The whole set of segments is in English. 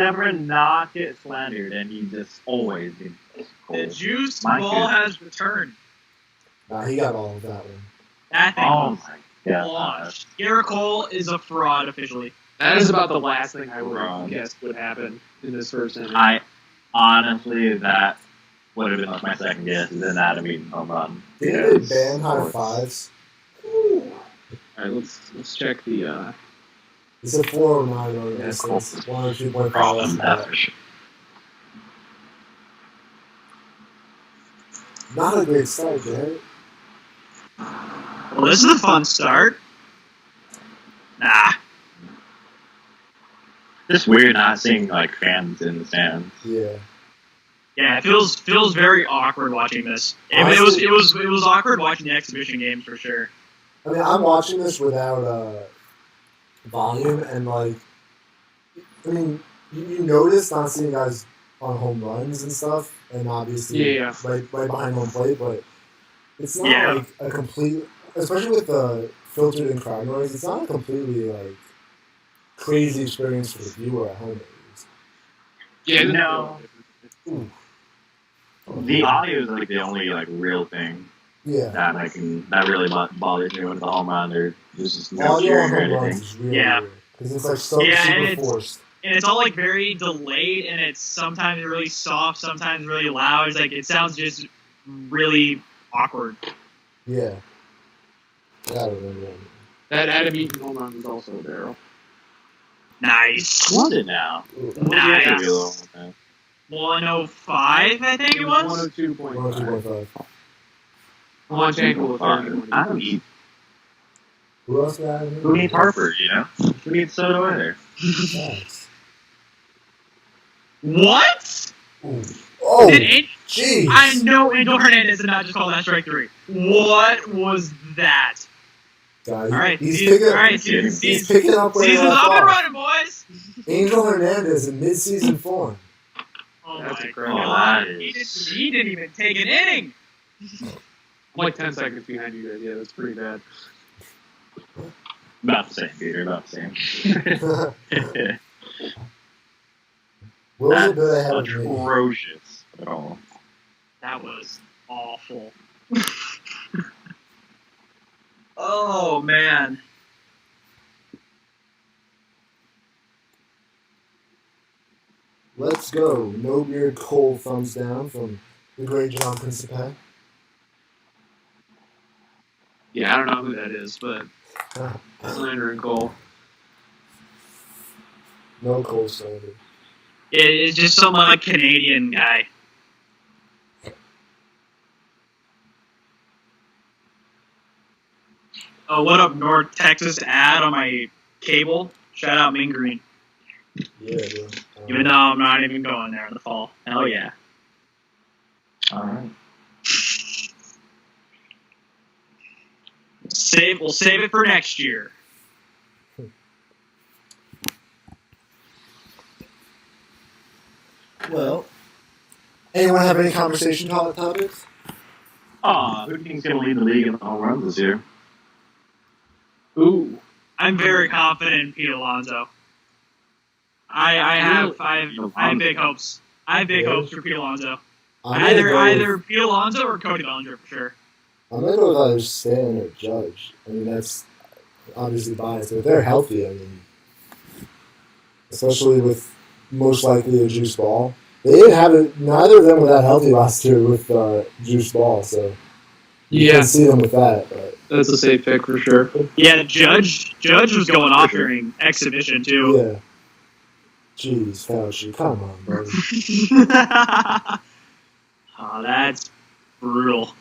never not get slandered, and he just always gets The cold. juice My ball goodness. has returned. Nah, he got all of that one. That thing Oh was my god. launched. Garrett Cole is a fraud officially. That is about the last thing I would Wrong. have guessed would happen in this first inning. I honestly, that would have been like my second guess. Is Adam Eaton home run. Did they ban high fives? All right, let's check the. It's a 409 or Yeah, distance. cool. 1 or 2.5. Problem, that's for sure. Not a great start, Garrett. Well, this is a fun start. Nah. Just weird not seeing like fans in the stands. Yeah. Yeah, it feels very awkward watching this. It was awkward watching the exhibition games for sure. I mean, I'm watching this without volume, and like, I mean, you notice not seeing guys on home runs and stuff, and obviously Yeah. right behind home plate, but it's not Yeah. like a complete, especially with the filtered in crowd noise, it's not a completely like crazy experience for the viewer at home. At least. Yeah, No. Ooh. The audio is like the only like real thing Yeah. that really bothers me with the home run. There's just no Audio on cheering or home runs anything. is really Yeah. weird because it's like so Yeah, and super it's- forced. And it's all like very delayed, and it's sometimes really soft, sometimes really loud. It's like it sounds just really awkward. Yeah. I remember that. That Adam Eaton home run was also a barrel. Nice. Was it now? Nice. Maybe a little bit. 105, I think it was. 102.5. 102.5. Lomachenko with 30. I don't need. Who else got it? Who needs Harper? You know, who needs Soto either? Thanks. What? Ooh. Oh, Did jeez. I know Angel Hernandez did not just call that strike three. What was that? God, All right, he's he's picking up where he season's left up and off. running, boys. Angel Hernandez in mid-season form. Oh That's my incredible. god, That is- he didn't even take an inning. I'm like 10 seconds behind you guys. Yeah, that's pretty bad. About the same, Peter. About the same. Will's a bit ahead of me. atrocious at all. That was awful. Oh man. Let's go. No beard, cold thumbs down from the great John Principe. Yeah, I don't know who that is, but Slander and Cole. No cold standard. It's just some like Canadian guy. Oh, what up, North Texas ad on my cable? Shout out Mean Green. Yeah, bro. Even though I'm not even going there in the fall. Hell yeah. All right. We'll save it for next year. Well, anyone have any conversation topics? Who do you think's going to lead the league in home runs this year? Ooh. I'm very confident in Pete Alonso. I have big hopes. I have big hopes for Pete Alonso. Either Pete Alonso or Cody Bellinger for sure. I'm gonna go with either Stan or Judge. I mean, that's obviously biased, but if they're healthy, I mean, especially with most likely a juice ball. They didn't have it. Neither of them were that healthy last year with juice ball, so you Yeah, can see them with that. But that's a safe pick for sure. Yeah, Judge was going off during exhibition too. yeah, jeez, Fauci, come on, buddy. Oh, that's brutal.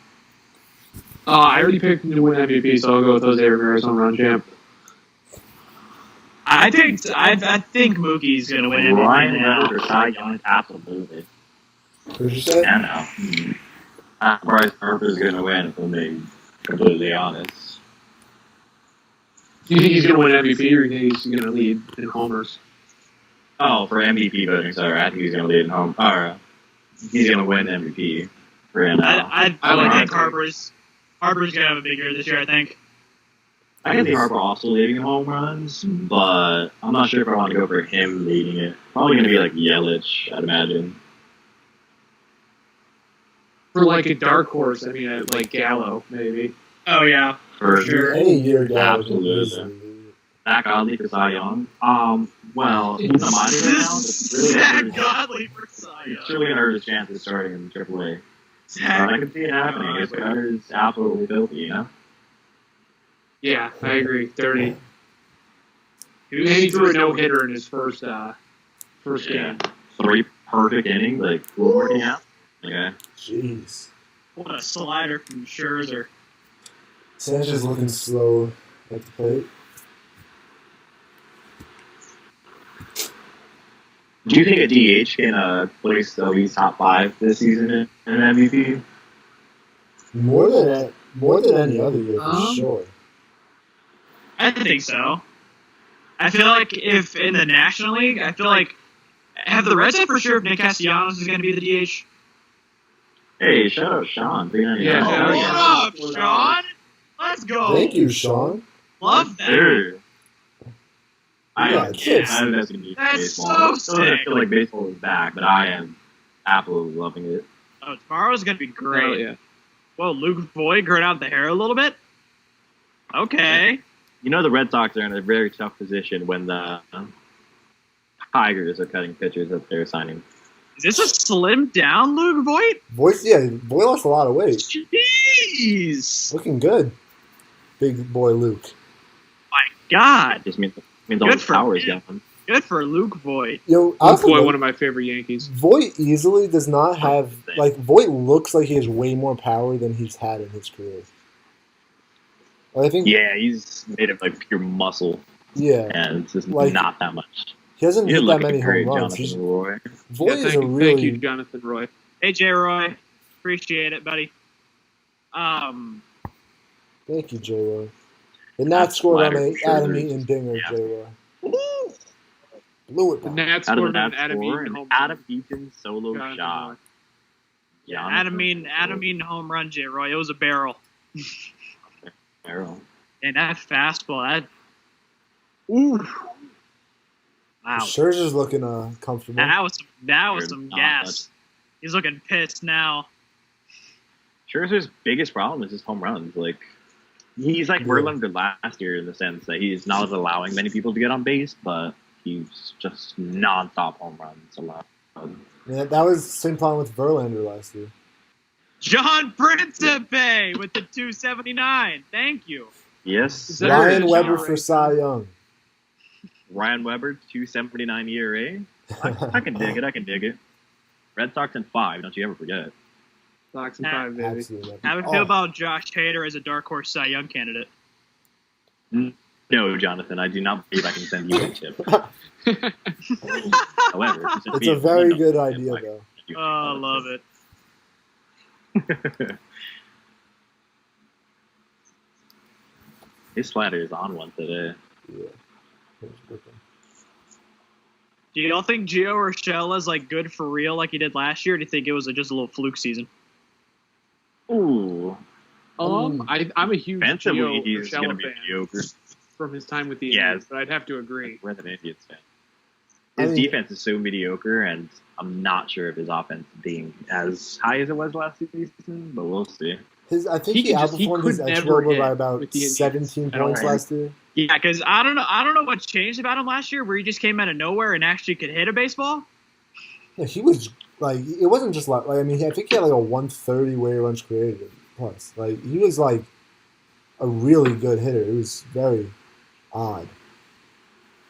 I already picked him to win MVP, so I'll go with Jose Ramirez home run champ. I think Mookie's gonna win Ryan MVP now. Reynolds or Cy Young? Absolutely. What'd you say? I know. Bryce Harper's going to win, if I'm being completely honest. Do you think he's going to win MVP, or do you think he's going to lead in homers? Oh, for MVP voting, sorry. I think he's going to lead in home. He's going to win MVP for him. I I like think that. Harper's gonna have a big year this year. I think. I can see Harper also leading home runs, but I'm not sure if I want to go for him leading it. Probably going to be like Yelich, I'd imagine. For like a dark horse, I mean, like Gallo, maybe. Oh yeah, for sure. Any year, Gallo can Absolutely. easily lead. Zach Godley for Cy Young. Well, he's in the minors right now. But really Zach Godley for Cy Young. it's really going to hurt his chances starting in AAA. I Zach can see it happening. His cutter is absolutely filthy, you know? Yeah, I agree. 30. He threw a no-hitter in his first game. 3 perfect innings, like, working out. Okay. Jeez. What a slider from Scherzer. Sanchez looking slow at the plate. Do you think a DH can place at least top 5 this season in an MVP? More than any other year, for sure. I think so. I feel like if in the National League, I feel like have the Reds said for sure if Nick Castellanos is going to be the DH? Hey, shout out Sean. Yeah, What up, Sean? Let's go. Thank you, Sean. Love that. Sure. Yeah, That's so sick. I feel like baseball is back, but I am absolutely loving it. Oh, tomorrow's going to be great. Oh, yeah. Whoa, Luke Voigt growing out the hair a little bit? Okay. You know the Red Sox are in a very tough position when the Tigers are cutting pitchers that they're signing. Is this a slim down Luke Voigt? Boy lost a lot of weight. Jeez. Looking good. Big boy Luke. My God. Just means all Good his for power is him. gone. Good for Luke Voigt. Yo, Luke Voigt, one of my favorite Yankees. Voigt easily does not have Voigt looks like he has way more power than he's had in his career. I think. Yeah, he's made of like pure muscle, Yeah, and it's just Like, not that much. he hasn't You hit didn't that look many at home great runs. Jonathan Roy. Voigt is a Thank you, really Jonathan Roy. Hey, J. Roy. Appreciate it, buddy. Thank you, J-Roy. The Nats scored on a Adam Eaton dinger, Yeah. J-Roy. Blew it The back. Nats Out of the scored an Nats Adam score, Eaton an home Adam Eaton solo Jonathan shot. Roy. Yeah, Adam Eaton home run, J. Roy. It was a barrel. Arrow. And that fastball, that. Ooh. Wow. Scherzer's looking comfortable. That was some Not gas. He's looking pissed now. Scherzer's biggest problem is his home runs. Like, he's like Verlander last year in the sense that he's not allowing many people to get on base, but he's just non-stop home runs a lot. Yeah, that was the same problem with Verlander last year. John Principe with the 279. Thank you. Yes. Ryan Sean Weber Ray. for Cy Young. Ryan Weber, 279 ERA. I can dig it. Red Sox in 5, don't you ever forget. Sox and 5, baby. Absolutely. How do you feel about Josh Hader as a dark horse Cy Young candidate? No, Jonathan, I do not believe I can send you a chip. However, It's a very good idea, though. Oh, I love it. His slider is on one today. Yeah. Do y'all think Gio Urshela is like good for real like he did last year? Or do you think it was just a little fluke season? Ooh. I'm a huge Defensively, Gio he's going to Urshela be fan mediocre. from his time with the Yes. Indians, but I'd have to agree. We're the Indians fan. His defense is so mediocre, and I'm not sure if his offense is being as high as it was last season, but we'll see. I think He he could outperformed his never X-Rover by hit about with the Indians 17 at points all. last year. Yeah, because I don't know what changed about him last year, where he just came out of nowhere and actually could hit a baseball. Yeah, he was like, it wasn't just like I mean, I think he had like a 130 weighted runs created plus. Like he was like a really good hitter. It was very odd.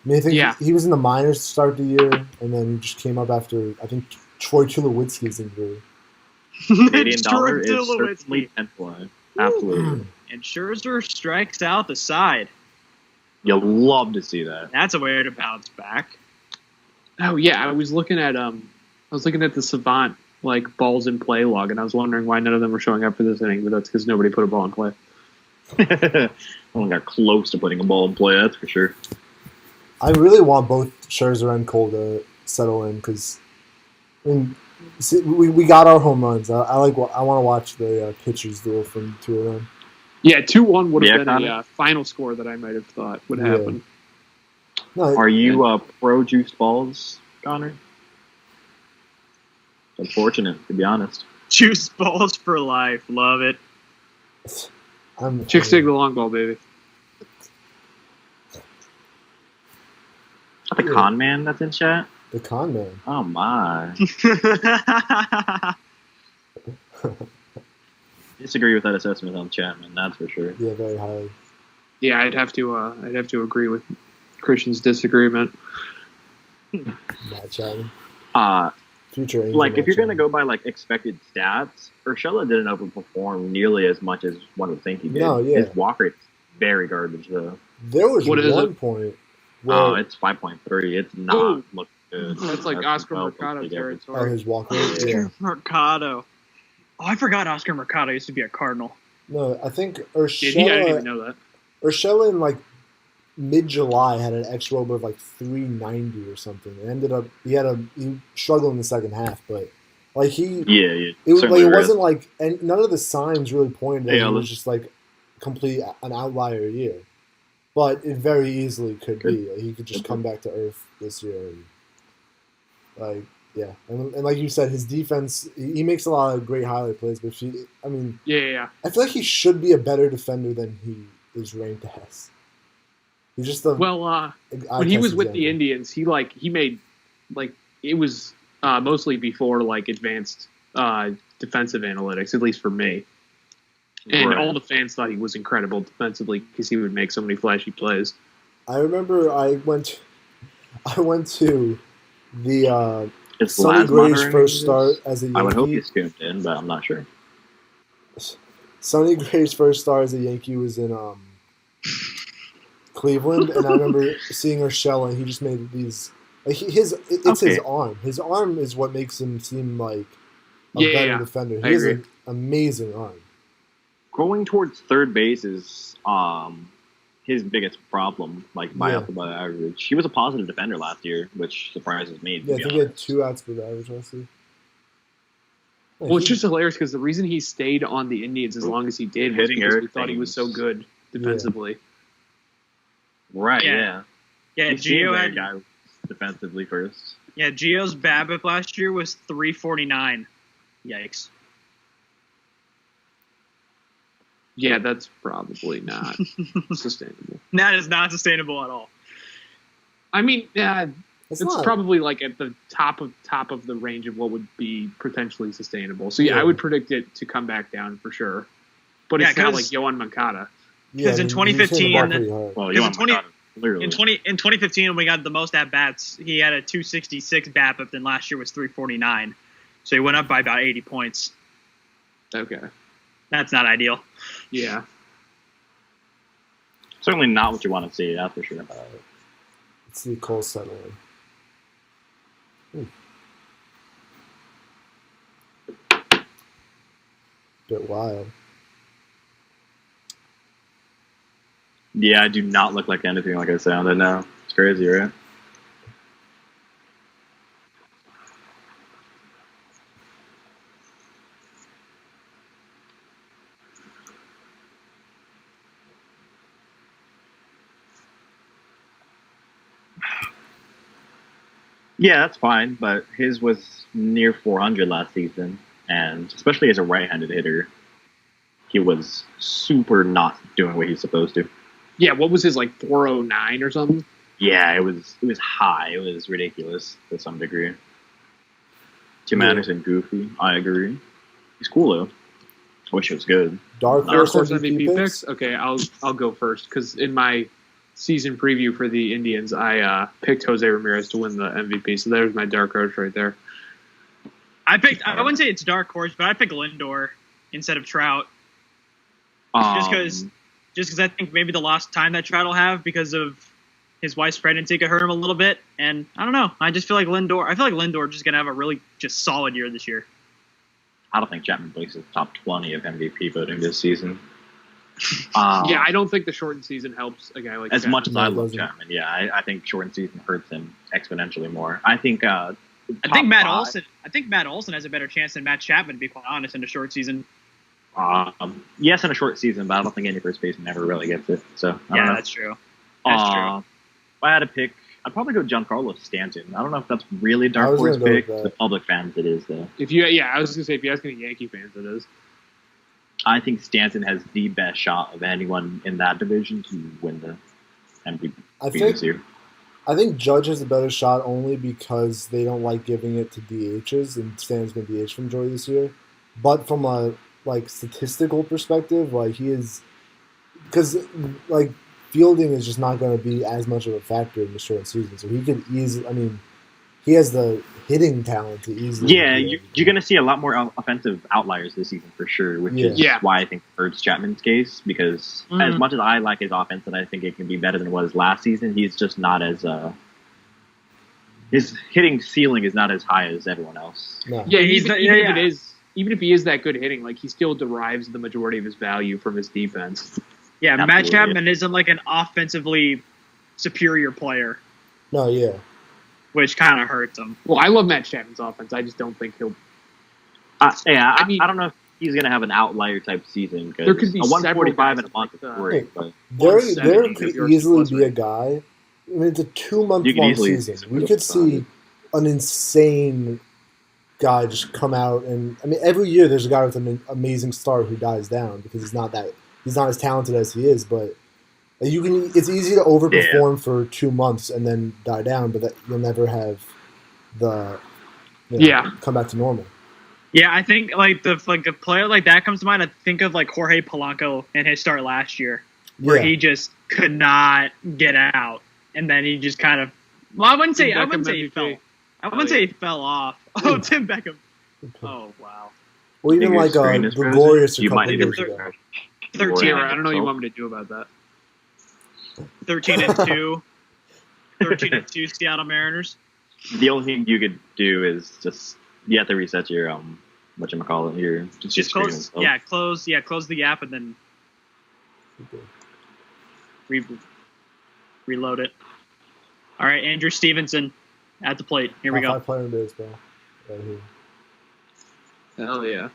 I mean, I think he was in the minors to start the year, and then he just came up after I think Troy Tulowitzki's injury. Canadian dollar is certainly $10. Absolutely. And Scherzer strikes out the side. You'll love to see that. That's a way to bounce back. Oh yeah, I was looking at the Savant like balls in play log, and I was wondering why none of them were showing up for this inning, but that's because nobody put a ball in play. No one got close to putting a ball in play, that's for sure. I really want both Scherzer and Cole to settle in because, I mean, see, we got our home runs. I want to watch the pitchers duel from two of them. Yeah, 2-1 would have been Connor? a final score that I might have thought would happen. No, Are you pro juiced balls, Connor? It's unfortunate, to be honest. Juice balls for life. Love it. Chicks dig the long ball, baby. The con man that's in chat? The con man. Oh, my. Disagree with that assessment on Chapman, that's for sure. Yeah, very highly. Yeah, I'd have to agree with Christian's disagreement. Matt Chapman. Future Angel Like, if you're Matt going to go by, like, expected stats, Urshela didn't overperform nearly as much as one would think he did. No, yeah. His walk rate's very garbage, though. There was What is one it? point where It's 5.3. It's not looking good. That's like Oscar Mercado oh, territory. his walk rate. Yeah. Mercado. Oh, I forgot Oscar Mercado used to be a Cardinal. No, I think Yeah, I didn't even know that. Urshela in like mid-July had an xWOBA of like 390 or something. It ended up he struggled in the second half, but like Yeah. it wasn't like, and none of the signs really pointed that Yeah, it was just like an outlier year. But it very easily could be. Like, he could just come back to earth this year. And, like, yeah. And like you said, his defense, he makes a lot of great highlight plays. But Yeah. I feel like he should be a better defender than he is ranked as. He's just when he was with the Indians, he made, like, it was mostly before, like, advanced defensive analytics, at least for me. And all the fans thought he was incredible defensively because he would make so many flashy plays. I remember I went to the Sonny Gray's first start as a Yankee. I would hope he scooped in, but I'm not sure. Sonny Gray's first start as a Yankee was in Cleveland, and I remember seeing Urshela, and he just made these. Like his arm. His arm is what makes him seem like a better defender. He has an amazing arm. Going towards third base is his biggest problem, like by average. He was a positive defender last year, which surprises me. Yeah, I think he had 2 outs per average last year. Well, it's just hilarious because the reason he stayed on the Indians as long as he did was because we thought he was so good defensively. Yeah. Right, yeah. Yeah, Gio had guy defensively first. Yeah, Gio's BABIP last year was 349. Yikes. Yeah, that's probably not sustainable. That is not sustainable at all. I mean, it's probably like at the top of the range of what would be potentially sustainable. So I would predict it to come back down for sure. But it's not like Yohan Moncada. Because in 2015, in 2015 when we got the most at bats, he had a 266 BABIP, and last year was 349. So he went up by about 80 points. Okay. That's not ideal. Yeah. Certainly not what you want to see, that's for sure. Let's see Cole settling. Bit wild. Yeah, I do not look like anything like I sounded now. It's crazy, right? Yeah, that's fine, but his was near 400 last season, and especially as a right-handed hitter, he was super not doing what he's supposed to. Yeah, what was his, like, 409 or something? Yeah, it was high. It was ridiculous to some degree. Tim Anderson, goofy. I agree. He's cool, though. I wish it was good. Dark Horse MVP picks? Okay, I'll go first, because in my season preview for the Indians, I picked Jose Ramirez to win the MVP, so there's my dark horse right there. I wouldn't say it's dark horse, but I picked Lindor instead of Trout. Just because I think maybe the lost time that Trout will have because of his wife's pregnancy could hurt him a little bit, and I don't know. I just feel like Lindor just gonna have a really just solid year this year. I don't think Chapman breaks the top 20 of MVP voting this season. Yeah, I don't think the shortened season helps a guy like as Chapman. much as I love Chapman. Yeah, I think shortened season hurts him exponentially more. I think Matt Olson has a better chance than Matt Chapman, to be quite honest, in a short season. Yes, in a short season, but I don't think any first baseman ever really gets it. So I don't know. That's true. That's true. If I had to pick, I'd probably go Giancarlo Stanton. I don't know if that's really a dark horse pick. The public fans, it is though. I was gonna say if you ask any Yankee fans, it is. I think Stanton has the best shot of anyone in that division to win the MVP this year. I think Judge has a better shot only because they don't like giving it to DHs, and Stanton's going to DH for majority this year. But from a statistical perspective, he is, because fielding is just not going to be as much of a factor in the short season. So he could easily. I mean, he has the hitting talent to easily. Yeah, you're going to see a lot more offensive outliers this season for sure, which is why I think hurts Chapman's case. Because as much as I like his offense and I think it can be better than it was last season, he's just not as his hitting ceiling is not as high as everyone else. No. Yeah, even if he is that good hitting, he still derives the majority of his value from his defense. Yeah, Matt Chapman isn't an offensively superior player. No, yeah. Which kind of hurts him. Well, I love Matt Chapman's offense. I just don't think he'll. I don't know if he's going to have an outlier type season. There could be 145 in a month is great. But there could easily be a guy. I mean, it's a 2-month long season. We could see an insane guy just come out, and I mean, every year there's a guy with an amazing start who dies down because he's not as talented as he is, but. It's easy to overperform for 2 months and then die down, but you'll never have come back to normal. Yeah, I think a player like that comes to mind. I think of Jorge Polanco and his start last year, where he just could not get out, and then he just kind of. Well, I wouldn't say he fell. I wouldn't say he fell off. Oh, Tim Beckham. Oh wow. Well, even the Warriors a couple years ago. 13. I don't know what you want me to do about that. 13-2. 13-2 Seattle Mariners. The only thing you could do is just you have to reset your whatchamacallit here. Just close close the gap and then reload it. All right, Andrew Stevenson at the plate. Here we go. Top 5 player in baseball. Right here. Hell yeah.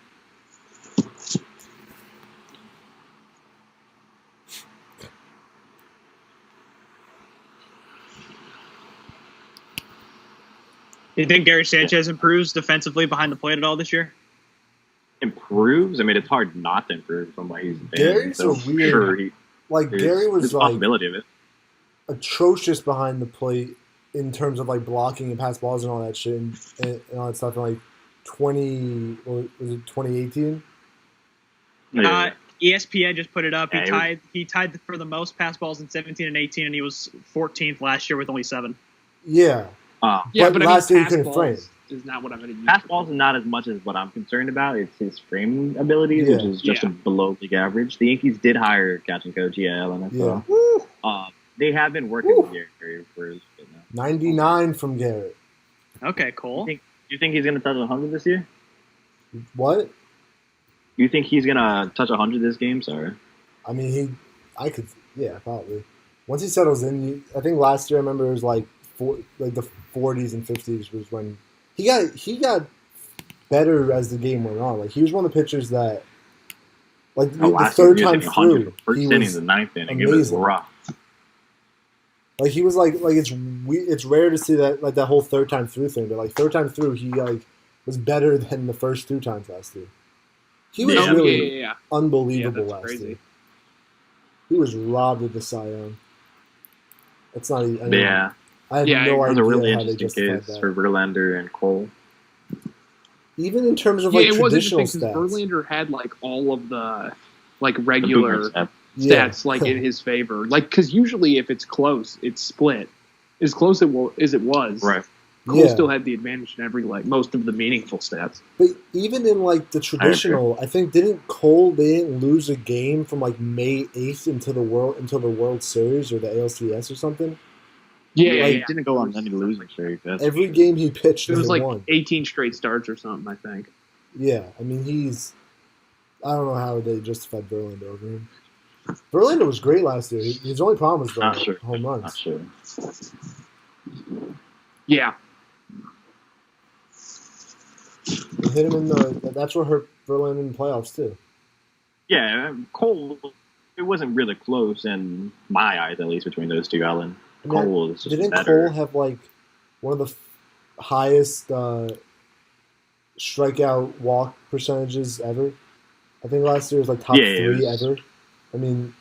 Do you think Gary Sanchez improves defensively behind the plate at all this year? Improves? I mean, it's hard not to improve from what he's been. Gary's so weird. Sure, Gary was possibility of it. Atrocious behind the plate in terms of blocking and pass balls and all that shit and all that stuff in 2018? ESPN just put it up. He tied for the most pass balls in 17 and 18, and he was 14th last year with only 7. Yeah. But last year he couldn't frame. Is not what I'm going to use. Pass balls is not as much as what I'm concerned about. It's his frame abilities, which is just below league average. The Yankees did hire catching coach LNFL. They have been working with Gary for his 99 from Garrett. Okay, cool. Do you think he's going to touch 100 this year? What? You think he's going to touch 100 this game? Sorry. I mean, probably. Once he settles in, I think last year I remember it was the 40s and 50s was when he got better as the game went on. He was one of the pitchers that the third time through, first inning, the ninth inning, it was rough. He was it's rare to see that that whole third time through thing, but third time through he was better than the first 2 times last year. He was unbelievable last year. He was robbed of the Cy Young. That's not even. I have no idea it was a really how they interesting justified case for Verlander and Cole. Even in terms of traditional stats, Verlander had all of the regular stats in his favor. Because usually if it's close, it's split. As close as it was, right? Cole still had the advantage in every most of the meaningful stats. But even in the traditional, I think they didn't lose a game from May 8th until the World Series or the ALCS or something. He didn't go on any losing streak. Every game he pitched, it was won. 18 straight starts or something, I think. Yeah, I mean I don't know how they justified Verlander over him. Verlander was great last year. His only problem was the home runs. Not sure. Yeah. They hit him that's what hurt Verlander in the playoffs too. Yeah, Cole. It wasn't really close in my eyes, at least, between those two. Allen Cole is just didn't better. Cole have like one of the highest strikeout walk percentages ever? I think last year was like top 3 ever. I mean,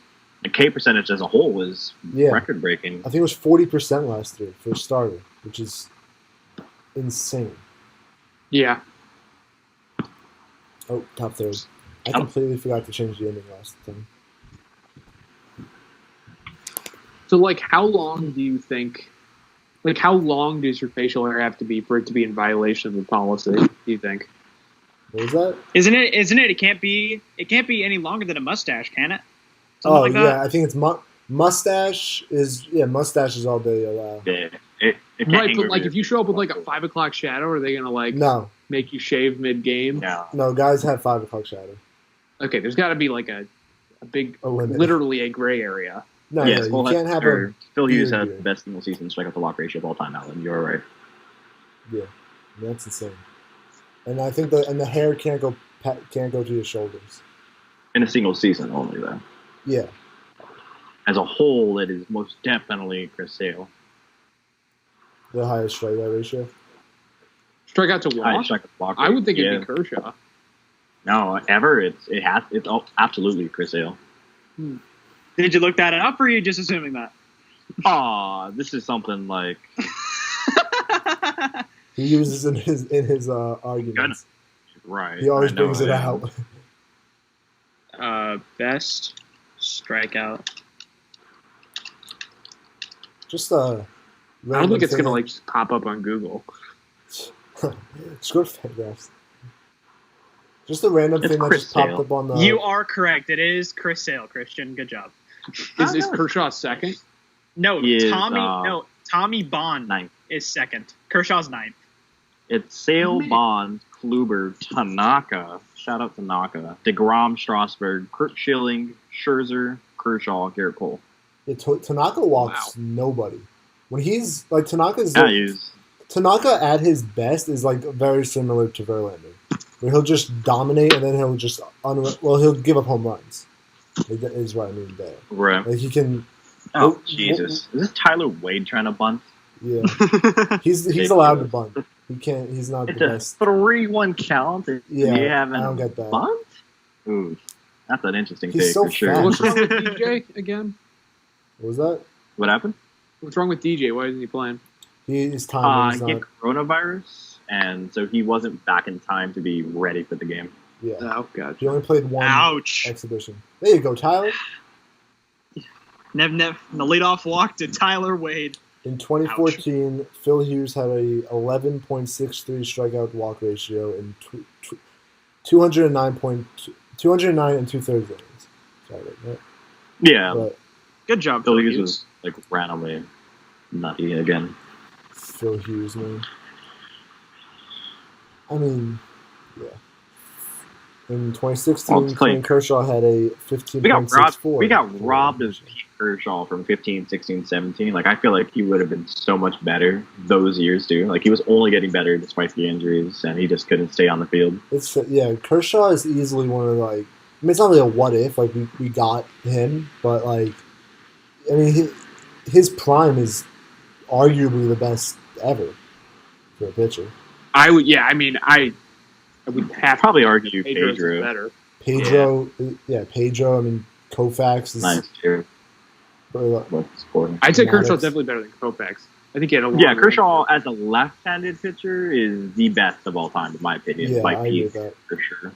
the K percentage as a whole was record breaking. I think it was 40% last year for a starter, which is insane. Yeah. Oh, top 3rd. I completely forgot to change the ending last time. So, like, how long do you think? Like, how long does your facial hair have to be for it to be in violation of the policy? Do you think? What was that? Isn't it? It can't be any longer than a mustache, can it? Something like that? I think it's mustache is all they allow. Yeah, right, but like if you show up with like a 5 o'clock shadow, are they gonna make you shave mid game? No, guys have 5 o'clock shadow. Okay, there's got to be like a big, literally a gray area. No, you can't have a. Phil Hughes had the best single season strikeout to walk ratio of all time. Alan, you're right. Yeah, that's insane. And I think the hair can't go to your shoulders. In a single season only, though. Yeah. As a whole, it is most definitely Chris Sale. The highest strikeout ratio. Strikeout to walk. I would think it'd be Kershaw. No, ever. It's absolutely Chris Sale. Did you look that up, or are you just assuming that? This is something like he uses in his arguments. Right. He always brings it out. Best strikeout. Just I don't think it's gonna like just pop up on Google. Score photographs. Just a random thing that just popped up on the. You are correct. It is Chris Sale, Christian. Good job. Is Kershaw second? No, Tommy Bond is second. Kershaw's 9th. It's Sale, Bond, Kluber, Tanaka. Shout out Tanaka. DeGrom, Strasburg, Kurt Schilling, Scherzer, Kershaw, Garrett Cole. Yeah, Tanaka walks nobody. When he's like Tanaka at his best is like very similar to Verlander, where he'll just dominate and then he'll just he'll give up home runs. Is what I mean there. Right. Like he can. Oh Jesus! Is this Tyler Wade trying to bunt? Yeah, he's allowed to bunt. He can't. He's not it's the best. It's a 3-1 count. Yeah, I don't get that. Bunt? Ooh, that's an interesting take for sure. Fast. What's wrong with DJ again? What was that? What happened? What's wrong with DJ? Why isn't he playing? His time. He had coronavirus, and so he wasn't back in time to be ready for the game. Yeah. Oh god. He only played one exhibition. There you go, Tyler. The leadoff walk to Tyler Wade. In 2014, Phil Hughes had a 11.63 strikeout walk ratio and 209 and 2/3 innings. Sorry, right? Yeah. But good job, Phil Hughes was like ran away nutty again. Phil Hughes, man. I mean, yeah. In 2016, Kershaw had a 15.64. We got robbed of Pete Kershaw from 15, 16, 17. Like, I feel like he would have been so much better those years, too. Like, he was only getting better despite the injuries, and he just couldn't stay on the field. Kershaw is easily one of, like... I mean, it's not really a what-if. Like, we got him, but, like... I mean, his prime is arguably the best ever for a pitcher. I would have probably argue Pedro. Better. Pedro. I mean, Koufax is nice too. I'd say Kershaw's definitely better than Koufax. I think he had a Kershaw as a left-handed pitcher is the best of all time, in my opinion. Yeah, by I agree with that for sure.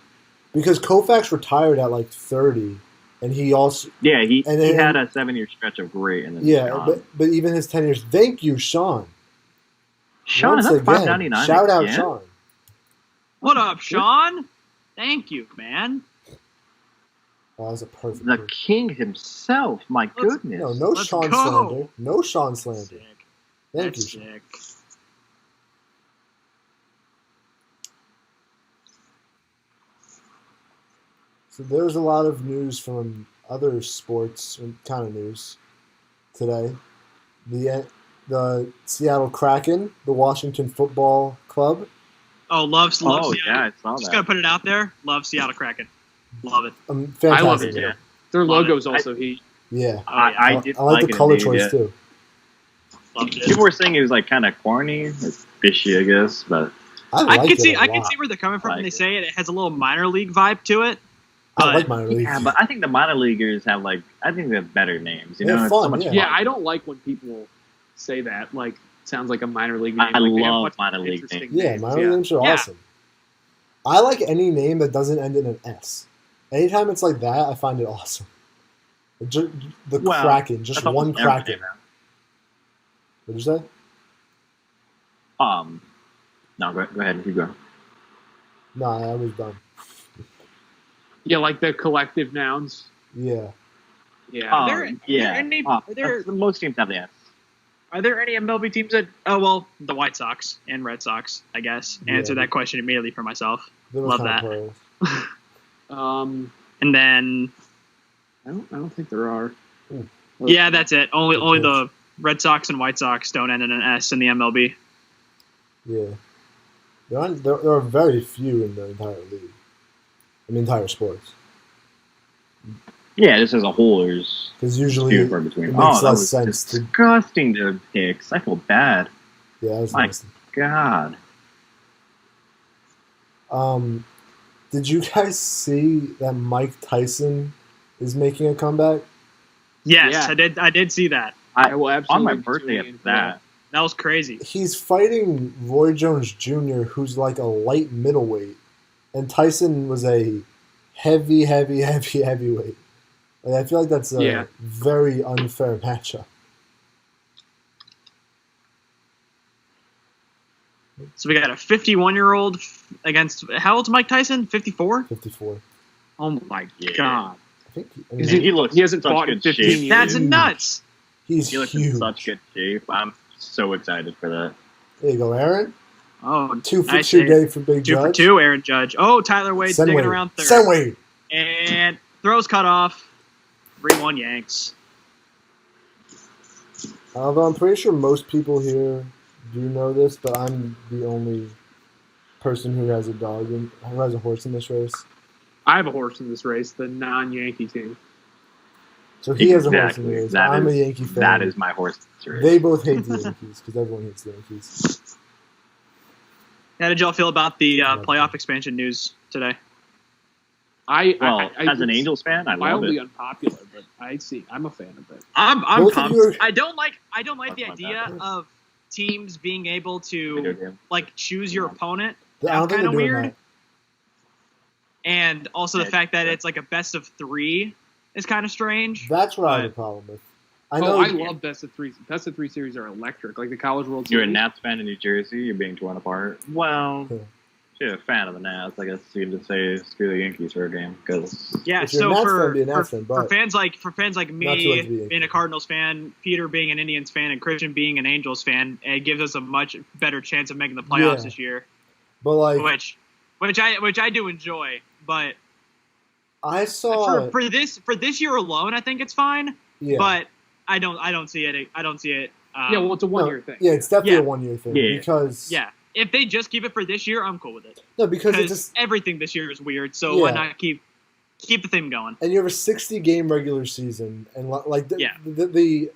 Because Koufax retired at like 30, and he also he had a 7-year stretch of great. And then but even his 10 years. Thank you, Sean. Sean, once that's again, $5.99. Shout out, Sean. What up, Sean? Thank you, man. Oh, that was a perfect. The king himself. My goodness. No Sean slander. No Sean slander. Sick. Thank That's you. Sick. So there's a lot of news from other sports, kind of news today. The Seattle Kraken, the Washington Football Club. Love Seattle. Yeah, I saw that. Just gotta put it out there. Love Seattle Kraken. Love it. Fantastic. I love it too. Their Love logo's it. Yeah. also heat. I like the color indeed, choice yeah. too. Loved it. People were saying it was like kind of corny, like fishy, I guess, but I could see where they're coming from when they say it. It has a little minor league vibe to it. I like minor league. yeah, but I think the minor leaguers have I think they have better names. You know, They're it's fun, so much fun. Yeah, I don't like when people say that. Like, sounds like a minor league name. I Like, they have love much minor more league interesting names. Yeah, names. minor league names are Yeah. awesome. I like any name that doesn't end in an S. Anytime it's like that, I find it awesome. The Kraken, just That's one almost every Kraken. name now. What did you say? No, go ahead. You go. No, I was done. Yeah, like the collective nouns. Yeah. Yeah. Most teams have the S. Are there any MLB teams that? Oh well, the White Sox and Red Sox, I guess. Yeah. Answer that question immediately for myself. They were Love kinda that. players. And then, I don't think there are. yeah, that's it. Only Good the Red Sox and White Sox don't end in an S in the MLB. Yeah. There are very few in the entire league. In the entire sports. Yeah, just as a whole, there's Because usually few it in between. makes That less was sense to. disgusting to picks. I feel bad. Yeah, that's My nice. God. Did you guys see that Mike Tyson is making a comeback? Yes, Yeah. I did see that. I will absolutely On my be birthday, tuning in at for that. That was crazy. He's fighting Roy Jones Jr., who's like a light middleweight, and Tyson was a heavyweight. Like, I feel like that's a very unfair matchup. So we got a 51-year-old against how old's Mike Tyson? 54. 54. Oh my Yeah. god, I think He hasn't such fought in good 15 shape. years. that's Huge. nuts. he's He looks in huge. such good shape. I'm so excited for that. There you go, Aaron. Oh, 2 for nice 2 save. day for Big 2 for Judge. 2, Aaron Judge. Oh, Tyler Wade's Send digging Wade. around third. Send Wade. And throws cut off. 3-1 Yanks. Although I'm pretty sure most people here do know this, but I'm the only person who has a horse in this race. I have a horse in this race, the non-Yankee team. So he has a horse in Exactly. the race. That I'm a is- Yankee fan. That is my horse. Race. They both hate the Yankees because everyone hates the Yankees. How did y'all feel about the playoff expansion news today? As an Angels fan, I love Wildly it. unpopular, but I'm a fan of it. I'm Both of pumped. you are- I don't like the That's my idea bad. of teams being able to Yeah. like choose your opponent. I don't That's think kind of they're doing weird. that. And also the Yeah, fact that yeah. it's like a best of 3 is kind of strange. That's what I have a But- problem with. I know. I love best of three. Best of 3 series are electric, like the College World Series. You're a Nats fan in New Jersey. You're being torn apart. Well, Yeah. if you're a fan of the Nats, I guess you can just say screw the Yankees for a game because Yeah, If you're so a Nats for, fan, be a Nats fan, for but fans like not too much me of a Yankee. being a Cardinals fan, Peter being an Indians fan, and Christian being an Angels fan, it gives us a much better chance of making the playoffs Yeah. this year. but like Which I do enjoy, but I saw. for this year alone, I think it's fine. Yeah. But I don't see it. I don't see it. Yeah, well, it's a one-year thing. Yeah, it's definitely Yeah. a 1 year thing Yeah. because Yeah, if they just keep it for this year, I'm cool with it. no, because it Because just everything this year is weird. So why Yeah. not keep the thing going? and you have a 60-game regular season, and like Yeah. the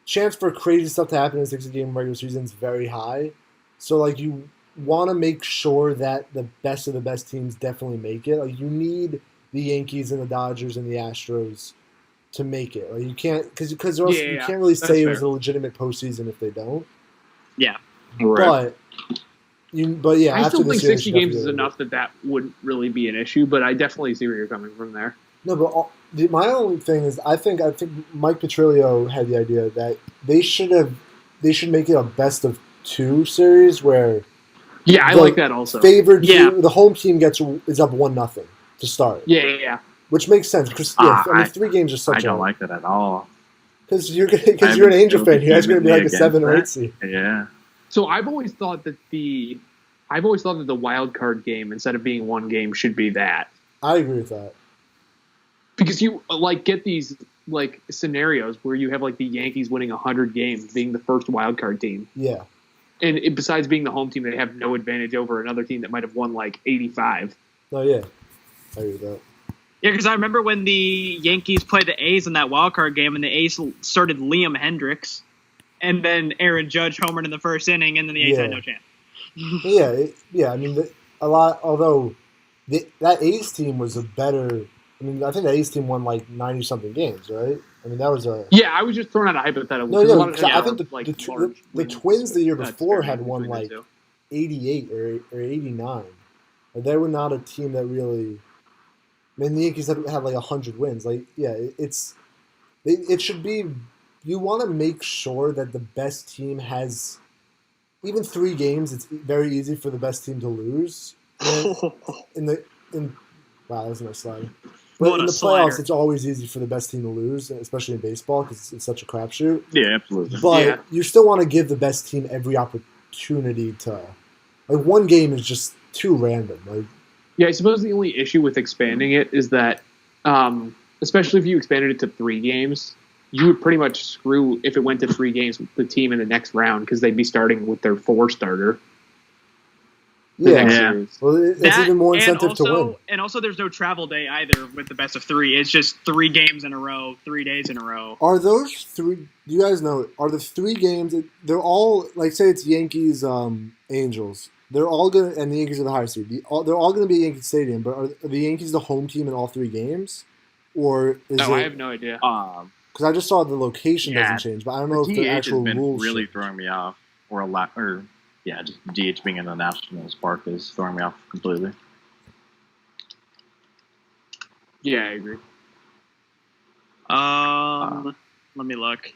chance for crazy stuff to happen in a 60-game regular season is very high. So like you want to make sure that the best of the best teams definitely make it. Like you need the Yankees and the Dodgers and the Astros to make it. Like you can't because you Yeah, can't really that's say it was fair. a legitimate postseason if they don't. Yeah. right. But yeah, I after still this think year, they 60 should games is definitely enough that wouldn't really be an issue, but I definitely see where you're coming from there. No, but my only thing is, I think Mike Petrillo had the idea that they should make it a best of 2 series where Yeah, I The like that also. favored Yeah. team, the home team is up 1-0 to start, Yeah. which makes sense because I mean 3 games are I such don't like that at all. because you're I'm an Angel fan. You guys are going to be like a against 7 or 8 that. seed. Yeah. So I've always thought that the wild card game, instead of being one game, should be that. I agree with that. Because you like get these like scenarios where you have like the Yankees winning 100 games, being the first wild card team, Yeah, and besides being the home team, they have no advantage over another team that might have won like 85. no, yeah, I agree with that. Yeah, because I remember when the Yankees played the A's in that wild card game, and the A's started Liam Hendricks, and then Aaron Judge homered in the first inning, and then the A's had no chance. I mean, although that A's team was a better. I mean, I think the A's team won like 90-something games, right? I mean, that was a. Yeah, I was just throwing out a hypothetical. No, I think the Twins the year before had won like 88 or 89. They were not a team that really. I mean, the Yankees had like 100 wins. Like, yeah, it should be. You want to make sure that the best team has. Even 3 games, it's very easy for the best team to lose. Wow, that's my slider. But in the playoffs, it's always easy for the best team to lose, especially in baseball because it's such a crapshoot. Yeah, absolutely. But you still want to give the best team every opportunity to. Like, one game is just too random. Like, yeah, I suppose the only issue with expanding it is that, especially if you expanded it to 3 games, you would pretty much screw, if it went to 3 games, with the team in the next round because they'd be starting with their 4 starter. Yeah. Well, it's even more incentive to win. And also, there's no travel day either with the best of 3. It's just 3 games in a row, 3 days in a row. Are those 3? Do you guys know? Are the 3 games? They're all like, say it's Yankees, Angels. They're all gonna, and the Yankees are the higher seed. They're all going to be at Yankee Stadium. But are the Yankees the home team in all 3 games, or is I have no idea. Because I just saw the location doesn't change, but I don't know if the actual rules. Really throwing me off, just DH being in the Nationals Park is throwing me off completely. Yeah, I agree. Let me look.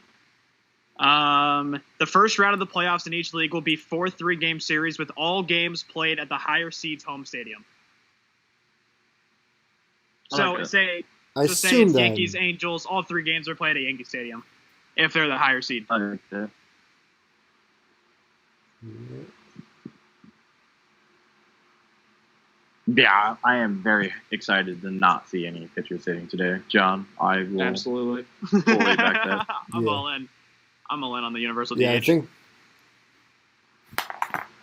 The first round of the playoffs in each league will be 4 3-game series with all games played at the higher seed's home stadium. So say it's Yankees, Angels, all 3 games are played at Yankee Stadium if they're the higher seed. Okay. Yeah, I am very excited to not see any pitchers hitting today, John. I will absolutely fully back that. I'm all in. I'm all in on the universal DH. Yeah, I think.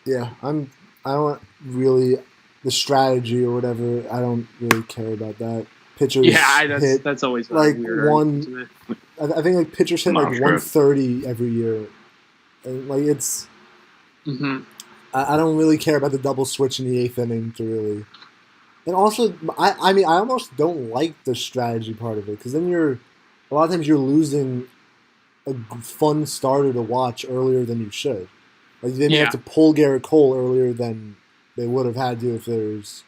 Yeah, I don't really the strategy or whatever. I don't really care about that. Pitchers. Yeah, that's always like weird. One. I think like pitchers hit like 130 every year, and like it's. Mm-hmm. I don't really care about the double switch in the 8th inning to really. And also, I mean, I almost don't like the strategy part of it because then a lot of times you're losing a fun starter to watch earlier than you should. Like they may have to pull Garrett Cole earlier than they would have had to if there's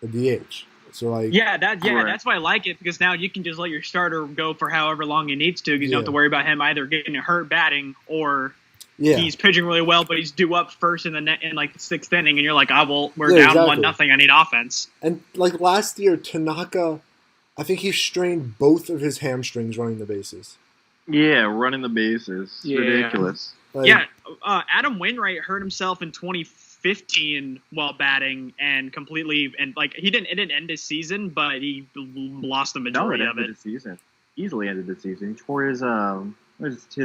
a DH. So like that's why I like it because now you can just let your starter go for however long he needs to because you don't have to worry about him either getting hurt batting or. Yeah. He's pitching really well, but he's due up first in like the 6th inning, and you're like, we're down 1-0. I need offense. And like last year, Tanaka, I think he strained both of his hamstrings running the bases. Yeah, running the bases, ridiculous. Like, Adam Wainwright hurt himself in 2015 while batting, and completely, and like it didn't end his season, but he lost the majority of it. His season easily ended the season. He tore his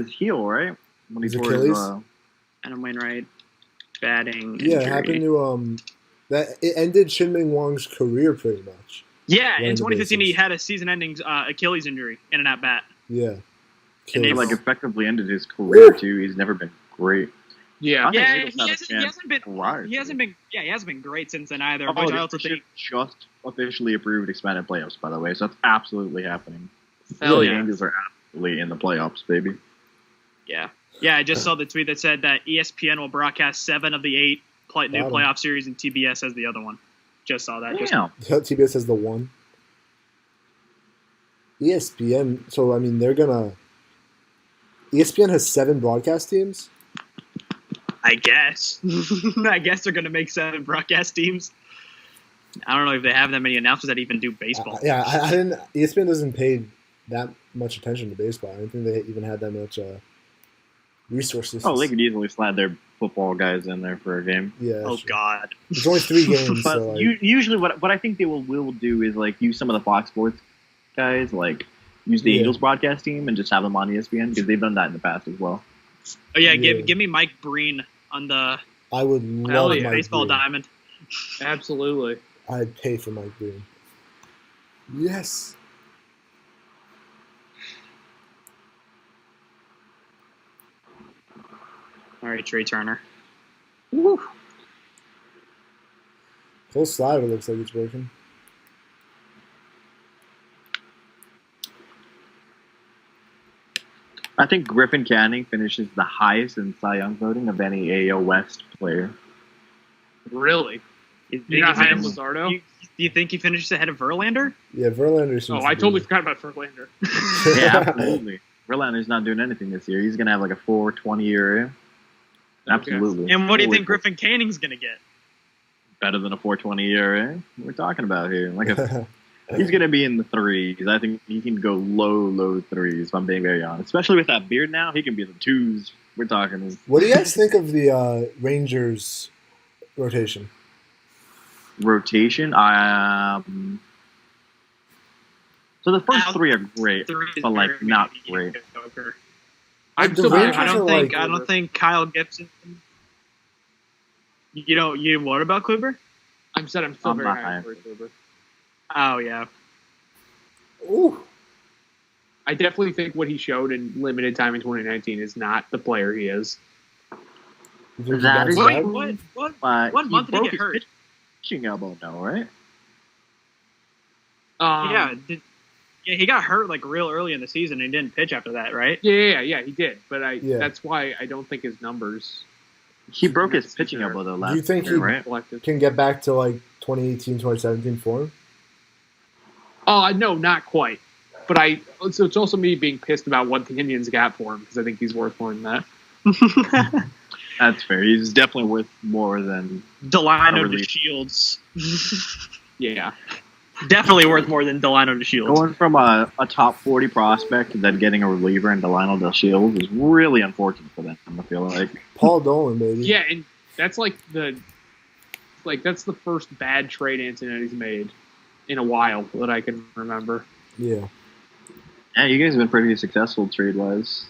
heel, right? When he tore Achilles? Adam Wainwright batting. Yeah, it happened to that. It ended Shin-Ming Wong's career pretty much. Yeah, in 2015 he had a season-ending Achilles injury in an at-bat. Yeah, and he like effectively ended his career too. He's never been great. Yeah, he hasn't been great since then either. Which I also think just officially approved expanded playoffs, by the way, so that's absolutely happening. Hell the Yankees are absolutely in the playoffs, baby. Yeah. Yeah, I just saw the tweet that said that ESPN will broadcast 7 of the 8 new playoff series, and TBS has the other one. Just saw that. TBS has the one. ESPN. So I mean, ESPN has 7 broadcast teams. I guess. I guess they're gonna make 7 broadcast teams. I don't know if they have that many announcers that even do baseball. I didn't. ESPN doesn't pay that much attention to baseball. I don't think they even had that much. Resources. Oh, they could easily slide their football guys in there for a game. Yeah. Oh, God. It's only 3 games. But so usually what I think they will do is like use some of the Fox Sports guys, like use the Angels broadcast team and just have them on ESPN because they've done that in the past as well. Oh, yeah. Give me Mike Breen on the I would love Mike baseball Breen. diamond. Absolutely. I'd pay for Mike Breen. Yes. All right, Trey Turner. Woo. Whole slider looks like it's working. I think Griffin Canning finishes the highest in Cy Young voting of any AL West player. Really? You're not high on Luzardo? Do you think he finishes ahead of Verlander? Yeah, Verlander. Oh, I totally forgot about Verlander. Yeah, absolutely. Verlander's not doing anything this year. He's going to have like a 4.20 ERA. Absolutely. And what do you think Griffin Canning's going to get? Better than a 4.20 ERA? We're talking about here. He's going to be in the threes. I think he can go low threes, if I'm being very honest. Especially with that beard now, he can be in the twos. We're talking. What do you guys think of the Rangers rotation? Rotation? So the first three are great, but like not great. I don't think Kyle Gibson. You what about Kluber? I'm still very high for Kluber. Oh yeah. Ooh. I definitely think what he showed in limited time in 2019 is not the player he is. That is what month did he get hurt? Pitching elbow now, right? Yeah, he got hurt like real early in the season and didn't pitch after that, right? Yeah, he did. But that's why I don't think his numbers. He broke his pitching elbow though last year. Do you think he can get back to like 2018, 2017 form? No, not quite. But so it's also me being pissed about what the Indians got for him because I think he's worth more than that. That's fair. He's definitely worth more than Delino to Shields. Yeah. Definitely worth more than Delino to Shields. Going from a top 40 prospect to then getting a reliever in Delino to Shields is really unfortunate for them, I feel like. Paul Dolan, baby. Yeah, and that's that's the first bad trade incident he's made in a while that I can remember. Yeah. Yeah, you guys have been pretty successful trade-wise.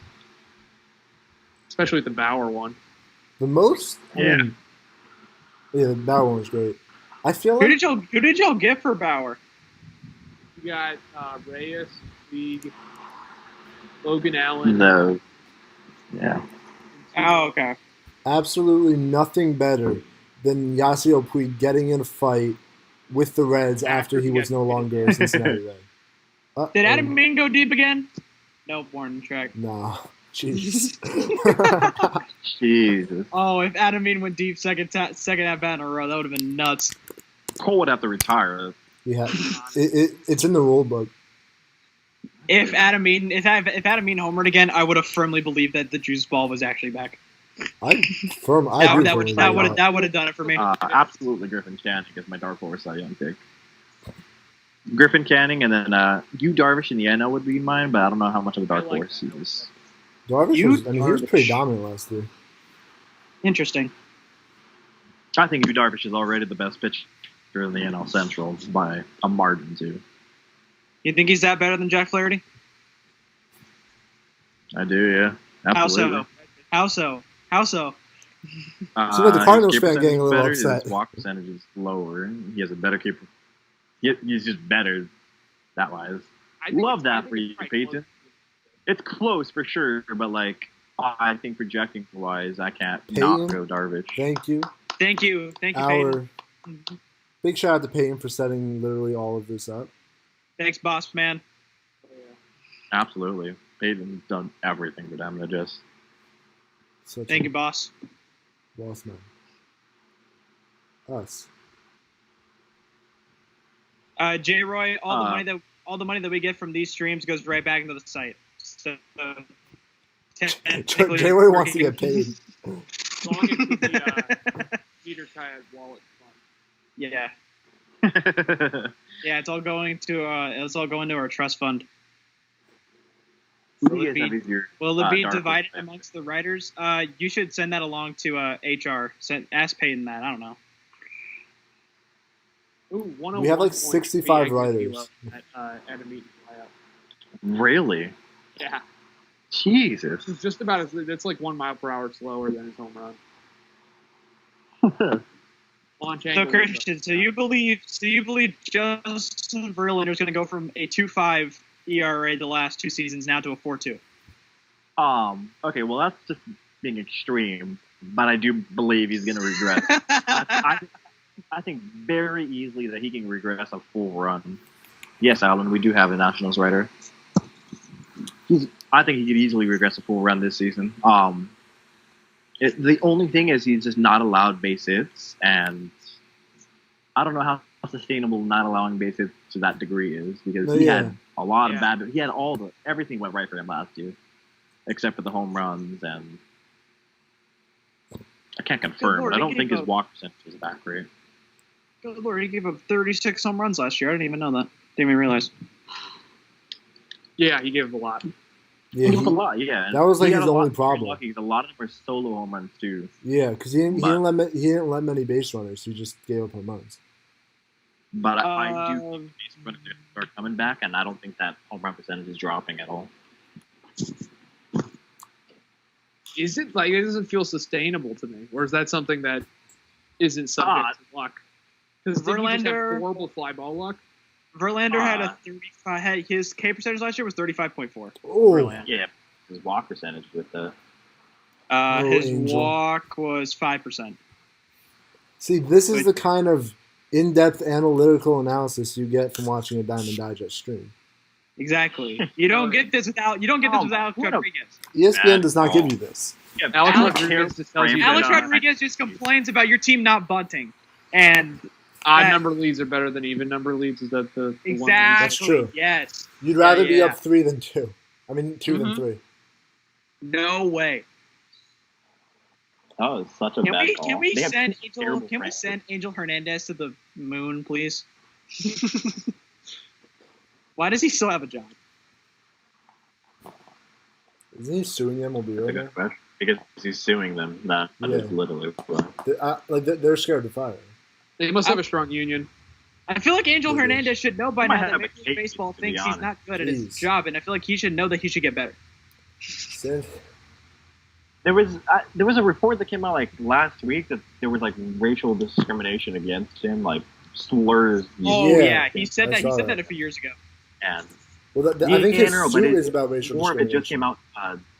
Especially with the Bauer one. The most? Yeah. The Bauer one was great. I feel like... Who did y'all get for Bauer? You got Reyes, Puig, Logan Allen. No. Yeah. Oh, okay. Absolutely nothing better than Yasiel Puig getting in a fight with the Reds after he was no longer a Cincinnati Red. Did Adam Mean go deep again? Nope, warning track. Nah. Jeez. Jesus. Oh, if Adam Mean went deep second at bat in a row, that would have been nuts. Cole would have to retire. Yeah, it's in the rule book. If Adam Mean homered again, I would have firmly believed that the juice ball was actually back. That would have done it for me. Absolutely, Griffin Canning is my dark horse Cy Young pick. Griffin Canning, and then Yu Darvish in the NL would be mine, but I don't know how much of a dark horse he was. Darvish he was pretty dominant last year. Interesting. I think Yu Darvish is already the best pitcher in the NL Central by a margin, too. You think he's that better than Jack Flaherty? I do, yeah. Absolutely. How so? So the Cardinals fan getting a little upset. His walk percentage is lower. He has a better keeper. He's just better that wise. Love that for you, Peyton. It's close for sure, but I think projecting wise, I can't not go Darvish. Thank you, Peyton. Big shout out to Peyton for setting literally all of this up. Thanks, boss man. Absolutely, Peyton's done everything for them. They're just. Thank you, boss. Boss man. Us. J. Roy, all the money that we get from these streams goes right back into the site. So, J. Roy wants to get paid. As long as the Peter Kay's wallet fund. Yeah. Yeah, it's all going to our trust fund. Will it be divided amongst the writers? You should send that along to HR. Ask Peyton that. I don't know. Ooh, we have 65 writers. Really? Yeah. Jesus. It's just about it's like 1 mile per hour slower than his home run. launch So angle. Christian, so you believe Justin Verlander is going to go from a 2.5 ERA the last 2 seasons now to a 4.2? Okay, well that's just being extreme, but I do believe he's going to regress. I think very easily that he can regress a full run. Yes, Alan, we do have a Nationals writer. I think he could easily regress a full run this season. The only thing is he's just not allowed base hits, and I don't know how sustainable not allowing base hits to that degree is, because he had a lot of bad. He had everything went right for him last year, except for the home runs, and I can't confirm, but I don't think his walk percentage is that great. Good Lord, he gave up 36 home runs last year. I didn't even know that. Didn't even realize. Yeah, he gave up a lot. Yeah, he gave up a lot. Yeah, that was like his only problem. Lucky. A lot of them were solo home runs too. Yeah, because he didn't let many base runners. He just gave up home runs. But I do think base runners are coming back, and I don't think that home run percentage is dropping at all. Is it like it doesn't feel sustainable to me, or is that something that isn't subject to luck? Because Verlander have horrible fly ball luck. Verlander had a 35. His K percentage last year was 35.4. Oh, yeah, his walk percentage with the. His walk was 5%. See, this is the kind of in-depth analytical analysis you get from watching a Diamond Digest stream. Exactly. You don't get this without. Alex Rodriguez. ESPN does not give you this. Yeah, Alex Rodriguez just complains about your team not bunting, and odd number leads are better than even number leads. Is that the exactly? one That's true. Yes. You'd rather be up 3 than 2. I mean, 2 than 3. No way. Oh, it's such a bad call. Can we send Angel Hernandez to the moon, please? Why does he still have a job? Isn't he suing the MLB right now? Because he's suing them. That is literally they're scared to fire him. They must have a strong union. I feel like Angel Hernandez should know by now that Major League Baseball thinks he's not good at his job, and I feel like he should know that he should get better. There was a report that came out like last week that there was like racial discrimination against him, like slurs. Oh yeah, he said that. He said that a few years ago. And I think his suit is about racial more discrimination. More of it just came out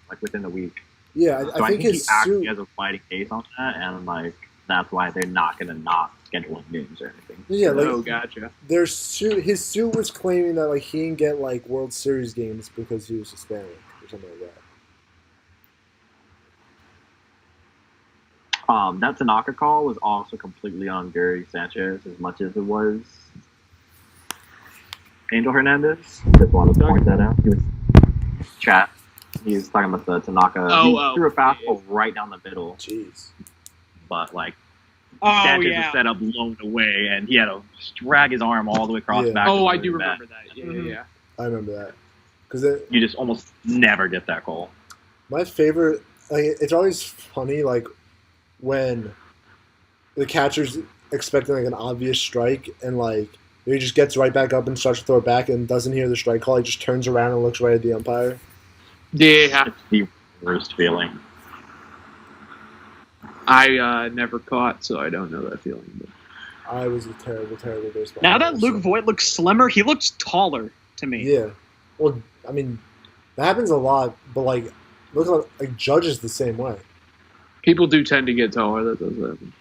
like within the week. Yeah, so I think his he actually has a fighting case on that, and like that's why they're not going to not schedule games or anything. Yeah, gotcha. His suit was claiming that like he didn't get like World Series games because he was Hispanic or something like that. That Tanaka call was also completely on Gary Sanchez as much as it was Angel Hernandez. Just wanted to point that out. He was talking about the Tanaka. He threw a fastball right down the middle. Jeez. But like Sanchez was set up blown away, and he had to drag his arm all the way across the back. Oh, I do remember that. Yeah. I remember that because you just almost never get that call. My favorite, like, it's always funny, like when the catcher's expecting like an obvious strike, and like he just gets right back up and starts to throw it back, and doesn't hear the strike call. He just turns around and looks right at the umpire. Yeah, it's the worst feeling. I never caught, so I don't know that feeling. But. I was a terrible, terrible baseball player. Now that Luke Voit looks slimmer, he looks taller to me. Yeah. Well, I mean, that happens a lot, but like, look like Judge is the same way. People do tend to get taller. That does happen.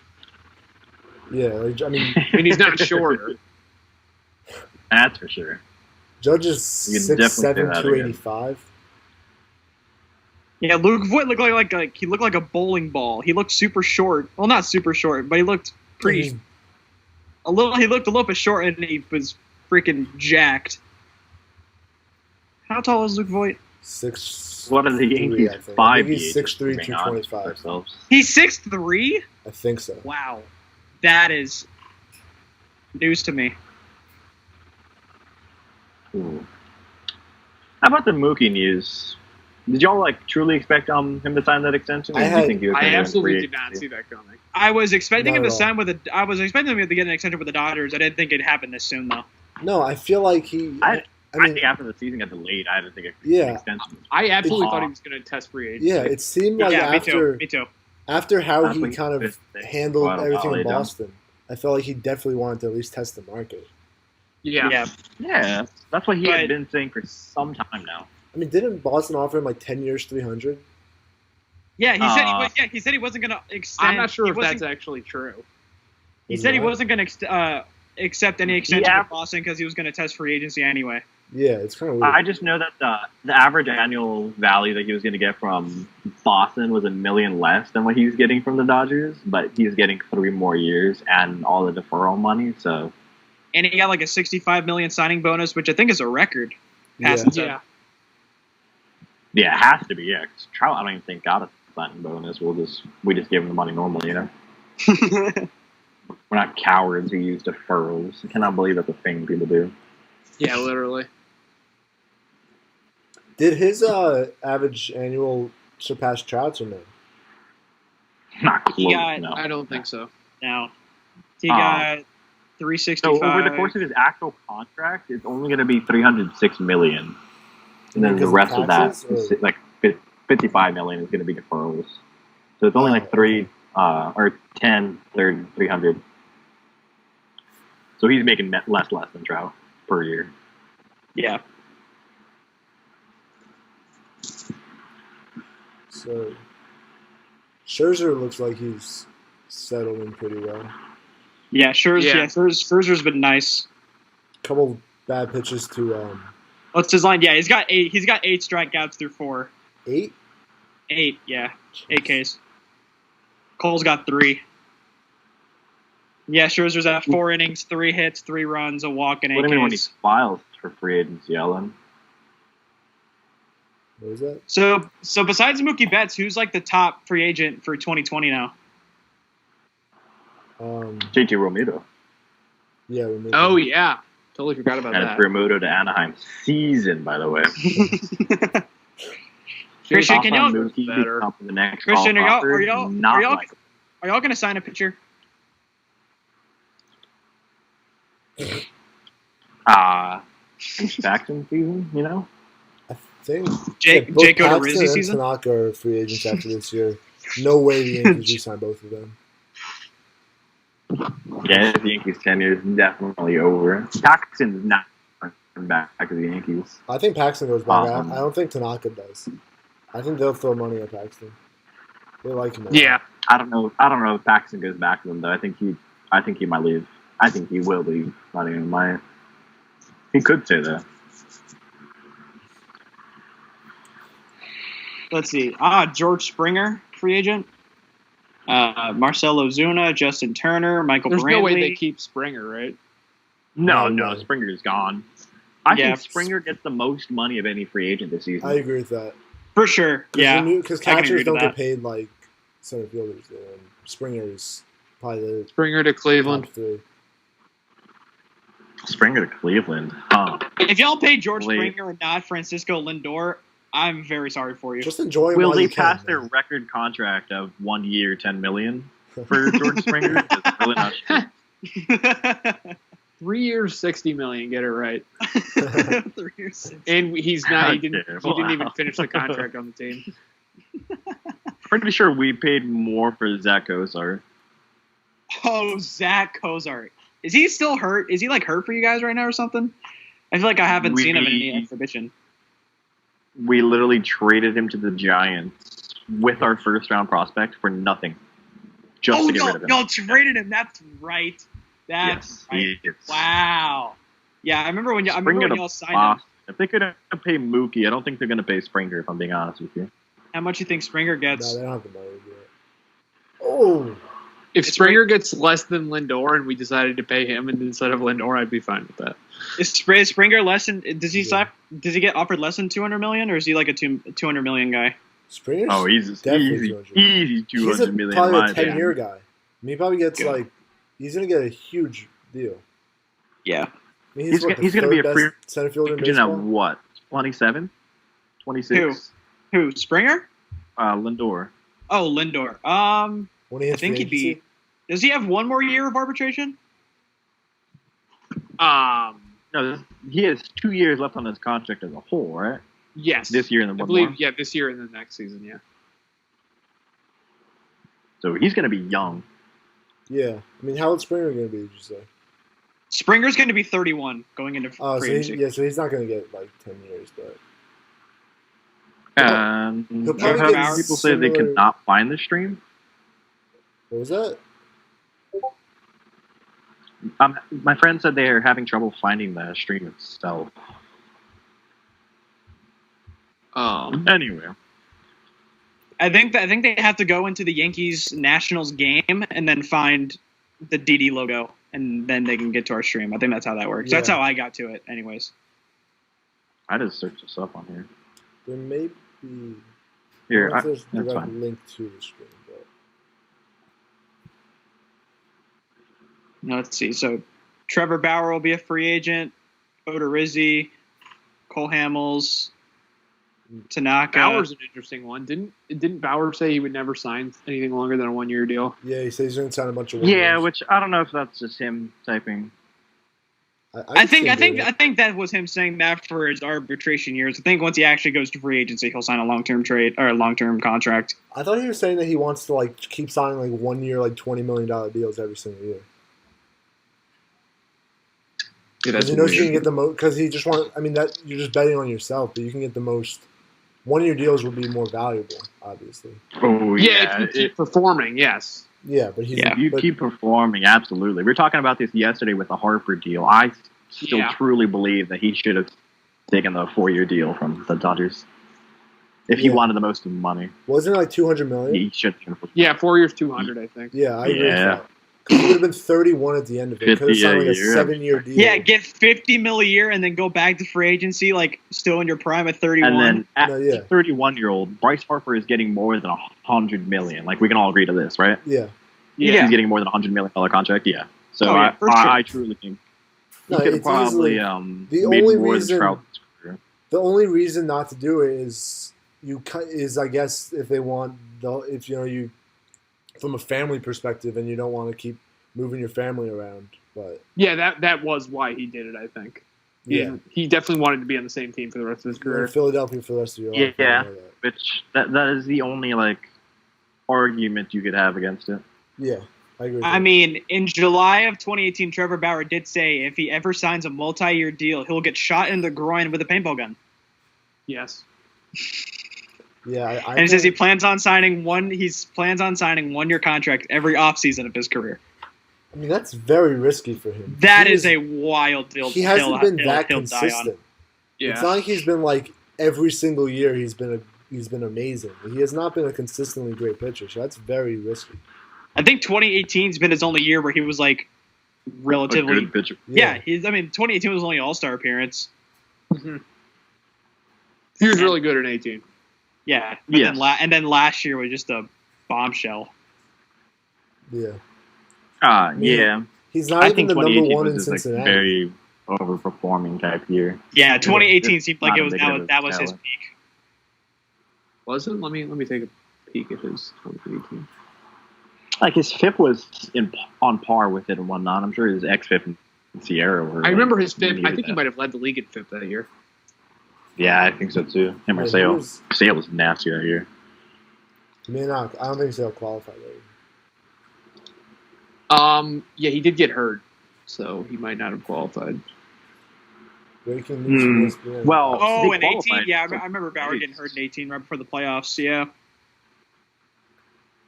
Yeah, like, I mean, he's not shorter. That's for sure. Judge is 6'7", 285. Yeah, Luke Voit looked like he looked like a bowling ball. He looked super short. Well, not super short, but he looked pretty. He looked a little bit short, and he was freaking jacked. How tall is Luke Voit? 6. What are the Yankees? 5. He's 6'3", 225. He's 6'3"? I think so. Wow, that is news to me. Ooh. How about the Mookie news? Did y'all truly expect him to sign that extension? I absolutely did not see that coming. I was expecting him to sign with I was expecting him to get an extension with the Dodgers. I didn't think it'd happen this soon, though. No, I feel like he. I think after the season got delayed, I didn't think an extension. I absolutely thought he was going to test free agency. Yeah, it seemed like me too. After how he kind of handled everything in Boston. I felt like he definitely wanted to at least test the market. Yeah. That's what he had been saying for some time now. I mean, didn't Boston offer him like 10 years, 300? Yeah, he said he wasn't going to extend. I'm not sure if that's actually true. He said he wasn't going to accept any extension with Boston because he was going to test free agency anyway. Yeah, it's kind of weird. I just know that the average annual value that he was going to get from Boston was $1 million less than what he was getting from the Dodgers, but he's getting 3 more years and all the deferral money. So, and he got like a $65 million signing bonus, which I think is a record. Yeah, it has to be. Yeah, 'cause Trout, I don't even think got a signing bonus. We just give him the money normally, you know. We're not cowards who use deferrals. I cannot believe that's a thing people do. Yeah, literally. Did his average annual surpass Trout's or no? Not close, no. I don't think so. No. He got 365. So over the course of his actual contract, it's only going to be $306 million. And then the rest of that, like $55 million, is going to be deferrals. So it's only like 300. So he's making less than Trout per year. Yeah. So Scherzer looks like he's settled in pretty well. Yeah, Scherzer's been nice. Couple bad pitches to What's his line? Yeah, he's got 8 strikeouts through 4. 8? 8, yeah. 8 Ks. Cole's got 3. Yeah, Scherzer's at 4 innings, 3 hits, 3 runs, a walk, and 8 Ks. What do you mean when he files for free agency, Ellen? What is that? So besides Mookie Betts, who's like the top free agent for 2020 now? JT Realmuto. Yeah, Realmuto. Oh yeah, totally forgot about that. And it's Realmuto to Anaheim season, by the way. Christian, can y'all Christian, are y'all gonna sign a pitcher? Jackson season, you know. I think Jake Odorizzi season. Tanaka are free agents after this year. No way the Yankees re-sign both of them. Yeah, the Yankees' tenure is definitely over. Paxton's not coming back to the Yankees. I think Paxton goes back. I don't think Tanaka does. I think they'll throw money at Paxton. They like him. Yeah, I don't know if Paxton goes back to them though. I think he might leave. I think he will leave. Not even might. He could say that. Let's see. George Springer, free agent. Marcell Ozuna, Justin Turner, Michael Brantley. There's no way they keep Springer, right? No, Springer's gone. I think Springer gets the most money of any free agent this season. I agree with that. For sure, yeah. Because catchers don't get paid like center fielders do. And Springer's probably the Springer to Cleveland. Springer to Cleveland. If y'all pay George Springer and not Francisco Lindor, I'm very sorry for you. Just enjoy him. Will they pass their record contract of 1 year, $10 million for George Springer? Really not sure. 3 years, $60 million. Get it right. 3 years, 60. And he didn't even finish the contract on the team. Pretty sure we paid more for Zach Cozart. Oh, Zach Cozart. Is he still hurt? Is he like hurt for you guys right now or something? I feel like I haven't seen him in any exhibition. We literally traded him to the Giants with our first round prospect for nothing. Just to get rid of him. Y'all traded him. That's right. That's right. Wow. Yeah, I remember when y'all signed him. If they could pay Mookie, I don't think they're going to pay Springer, if I'm being honest with you. How much you think Springer gets? No, they don't have the money to do it. Oh. If Springer gets less than Lindor and we decided to pay him instead of Lindor, I'd be fine with that. Is Springer less than? Does he get offered less than $200 million, or is he like a $200 million guy? Springer? Oh, he's easy $200 million. He's probably a 10-year guy. I mean, he probably gets he's gonna get a huge deal. Yeah. I mean, he's going to be a free center fielder in baseball. baseball. What? 27? 26? Who? Springer? Lindor. Oh, Lindor. I think he'd be. Does he have 1 more year of arbitration? No, he has 2 years left on his contract as a whole, right? Yes. This year and then I believe, yeah, this year and the next season, yeah. So he's going to be young. Yeah. I mean, how old Springer going to be, did you say? Springer's going to be 31 going into free agency. So he's not going to get like 10 years, but. He'll probably get people say they could not find the stream. What was that? My friend said they are having trouble finding the stream itself. Anyway. I think they have to go into the Yankees Nationals game and then find the DD logo, and then they can get to our stream. I think that's how that works. Yeah. That's how I got to it, anyways. I just searched this up on here. There may be. Here, there's a that's fine. link to the stream, but. Now, let's see. So, Trevor Bauer will be a free agent. Odorizzi, Cole Hamels, Tanaka. Bauer's an interesting one. Didn't Bauer say he would never sign anything longer than a 1-year deal? Yeah, he says he's going to sign a bunch of. Yeah, which I don't know if that's just him typing. I think that was him saying that for his arbitration years. I think once he actually goes to free agency, he'll sign a long-term trade or a long-term contract. I thought he was saying that he wants to like keep signing like 1 year, like $20 million deals every single year. Yeah, that's you know you can get the most because he just want. I mean that you're just betting on yourself, but you can get the most. 1-year deals would be more valuable, obviously. Oh yeah, if you keep performing, yes. Yeah, but keep performing, absolutely. We were talking about this yesterday with the Harper deal. I still truly believe that he should have taken the 4-year deal from the Dodgers. If he wanted the most money. Wasn't it like $200 million? He should have. Yeah, 4 years, 200, I think. Yeah, I agree with that. Because it would have been 31 at the end of it. Could have signed like a 7-year deal. Yeah, get $50 million a year and then go back to free agency, like still in your prime at 31. And then at 31-year-old, Bryce Harper is getting more than $100 million. Like we can all agree to this, right? Yeah. He's getting more than $100 million contract. Yeah. So I truly think he could have probably made more than Trout. The only reason not to do it is I guess if they want you from a family perspective and you don't want to keep moving your family around, but yeah, that was why he did it. I think. He definitely wanted to be on the same team for the rest of his career. In Philadelphia for the rest of your life. Yeah, which that is the only argument you could have against it. Yeah, I agree. I mean, in July of 2018, Trevor Bauer did say if he ever signs a multi-year deal, he'll get shot in the groin with a paintball gun. Yes. Yeah, and it says he plans on signing 1-year contract every offseason of his career. I mean, that's very risky for him. That is a wild deal. He hasn't been that consistent. Yeah. It's not like he's been like every single year he's been amazing. He has not been a consistently great pitcher, so that's very risky. I think 2018's been his only year where he was like relatively a good pitcher. Yeah, 2018 was only All-Star appearance. Mm-hmm. He was really good in 18. Yeah, and then last year was just a bombshell. Yeah. Yeah. He's not even the number one in Cincinnati. Like very overperforming type year. Yeah, 2018 seemed like that was his peak. Was it? Let me take a peek at his 2018. Like his FIP was on par with it and whatnot. I'm sure his xFIP and Sierra were. I remember his FIP. I think he might have led the league in FIP that year. Yeah, I think so too. Him or Sale. Sale was nasty that year. I don't think Sale qualified. Yeah, he did get hurt, so he might not have qualified. Breaking news. Well, in 18, yeah, I remember Bauer getting hurt in 18 right before the playoffs. Yeah,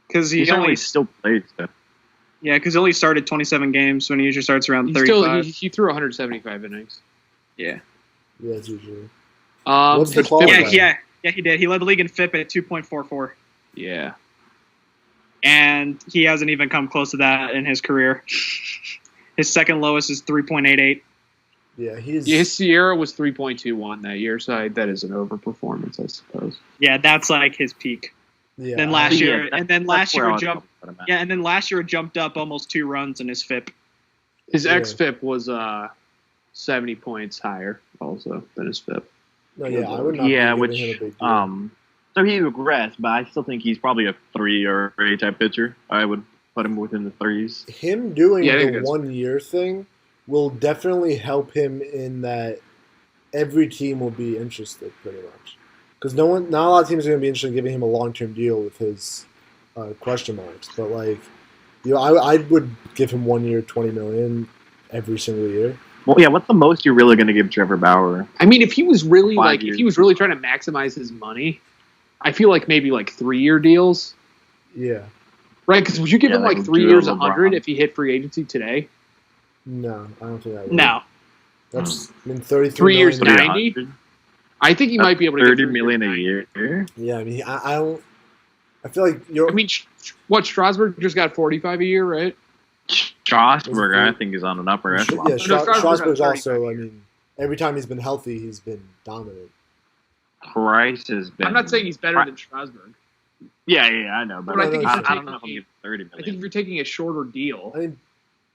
because he only still played stuff. Yeah, because he only started 27 games when he usually starts around 35. He threw 175 innings. Yeah. Yeah, it's usually. What's the qualifying? Yeah, he did. He led the league in FIP at 2.44. Yeah. And he hasn't even come close to that in his career. His second lowest is 3.88. Yeah, his Sierra was 3.21 that year, so that is an overperformance, I suppose. Yeah, that's like his peak. Yeah. Then last year, jumped up almost 2 runs in his FIP. His xFIP was 70 points higher, also than his FIP. No, I would not. Yeah, which so he regressed, but I still think he's probably a 3 or A type pitcher. I would put him within the 3s. Him doing the 1 year thing will definitely help him in that every team will be interested, pretty much. Because not a lot of teams are going to be interested in giving him a long-term deal with his question marks. But, I would give him 1 year, $20 million every single year. Well, yeah. What's the most you're really going to give Trevor Bauer? I mean, if he was really trying to maximize his money, I feel like maybe 3-year deals. Yeah. Right, because would you give him 3 years, 100 if he hit free agency today? No, I don't think I would. No. That's 33 3 years, million. 90. I think he might be able to get 30 million a year. Yeah, I mean, I don't. I feel like you're. I mean, Strasburg just got 45 a year, right? Strasburg, I think, is on an upper echelon. Yeah, Strasburg's also. I mean, every time he's been healthy, he's been dominant. Price has been. I'm not saying he's better than Strasburg. Yeah, I know, but I don't know if I'll give 30 million. I think if you're taking a shorter deal, I mean,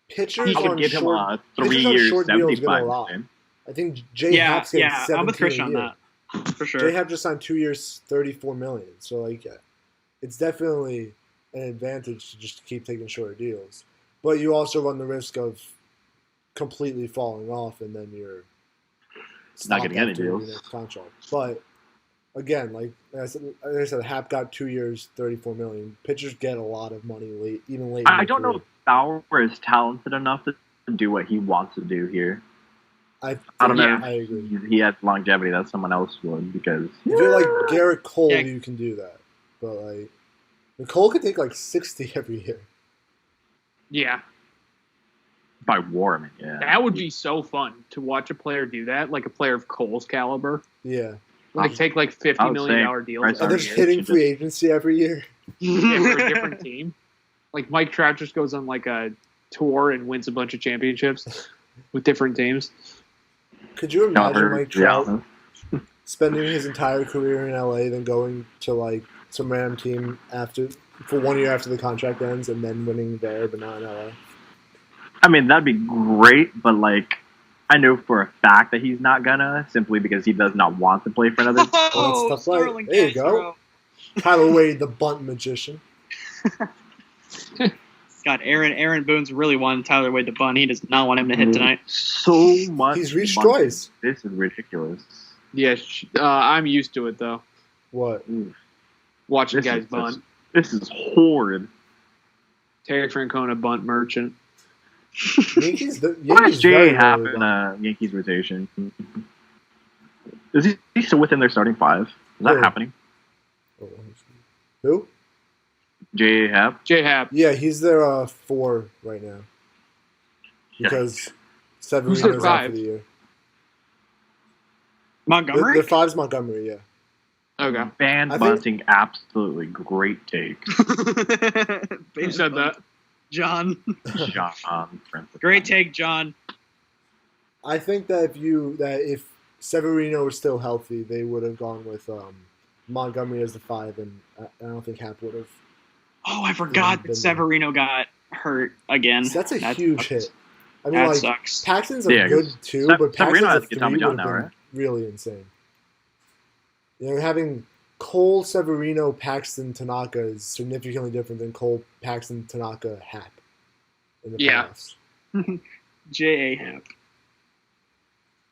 pitchers I would on give him short, a 3 years, 75 lot. million. I think J Happ's getting 17 I'm with Christian a on year. that for sure. J Happ just signed 2 years, $34 million. So it's definitely an advantage to just keep taking shorter deals. But you also run the risk of completely falling off, and then you're not getting any deals. Your next contract. But again, like I said, Happ got 2 years, $34 million. Pitchers get a lot of money late. I don't know if Bauer is talented enough to do what he wants to do here. I don't know. I agree. He has longevity that someone else would, because if you're like Garrett Cole, you can do that. But Cole could take 60 every year. Yeah. By Warman, yeah. That would be so fun to watch a player do that, like a player of Cole's caliber. Yeah. Take $50 million deals. And they're just hitting free agency every year. Yeah, for a different team. Like Mike Trout just goes on a tour and wins a bunch of championships with different teams. Could you imagine Mike Trout spending his entire career in LA, then going to some random team for 1 year after the contract ends, and then winning there, but not in LA? I mean, that'd be great, but I know for a fact that he's not gonna, simply because he does not want to play for another. Oh, that's tough. Right. There you go. Tyler Wade, the bunt magician. God, Aaron Boone's really wanted Tyler Wade to bunt. He does not want him to hit tonight. So much. He's reached twice. This is ridiculous. Yeah, I'm used to it though. What? Watching guys bunt. This is horrid. Terry Francona bunt merchant. Yankees Why does Jay have in Yankees rotation? Is he still within their starting five? Is that happening? Who? J Happ. Yeah, he's their 4 right now. Because Severino's out for the year. Montgomery? Their 5's Montgomery, yeah. Okay. Band bunting, absolutely great take. Who said that? John. John. Great take, John. I think that if Severino was still healthy, they would have gone with Montgomery as the 5, and I don't think Happ would have. Oh, I forgot that Severino got hurt again. So that's a huge hit. I mean, that sucks. Paxton's good too, but Paxton's has a 3 Tommy John now, right? Really insane. Having Cole, Severino, Paxton, Tanaka is significantly different than Cole, Paxton, Tanaka, Happ in the playoffs. J.A. Happ.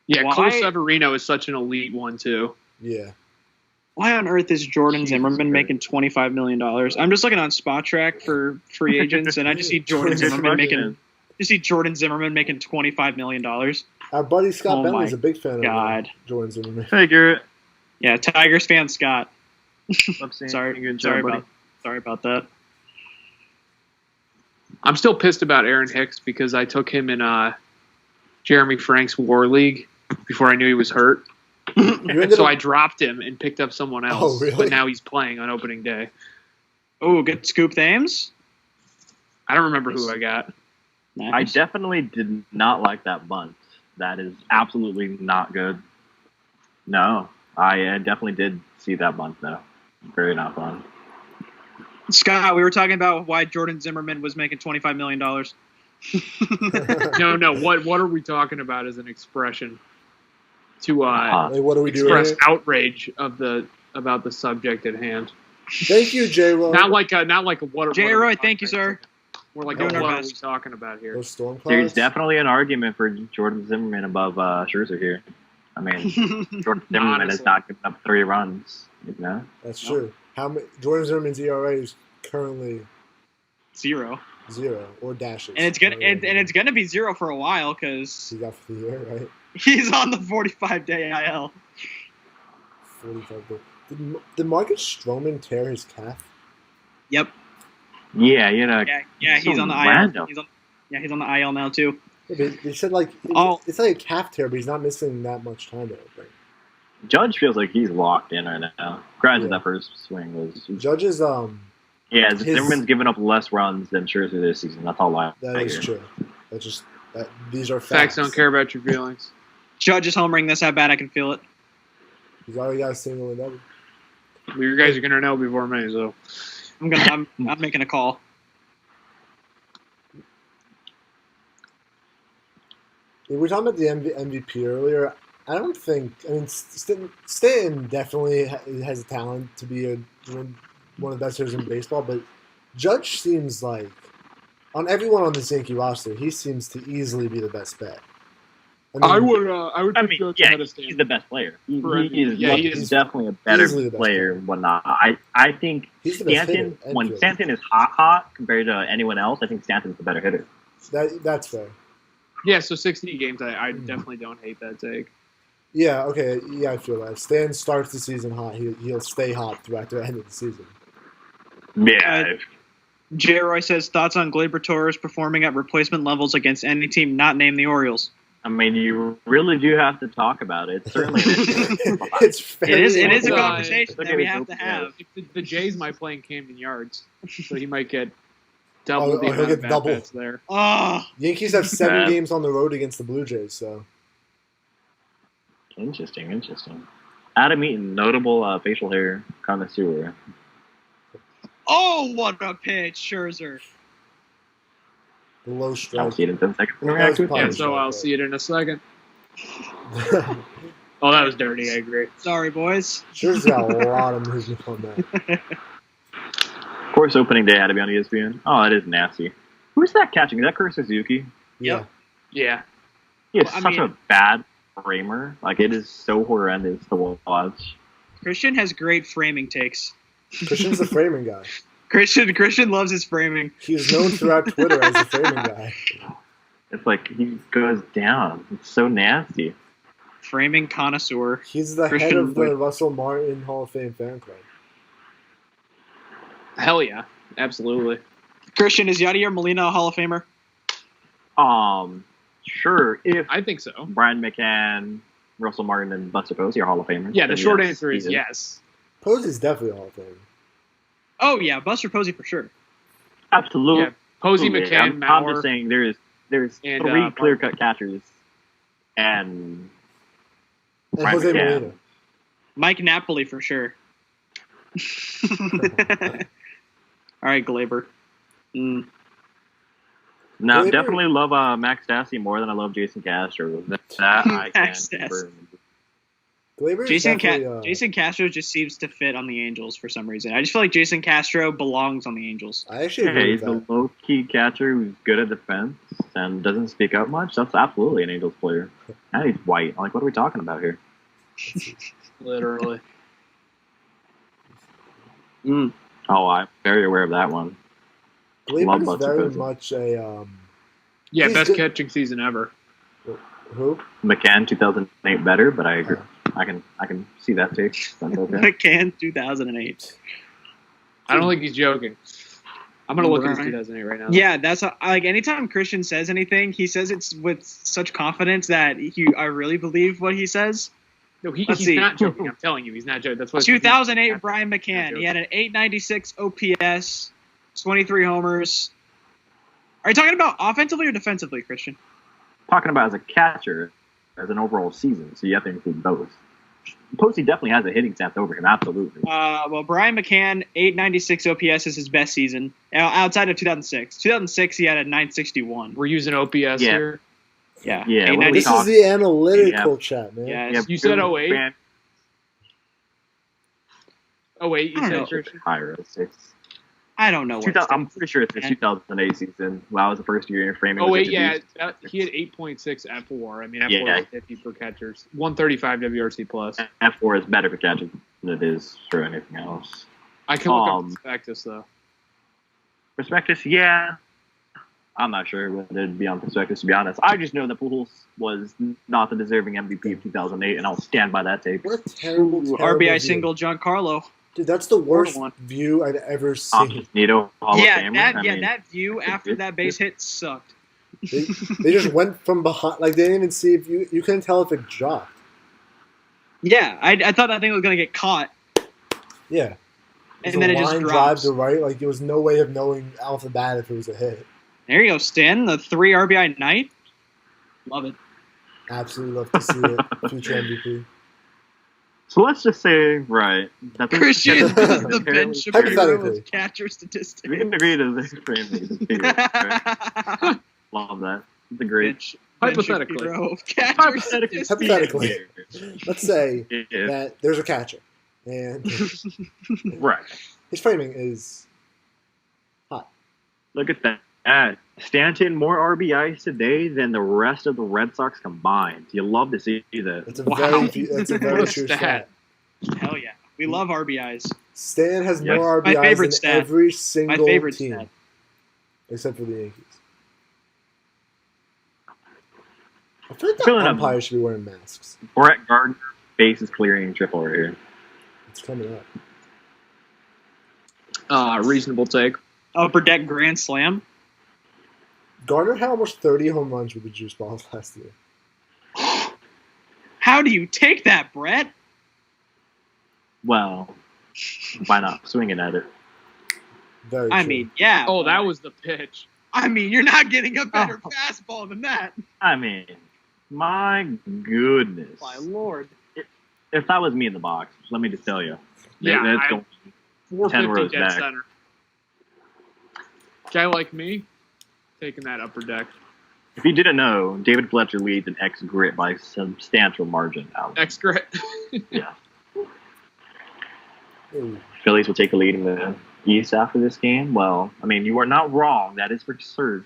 Yeah, Cole Severino is such an elite one too. Yeah. Why on earth is Jordan Zimmerman making $25 million? I'm just looking on Spot Track for free agents, and I just see Jordan Zimmerman making $25 million. Our buddy Scott Bentley's a big fan of Jordan Zimmerman. Figure it. Yeah, Tigers fan Scott. Sorry about that. I'm still pissed about Aaron Hicks because I took him in Jeremy Frank's War League before I knew he was hurt. So I dropped him and picked up someone else. Oh, really? But now he's playing on opening day. Oh, good Scoop Thames? I don't remember who I got. Nice. I definitely did not like that bunt. That is absolutely not good. No, I definitely did see that bunt, though. Very not fun. Scott, we were talking about why Jordan Zimmerman was making $25 million. No. What are we talking about as an expression to what are we express doing outrage about the subject at hand? Thank you, J. Roy. Not like a what. J. Roy, thank you, sir. We're like, what are we talking about here? There's definitely an argument for Jordan Zimmerman above Scherzer here. I mean, Jordan Zimmerman is not giving up 3 runs. You know? That's true. Jordan Zimmerman's ERA is currently 0. 0 or dashes. And it's gonna be 0 for a while because he's out for the year, right? He's on the 45-day IL. 45 days. Did Marcus Stroman tear his calf? Yep. Yeah, he's on the IL. He's on the IL now too. Yeah, they said it's like a calf tear, but he's not missing that much time. I don't think. Judge feels like he's locked in right now. Granted, that first swing was Judge's Yeah, Zimmerman's given up less runs than Scherzer this season. That's all I. That is true. That's just these are facts. Don't care about your feelings. Judge is homering this at bat. I can feel it. He's already got a single and double. Well, you guys are gonna know before me, so I'm making a call. We were talking about the MVP earlier. I don't think. I mean, Stanton definitely has a talent to be one of the best hitters in baseball, but Judge seems like on everyone on this Yankee roster, he seems to easily be the best bet. I would put Judge ahead of Stanton. He's the best player. He's definitely a better player and whatnot. I think Stanton, when Stanton is hot compared to anyone else, I think Stanton's the better hitter. That's fair. Yeah, so 60 games, I definitely don't hate that take. Yeah, okay, yeah, I feel that. If Stan starts the season hot, he'll stay hot throughout the end of the season. Yeah. J. Roy says, thoughts on Gleyber Torres performing at replacement levels against any team not named the Orioles? I mean, you really do have to talk about it. Certainly, it is a conversation that we have to have. The Jays might play in Camden Yards, so he might get double the amount of at-bats there. Oh. Yankees have 7 games on the road against the Blue Jays, so. Interesting. Adam Eaton, notable facial hair connoisseur. Oh, what a pitch, Scherzer. The low strike. I'll see it in 10 seconds. Yeah, so I'll see it in a second. Oh, that was dirty, I agree. Sorry, boys. Scherzer's got a lot of movement on that. Of course, opening day had to be on ESPN. Oh, that is nasty. Who's that catching? Is that Kurt Suzuki? Yep. Yeah. He is such a bad framer. Like, it is so horrendous to watch. Christian has great framing takes. Christian's a framing guy. Christian loves his framing. He's known throughout Twitter as a framing guy. It's like he goes down. It's so nasty. Framing connoisseur. He's the head of the Russell Martin Hall of Fame fan club. Hell yeah. Absolutely. Christian, is Yadier Molina a Hall of Famer? Sure. If I think so. Brian McCann, Russell Martin, and Buster Posey are Hall of Famers. Yeah, the short answer is yes. Posey's definitely a Hall of Famer. Oh, yeah, Buster Posey for sure. Absolutely. Yeah, Posey, McCann, Mauer. I'm just saying there's 3 clear-cut catchers and Jose Molina. Mike Napoli for sure. All right, Gleyber. No, definitely love Max Stassi more than I love Jason Castro. That I can confirm. Jason Castro just seems to fit on the Angels for some reason. I just feel like Jason Castro belongs on the Angels. I actually agree with that. He's a low-key catcher who's good at defense and doesn't speak up much. That's absolutely an Angels player. And he's white. Like, what are we talking about here? Literally. Oh, I'm very aware of that one. Gleyber's very much a... best catching season ever. Who? McCann 2008 better, but I agree. I can see that take. Okay. McCann 2008. I don't think he's joking. I'm gonna look at his 2008 right now. Yeah, that's like anytime Christian says anything, he says it's with such confidence that I really believe what he says. No, he's not joking. I'm telling you, he's not joking. That's what 2008 Brian McCann. He had an 896 OPS, 23 homers. Are you talking about offensively or defensively, Christian? Talking about as a catcher, as an overall season, so you have to include both. Posey definitely has a hitting stats over him, absolutely. Well, Brian McCann, 896 OPS is his best season, outside of 2006. 2006, he had a 961. We're using OPS here? Yeah. This is the analytical chat, man. Yeah, you said 08? Oh, wait, you said Christian? Higher, I don't know. I'm pretty sure it's the 2008 season. Wow, was the first year in framing. Oh, wait, yeah. He had 8.6 F4. I mean, F4 is 50 for catchers. 135 WRC plus. F4 is better for catchers than it is for anything else. I can look up Prospectus, though. Prospectus, yeah. I'm not sure whether it'd be on perspective, to be honest. I just know that Pujols was not the deserving MVP of 2008, and I'll stand by that take. What a terrible RBI view. single, Giancarlo. Dude, that's the worst view I've ever seen. Nito, Hall of Famer. That view after that base hit sucked. They just went from behind, like they didn't even see if you couldn't tell if it dropped. Yeah, I thought that thing was gonna get caught. Yeah, and then it just drops. Drive to right, like there was no way of knowing off the bat if it was a hit. There you go, Stan. The 3 RBI night. Love it. Absolutely love to see it. Future MVP. So let's just say, right, that Christian is the Ben Shapiro of catcher statistics. We can agree to this frame. Right? Love that. It's a great. Hypothetically, let's say that there's a catcher, and right, his framing is hot. Look at that. Stanton more RBIs today than the rest of the Red Sox combined. You love to see that. That's a very true stat. Hell yeah, we love RBIs. Stan has more RBIs than every single team, stat. Except for the Yankees. I feel like the umpires should be wearing masks. Brett Gardner bases clearing triple right here. It's coming up. Reasonable take. Upper deck grand slam. Gardner had almost 30 home runs with the juice balls last year. How do you take that, Brett? Well, why not? Swinging at it. Very true. I mean, yeah. Oh, that was the pitch. I mean, you're not getting a better fastball than that. I mean, my goodness. My lord. If that was me in the box, let me just tell you. Yeah, that's going 450 dead center. Guy like me, taking that upper deck. If you didn't know, David Fletcher leads an X-Grit by a substantial margin. X-Grit? Yeah. Phillies will take a lead in the East after this game. Well, I mean, you are not wrong. That is for certain.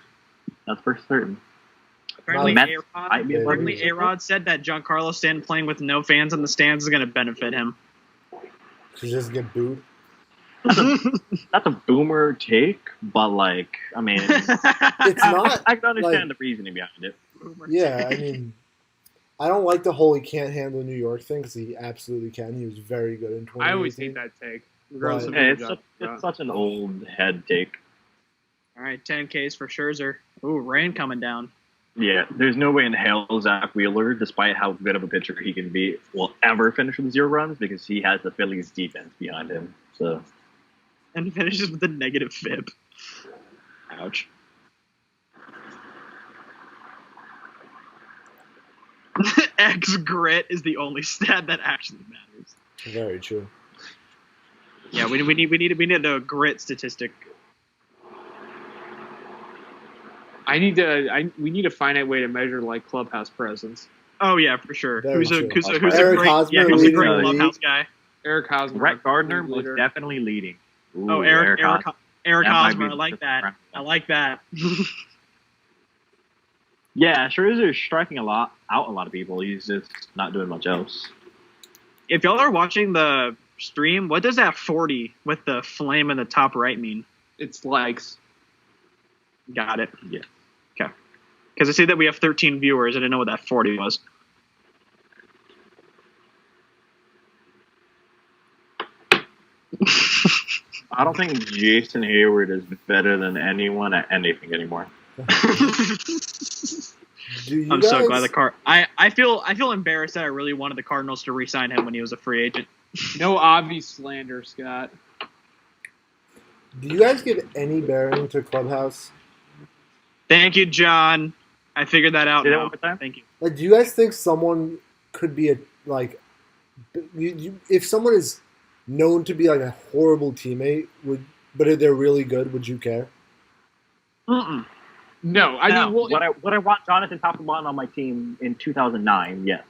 That's for certain. Apparently, A-Rod said that Giancarlo Stanton playing with no fans in the stands is going to benefit him. He just get booed. That's a boomer take, but like, I mean, it's not. I can understand the reasoning behind it. Yeah, I mean, I don't like the whole he can't handle New York thing because he absolutely can. He was very good in 2018. I always hate that take. It's such an old head take. All right, 10Ks for Scherzer. Ooh, rain coming down. Yeah, there's no way in hell Zach Wheeler, despite how good of a pitcher he can be, will ever finish with 0 runs because he has the Phillies defense behind him. So, and finishes with a negative FIP. Ouch. X-Grit is the only stat that actually matters. Very true. Yeah, we need a grit statistic. We need a finite way to measure like clubhouse presence. Oh yeah, for sure. Who's a great clubhouse guy? Eric Hosmer. Brett Gardner was definitely leading. Ooh, Eric Hosmer. I like that. I like that. Yeah, Scherzer is striking out a lot of people. He's just not doing much else. If y'all are watching the stream, what does that 40 with the flame in the top right mean? It's likes. Got it. Yeah. Okay. Because I see that we have 13 viewers. I didn't know what that 40 was. I don't think Jason Hayward is better than anyone at anything anymore. I'm so glad I feel embarrassed that I really wanted the Cardinals to re-sign him when he was a free agent. No obvious slander, Scott. Do you guys give any bearing to Clubhouse? Thank you, John. I figured that out now. Thank you. Like, do you guys think someone could be if someone is known to be like a horrible teammate, but if they're really good, would you care? Mm-mm. No, I mean, would I want Jonathan Papelbon on my team in 2009? Yes.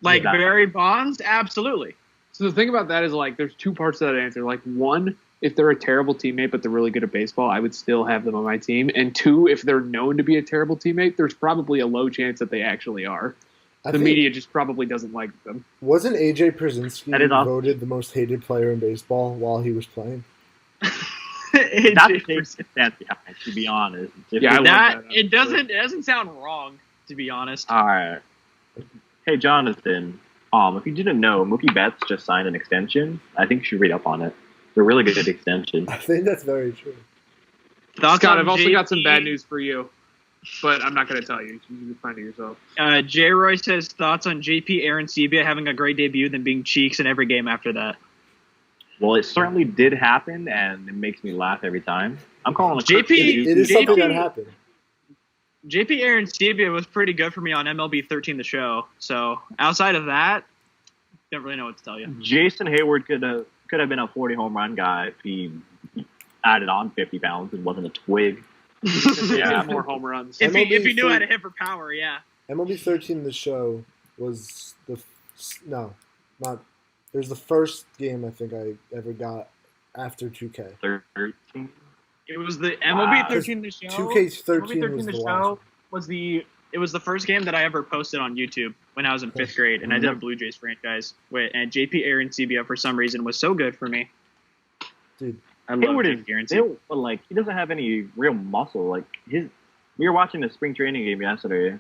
Like Barry Bonds, absolutely. So the thing about that is like, there's two parts to that answer. Like, one, if they're a terrible teammate but they're really good at baseball, I would still have them on my team. And two, if they're known to be a terrible teammate, there's probably a low chance that they actually are. The media just probably doesn't like them. Wasn't AJ Pierzynski voted the most hated player in baseball while he was playing? That's a big stat behind, to be honest. It doesn't sound wrong, to be honest. All right. Hey, Jonathan. If you didn't know, Mookie Betts just signed an extension. I think you should read up on it. It's a really good extension. I think that's very true. Scott, I've also got some bad news for you, but I'm not going to tell you. You can find it yourself. J. Roy says thoughts on JP Arancibia having a great debut, then being cheeks in every game after that. Well, it certainly did happen, and it makes me laugh every time. I'm calling it JP. It is something that happened. JP Arancibia was pretty good for me on MLB 13 The Show. So outside of that, don't really know what to tell you. Jason Hayward could have been a 40 home run guy if he added on 50 pounds and wasn't a twig. Yeah, more home runs. If he knew how to hit for power, yeah. MLB 13 The Show was it was the first game I think I ever got after 2K. 13. It was the MLB 13 The Show. 2K13 was the last. It was the first game that I ever posted on YouTube when I was in 5th grade, and I did a Blue Jays franchise. And JP Arancibia, for some reason, was so good for me. Dude, I love JP Arancibia. But like, he doesn't have any real muscle. Like we were watching the spring training game yesterday.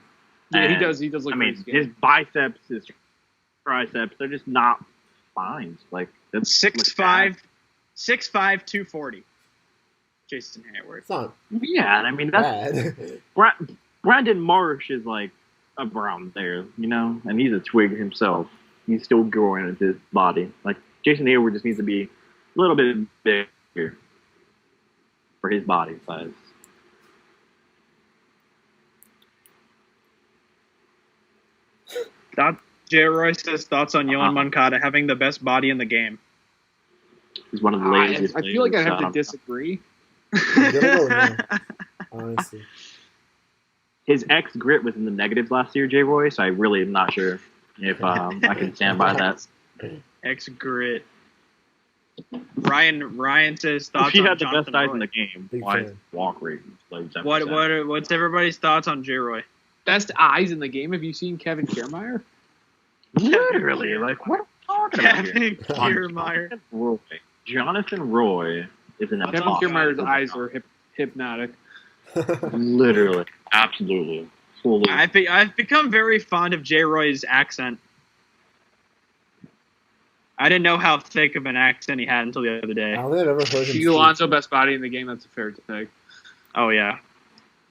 Yeah, he does. He does look. I mean, his biceps, his triceps, they're just not fine. Like that's 6'5", 240. Jason Hayward. It's not. Yeah, I mean that's bad. Brandon Marsh is like around there, and he's a twig himself. He's still growing into his body. Like Jason Hayward just needs to be a little bit bigger for his body size. J. Roy says thoughts on Yohan Moncada having the best body in the game. He's one of the laziest. I feel like I have to disagree. Honestly. His X grit was in the negatives last year, J. Roy, so I really am not sure if I can stand by that. X grit. Ryan says thoughts if he on had the Jonathan best eyes Roy. in the game, why is walk rate like 7%? What's everybody's thoughts on J. Roy? Best eyes in the game. Have you seen Kevin Kiermaier? Literally, like what are we talking about Kevin Kiermaier. Jonathan Roy is an Kevin Kiermaier's eyes are hypnotic. Literally, absolutely, fully. I've become very fond of J. Roy's accent. I didn't know how thick of an accent he had until the other day. I don't think I've ever heard him. Pete Alonso, best body in the game. That's a fair take. Oh yeah,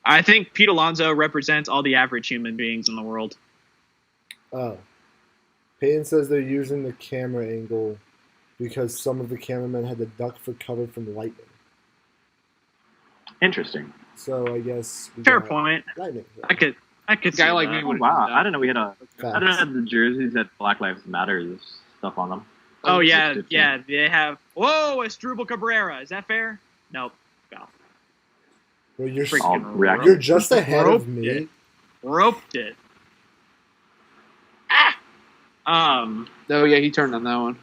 I think Pete Alonso represents all the average human beings in the world. Oh, Peyton says they're using the camera angle because some of the cameramen had to duck for cover from lightning. Interesting. So I guess fair point. Lightning. I could. Guy like me. Wow, I didn't know we had I didn't know the jerseys that Black Lives Matter stuff on them. Oh yeah, they have. Whoa, Asdrubal Cabrera. Is that fair? Nope. No. Well, you're just ahead of me. Roped it. Oh yeah, he turned on that one.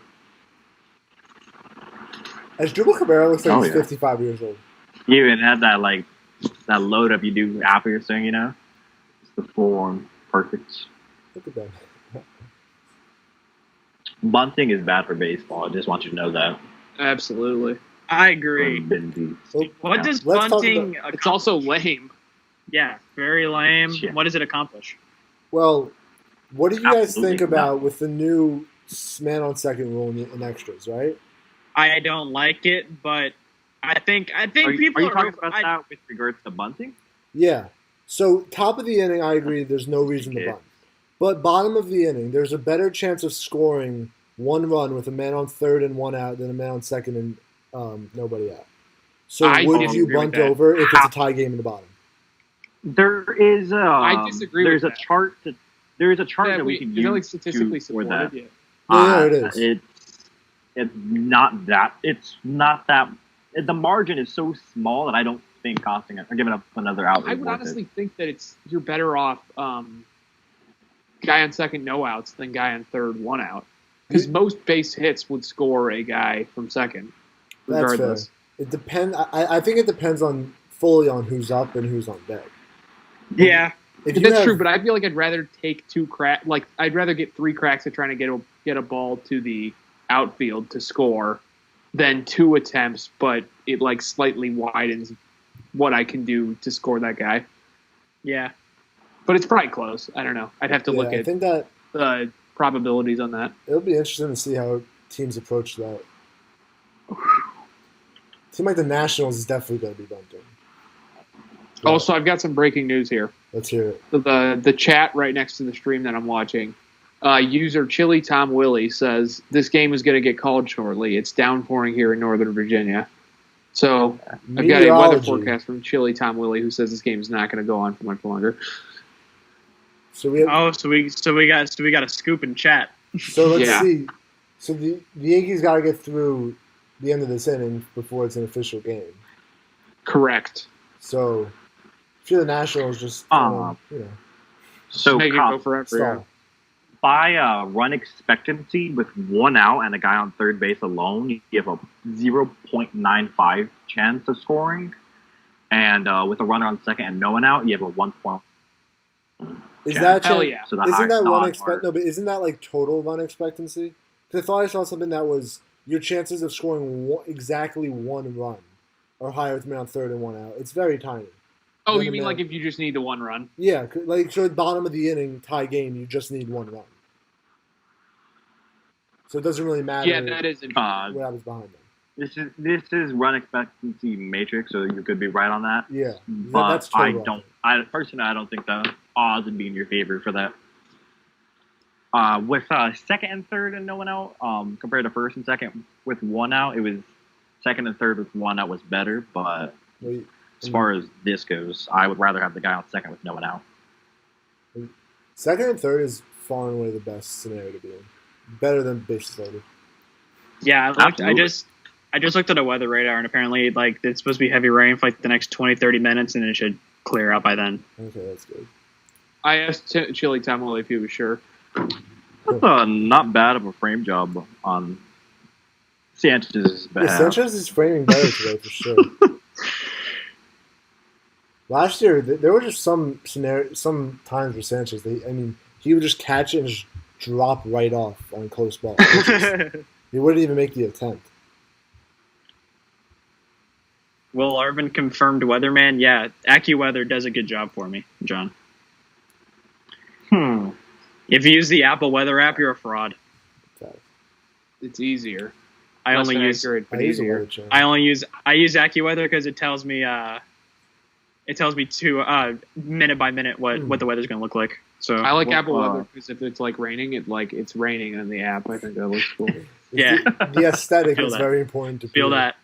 Asdrubal Cabrera looks like he's 55 years old. You even had that that load up you do after your swing, It's the full on perfect. Look at that. Bunting is bad for baseball. I just want you to know that. Absolutely. I agree. What does bunting? It's also lame. Yeah, very lame. Shit. What does it accomplish? Well, what do you guys think about with the new man on second rule in extras, right? I don't like it, but I think people are you talking about that with regards to bunting? Yeah. So top of the inning, I agree. There's no reason to bunt. But bottom of the inning, there's a better chance of scoring one run with a man on third and one out than a man on second and nobody out. So would you bunt over if it's a tie game in the bottom? There is I disagree. There's with a chart. There is a chart that we can use. Like statistically supported that. Yet. Yeah, it is. It's not that. It's not that. The margin is so small that I don't think costing it or giving up another out. I would honestly think that you're better off guy on second, no outs, than guy on third, one out. Because most base hits would score a guy from second, regardless. That's fair. It depends. I think it depends fully on who's up and who's on deck. Yeah, that's true. But I feel like I'd rather take two cracks. Like I'd rather get three cracks at trying to get a ball to the outfield to score than 2 attempts, but it like slightly widens what I can do to score that guy. Yeah. But it's probably close. I don't know. I'd have to look at the probabilities on that. It'll be interesting to see how teams approach that. Seems like the Nationals is definitely going to be bunting. Yeah. Also, I've got some breaking news here. Let's hear it. The chat right next to the stream that I'm watching, user Chili Tom Willie says this game is going to get called shortly. It's downpouring here in Northern Virginia. So I've got a weather forecast from Chili Tom Willie who says this game is not going to go on for much longer. So we got a scoop in chat. So let's see. So the Yankees got to get through the end of this inning before it's an official game. Correct. So I feel the Nationals just so make it go forever. By run expectancy with 1 out and a guy on third base alone, you have a 0.95 chance of scoring, and with a runner on second and no one out, you have a 1 point. Is that hell yeah? So isn't that no, but isn't that like total run expectancy? Because I thought I saw something that was your chances of scoring exactly 1 run are higher with me on third and 1 out. It's very tiny. Oh, you mean like if you just need the 1 run? Yeah, like so at the bottom of the inning, tie game, you just need 1 run. So it doesn't really matter. Yeah, that is what happens behind them. This is run expectancy matrix, so you could be right on that. Yeah, but that's I don't think the odds would be in your favor for that. With second and third and no one out, compared to first and second with 1 out, it was second and third with 1 out was better. But as far as this goes, I would rather have the guy on second with no one out. Second and third is far and away the best scenario to be in. Better than bases loaded. Yeah, I just looked at a weather radar, and apparently like it's supposed to be heavy rain for like the next 20-30 minutes, and it should clear out by then. Okay, that's good. I asked Chili Tom Willie if he was sure. That's not bad of a frame job on Sanchez's behalf. Yeah, Sanchez is framing better today for sure. Last year, there were just some times where Sanchez, he would just catch it and just drop right off on close ball. He wouldn't even make the attempt. Will Arvin confirmed weatherman? Yeah, AccuWeather does a good job for me, John. If you use the Apple Weather app, you're a fraud. It's easier. I use AccuWeather because it tells me minute by minute what the weather's gonna look like. So I like Apple Weather because if it's like raining, it's raining in the app. I think that looks cool. Yeah, the aesthetic is very important to feel that.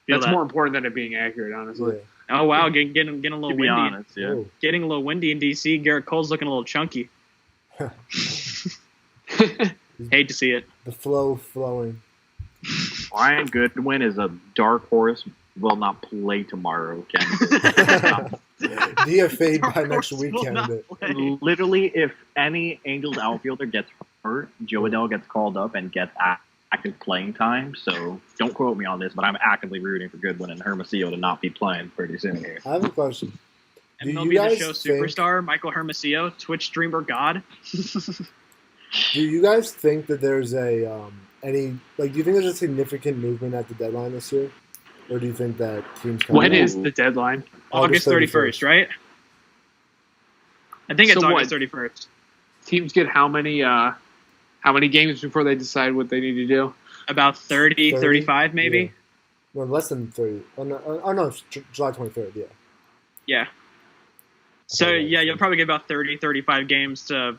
That's more important than it being accurate, honestly. Yeah. Oh wow, getting a little windy. Honest, yeah. Getting a little windy in DC. Garrett Cole's looking a little chunky. Hate to see it. The flow flowing. Ryan Goodwin is a dark horse. Will not play tomorrow. DFA'd by next weekend. Literally, if any Angels outfielder gets hurt, Joe Adell gets called up and gets active playing time. So don't quote me on this, but I'm actively rooting for Goodwin and Hermosillo to not be playing pretty soon here. I have a question. MLB The Show superstar Michael Hermosillo, Twitch streamer god. Do you guys think that there's do you think there's a significant movement at the deadline this year? Or do you think that teams When is the deadline? August 31st, right? I think it's August 31st. Teams get how many games before they decide what they need to do? About 30? 35 maybe? Yeah. Well, less than 30. Oh, no, it's July 23rd, yeah. Yeah. So, yeah, you'll probably get about 30, 35 games to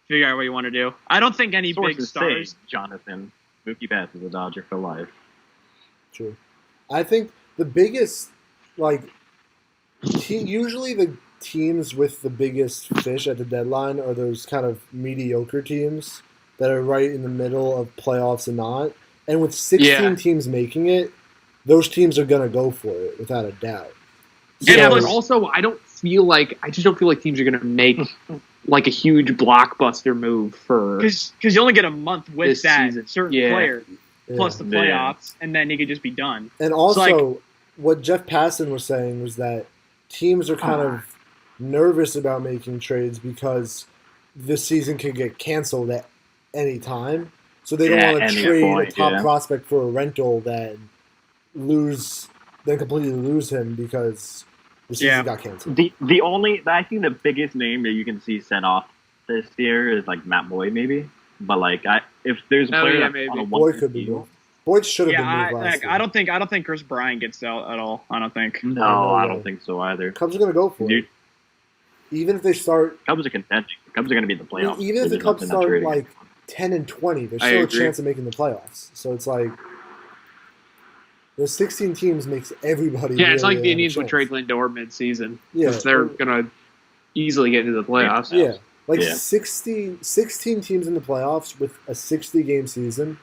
figure out what you want to do. I don't think any big stars... Jonathan, Mookie Betts is a Dodger for life. True. I think the biggest, usually the teams with the biggest fish at the deadline are those kind of mediocre teams that are right in the middle of playoffs and not. And with 16 teams making it, those teams are going to go for it without a doubt. Yeah, but also I just don't feel like teams are going to make like a huge blockbuster move for because you only get a month with that season. Certain player plus the playoffs, and then he could just be done. And also, what Jeff Passan was saying was that teams are kind of nervous about making trades because this season could get canceled at any time. So they don't want to trade point, a top prospect for a rental, then completely lose him because the season got canceled. I think the biggest name that you can see sent off this year is like Matt Boyd, maybe. But like, if there's a player on a Boyd could be moved. Boyd should have been moved last year. I don't think Chris Bryant gets out at all. I don't think. No, I don't think so either. Cubs are going to go for it. Even if they start, Cubs are contending. The Cubs are going to be in the playoffs. Even if the Cubs start like 10-20, there's still a chance of making the playoffs. So it's like those 16 teams makes everybody. Yeah, it's like the Indians would trade Lindor mid-season because they're going to easily get into the playoffs. Yeah, 16 teams in the playoffs with a 60-game season.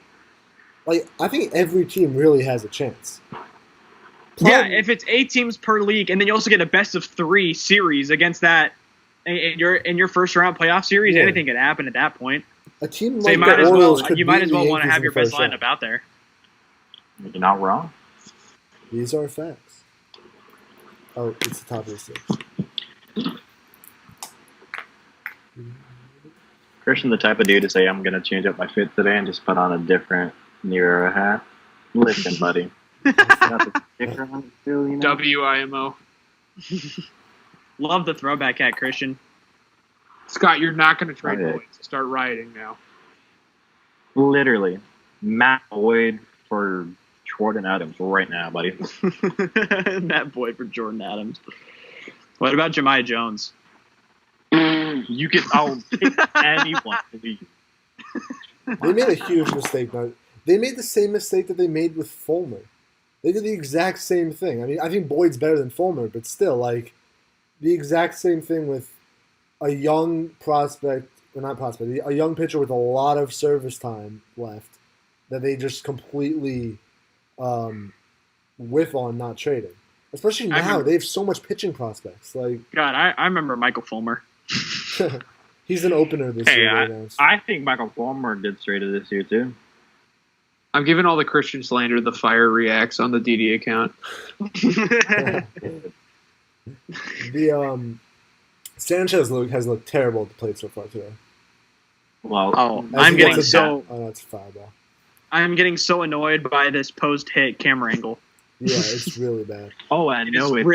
Like, I think every team really has a chance. If it's 8 teams per league, and then you also get a best-of-3 series against that in your first-round playoff series, anything could happen at that point. A team like the Orioles could you might as well want to have your best lineup out there. You're not wrong. These are facts. Oh, it's the top of the 6. Christian, the type of dude to say, I'm going to change up my fit today and just put on a different New Era hat. Listen, buddy. WIMO. Love the throwback hat, Christian. Scott, you're not going to trade Boyd. Start rioting now. Literally. Matt Boyd for Jordan Adams right now, buddy. Matt Boyd for Jordan Adams. What about Jemiah Jones? I'll pick anyone to leave. They made a huge mistake. They made the same mistake that they made with Fulmer. They did the exact same thing. I mean, I think Boyd's better than Fulmer, but still, like, the exact same thing with a young prospect, or not prospect, a young pitcher with a lot of service time left that they just completely whiff on not trading. Especially now, they have so much pitching prospects. Like, God, I remember Michael Fulmer. He's an opener this year. I think Michael Fulmer gets traded this year, too. I'm giving all the Christian slander the fire reacts on the DD account. The Sanchez has looked terrible at the plate so far today. Well, I'm getting so. Oh, that's a foul ball. I'm getting so annoyed by this post-hit camera angle. Yeah, it's really bad. Oh, I know it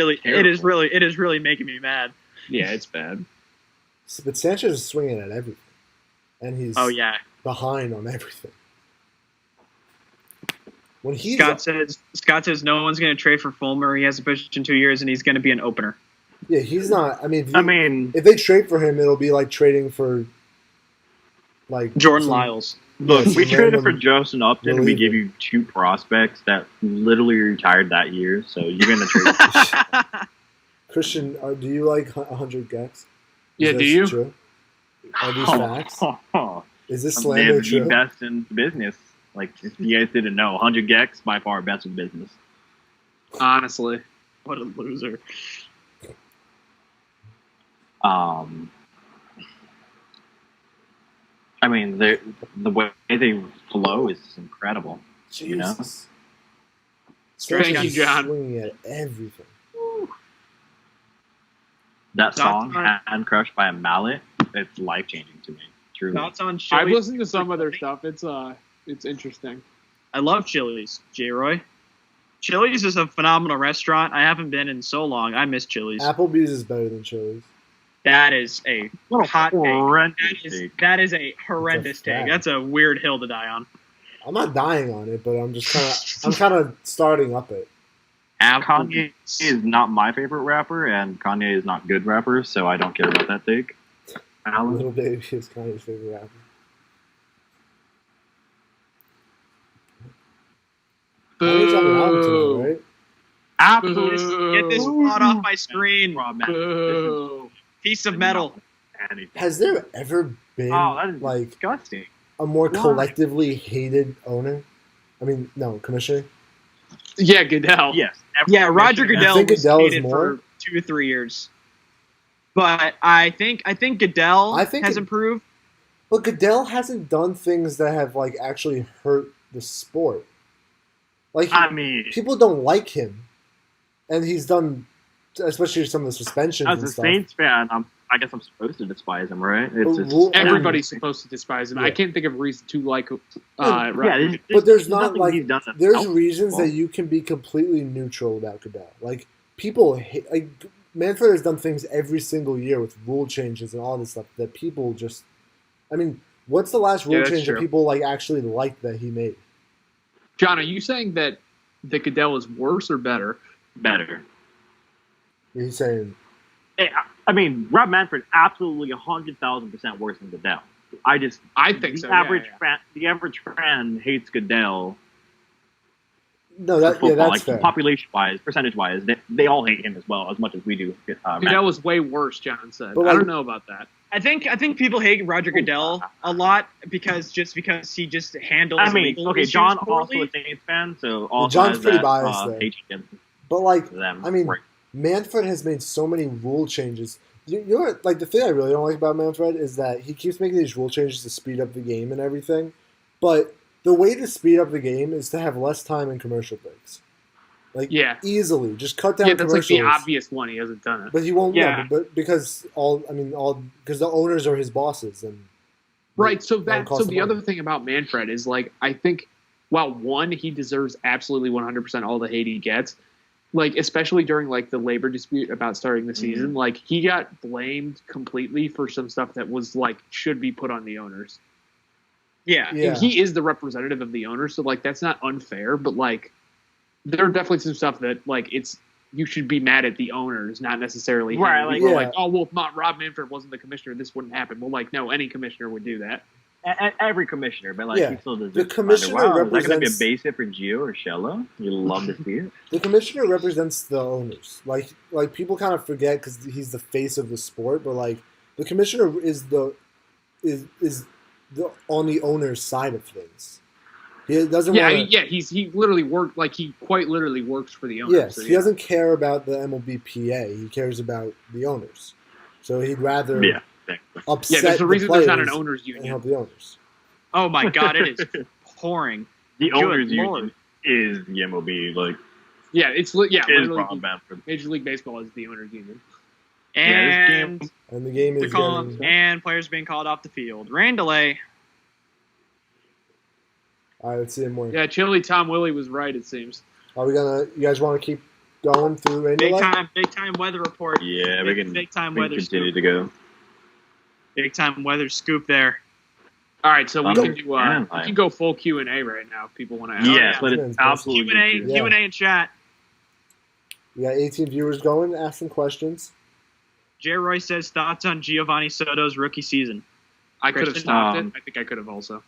is really making me mad. Yeah, it's bad. But Sanchez is swinging at everything, and he's behind on everything. When Scott says no one's going to trade for Fulmer. He hasn't pitched in 2 years, and he's going to be an opener. Yeah, he's not. I mean, if they trade for him, it'll be like trading for like Jordan Lyles. Look, we traded for Justin Upton, and we gave you 2 prospects that literally retired that year. So you're going to trade. Christian, do you like 100 Gex? Yeah, do you? True? Are these facts? Is this slander true? The best in business. Like, if you guys didn't know, 100 Gex by far best in business. Honestly, what a loser. I mean, the way they flow is incredible. Jesus. You know? Thank you, John. Swinging at everything. That song, "Hand Crushed by a Mallet," it's life-changing to me. Truly. Thoughts on Chili's? I've listened to some of their stuff. It's interesting. I love Chili's, J-Roy. Chili's is a phenomenal restaurant. I haven't been in so long. I miss Chili's. Applebee's is better than Chili's. That is a hot take. That is a horrendous take. That's a weird hill to die on. I'm not dying on it, but I'm just kind of starting up it. Kanye is not my favorite rapper, and Kanye is not good rapper, so I don't care about that take. Little Baby is Kanye's favorite rapper. Boo. Right? Absolutely. Get this plot off my screen. Piece of metal. Has there ever been that is like disgusting. A more collectively hated owner? I mean, no, commissioner? Yeah, Goodell. Yes. Yeah, Roger Goodell was hated more? for 2 or 3 years. But I think Goodell has improved. But Goodell hasn't done things that have like actually hurt the sport. Like, people don't like him, and he's done, especially some of the suspensions. As a Saints fan, I guess I'm supposed to despise him, right? Everybody's supposed to despise him. Yeah. I can't think of a reason to like. But there's not like there's reasons that you can be completely neutral about Goodell. Like people hate. Like Manfred has done things every single year with rule changes and all this stuff that people just. I mean, what's the last rule change that people like actually liked that he made? John, are you saying that Goodell is worse or better? Better. He's saying. I mean, Rob Manfred absolutely 100,000% worse than Goodell. I think so. The average fan hates Goodell. No, that's like, fair. Population-wise, percentage-wise, they all hate him as well, as much as we do. Goodell was way worse, John said. But I don't know about that. I think people hate Roger Goodell a lot because he just handles. I mean, okay, John also a Saints fan, so also John's pretty biased there. But like, them. I mean, Manfred has made so many rule changes. You know what, like the thing I really don't like about Manfred is that he keeps making these rule changes to speed up the game and everything, but the way to speed up the game is to have less time in commercial breaks. Like, easily. Just cut down commercials. That's like the obvious one. He hasn't done it. But he won't, but because because the owners are his bosses. And right, so the other thing about Manfred is, like, I think, while, one, he deserves absolutely 100% all the hate he gets, like, especially during, like, the labor dispute about starting the season, like, he got blamed completely for some stuff that was, like, should be put on the owners. Yeah. And he is the representative of the owners, so, like, that's not unfair, but, like, there are definitely some stuff that, like, you should be mad at the owners, not necessarily him. Right, like, oh, well, if Rob Manfred wasn't the commissioner, this wouldn't happen. Well, like, no, any commissioner would do that. Every commissioner, but like he still deserves. The commissioner represents. Is that going to be a base hit for Gio or Shello? You love to see it. The commissioner represents the owners. Like people kind of forget because he's the face of the sport, but like the commissioner is on the owner's side of things. He doesn't. He literally worked he quite literally works for the owners. Yes, so, he doesn't care about the MLBPA. He cares about the owners. So he'd rather. Upset there's a reason there's not an owners union. Help the owners. Oh my God, it is pouring. The owners union is the MLB. Like, it's literally Major League Baseball is the owners union. And the game is and players being called off the field. Rain delay. All right, let's see more. Yeah, Chili Tom Willie was right. It seems. Are we gonna? You guys want to keep going through rain delay? Big time weather report. Yeah, we can weather continue scoop. to go. Big time weather scoop there. All right, so we can do. We can go full Q&A right now if people want to ask. Yes, but it's absolutely Q&A in chat. We got 18 viewers going, asking questions. Jay Roy says thoughts on Giovanni Soto's rookie season. I could have stopped it. I think I could have also.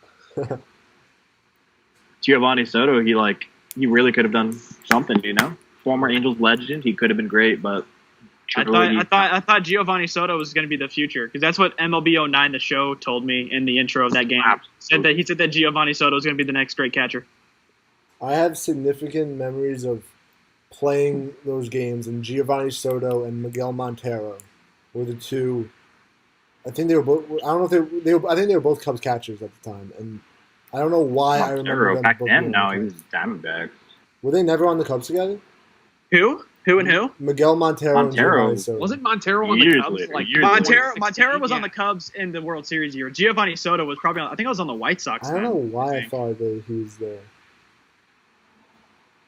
Giovanni Soto, he really could have done something, you know? Former Angels legend, he could have been great, but I thought Giovanni Soto was going to be the future because that's what MLB 09 the show told me in the intro of that game. He said that Giovanni Soto was going to be the next great catcher. I have significant memories of playing those games, and Giovanni Soto and Miguel Montero were the two. I think they were both. I don't know if they were. I think they were both Cubs catchers at the time, and I don't know why I remember them back then. No, he was Diamondbacks. Were they never on the Cubs together? Who? Who and who? Miguel Montero. And Giovanni Soto. Wasn't Montero on the Cubs? Montero was on the Cubs in the World Series year. Giovanni Soto was probably on. I think I was on the White Sox. I don't know why I thought that he was there.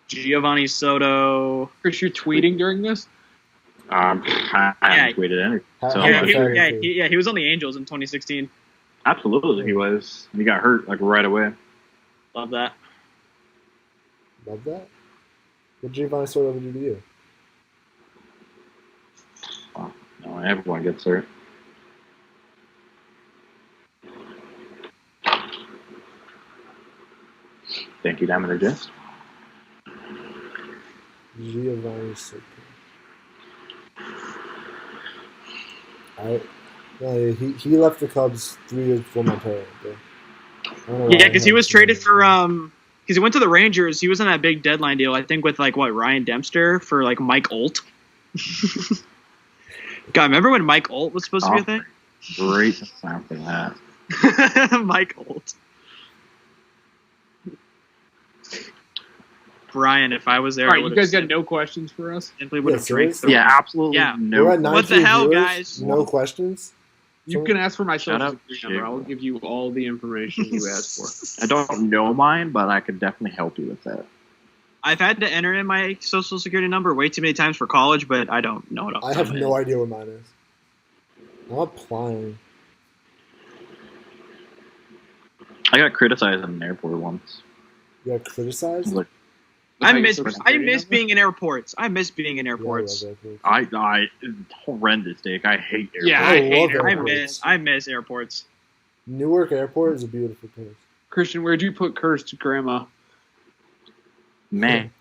Giovanni Soto. Chris, you're tweeting during this? I haven't tweeted anything. He was on the Angels in 2016. Absolutely, he was. He got hurt right away. Love that. Love that. What did Giovanni Soto ever do to you? Well, no, everyone gets hurt. Thank you, Diamond Digest. Giovanni Soto. He left the Cubs 3 years before Montero. Yeah, because he was traded for because he went to the Rangers. He was on that big deadline deal, I think, with Ryan Dempster for Mike Olt. God, remember when Mike Olt was supposed to be a thing? Great sound for that. Mike Olt. Brian, if I was there. All right, you guys got no questions for us? Simply would have drank. Yeah, absolutely. Yeah. No. What the hell, guys? No questions. You can ask for my social security number. I'll give you all the information you asked for. I don't know mine, but I could definitely help you with that. I've had to enter in my social security number way too many times for college, but I don't know what I have no idea what mine is. I'm applying. I got criticized in an airport once. You got criticized? Like, I miss being in airports. I miss being in airports. I horrendous, Dick. I hate airports. Yeah, I hate airports. I miss airports. Newark Airport is a beautiful place. Christian, where'd you put cursed grandma? Man,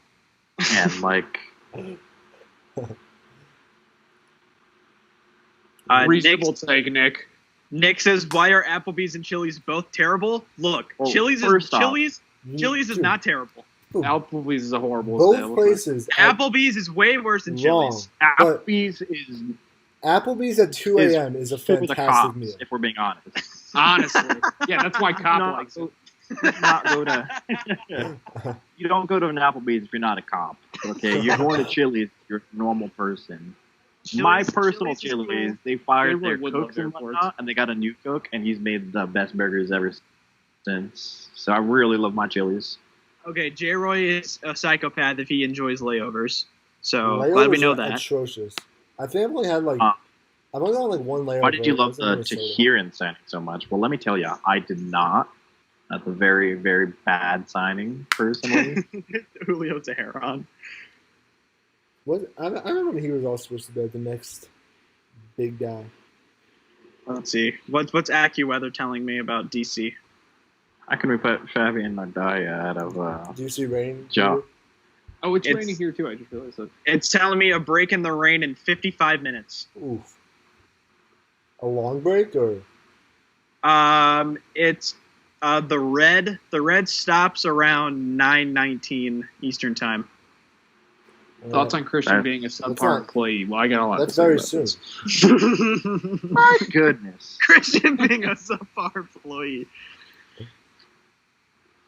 like reasonable take, Nick. Nick says, "Why are Applebee's and Chili's both terrible?" Look, Chili's is not terrible. Applebee's is a horrible. Both places. Applebee's is way worse than Chili's. Applebee's at 2 a.m. is a fantastic meal. If we're being honest. Honestly, yeah, that's why cop likes it. You don't go to an Applebee's if you're not a cop. Okay, you're going to Chili's. You're a normal person. My personal Chili's, they fired their cooks and whatnot, and they got a new cook, and he's made the best burgers ever since. So I really love my Chili's. Okay, J-Roy is a psychopath if he enjoys layovers. So layovers glad we know that. Atrocious. I think I've only had I've only had one layover. Why did you love the Tahir signing so much? Well, let me tell you, I did not. At the very, very bad signing, personally. Julio Teheran. I remember when he was all supposed to be the next big guy. Let's see. What's AccuWeather telling me about DC? I can put Fabian Nardaya out of. Do you see rain? Joe. Oh, it's raining here too. I just realized that. It's telling me a break in the rain in 55 minutes. Oof. A long break or? It's the red stops around 9:19 Eastern time. Thoughts on Christian being a subpar employee? Well, I got a lot. That's very soon. My goodness, Christian being a subpar employee.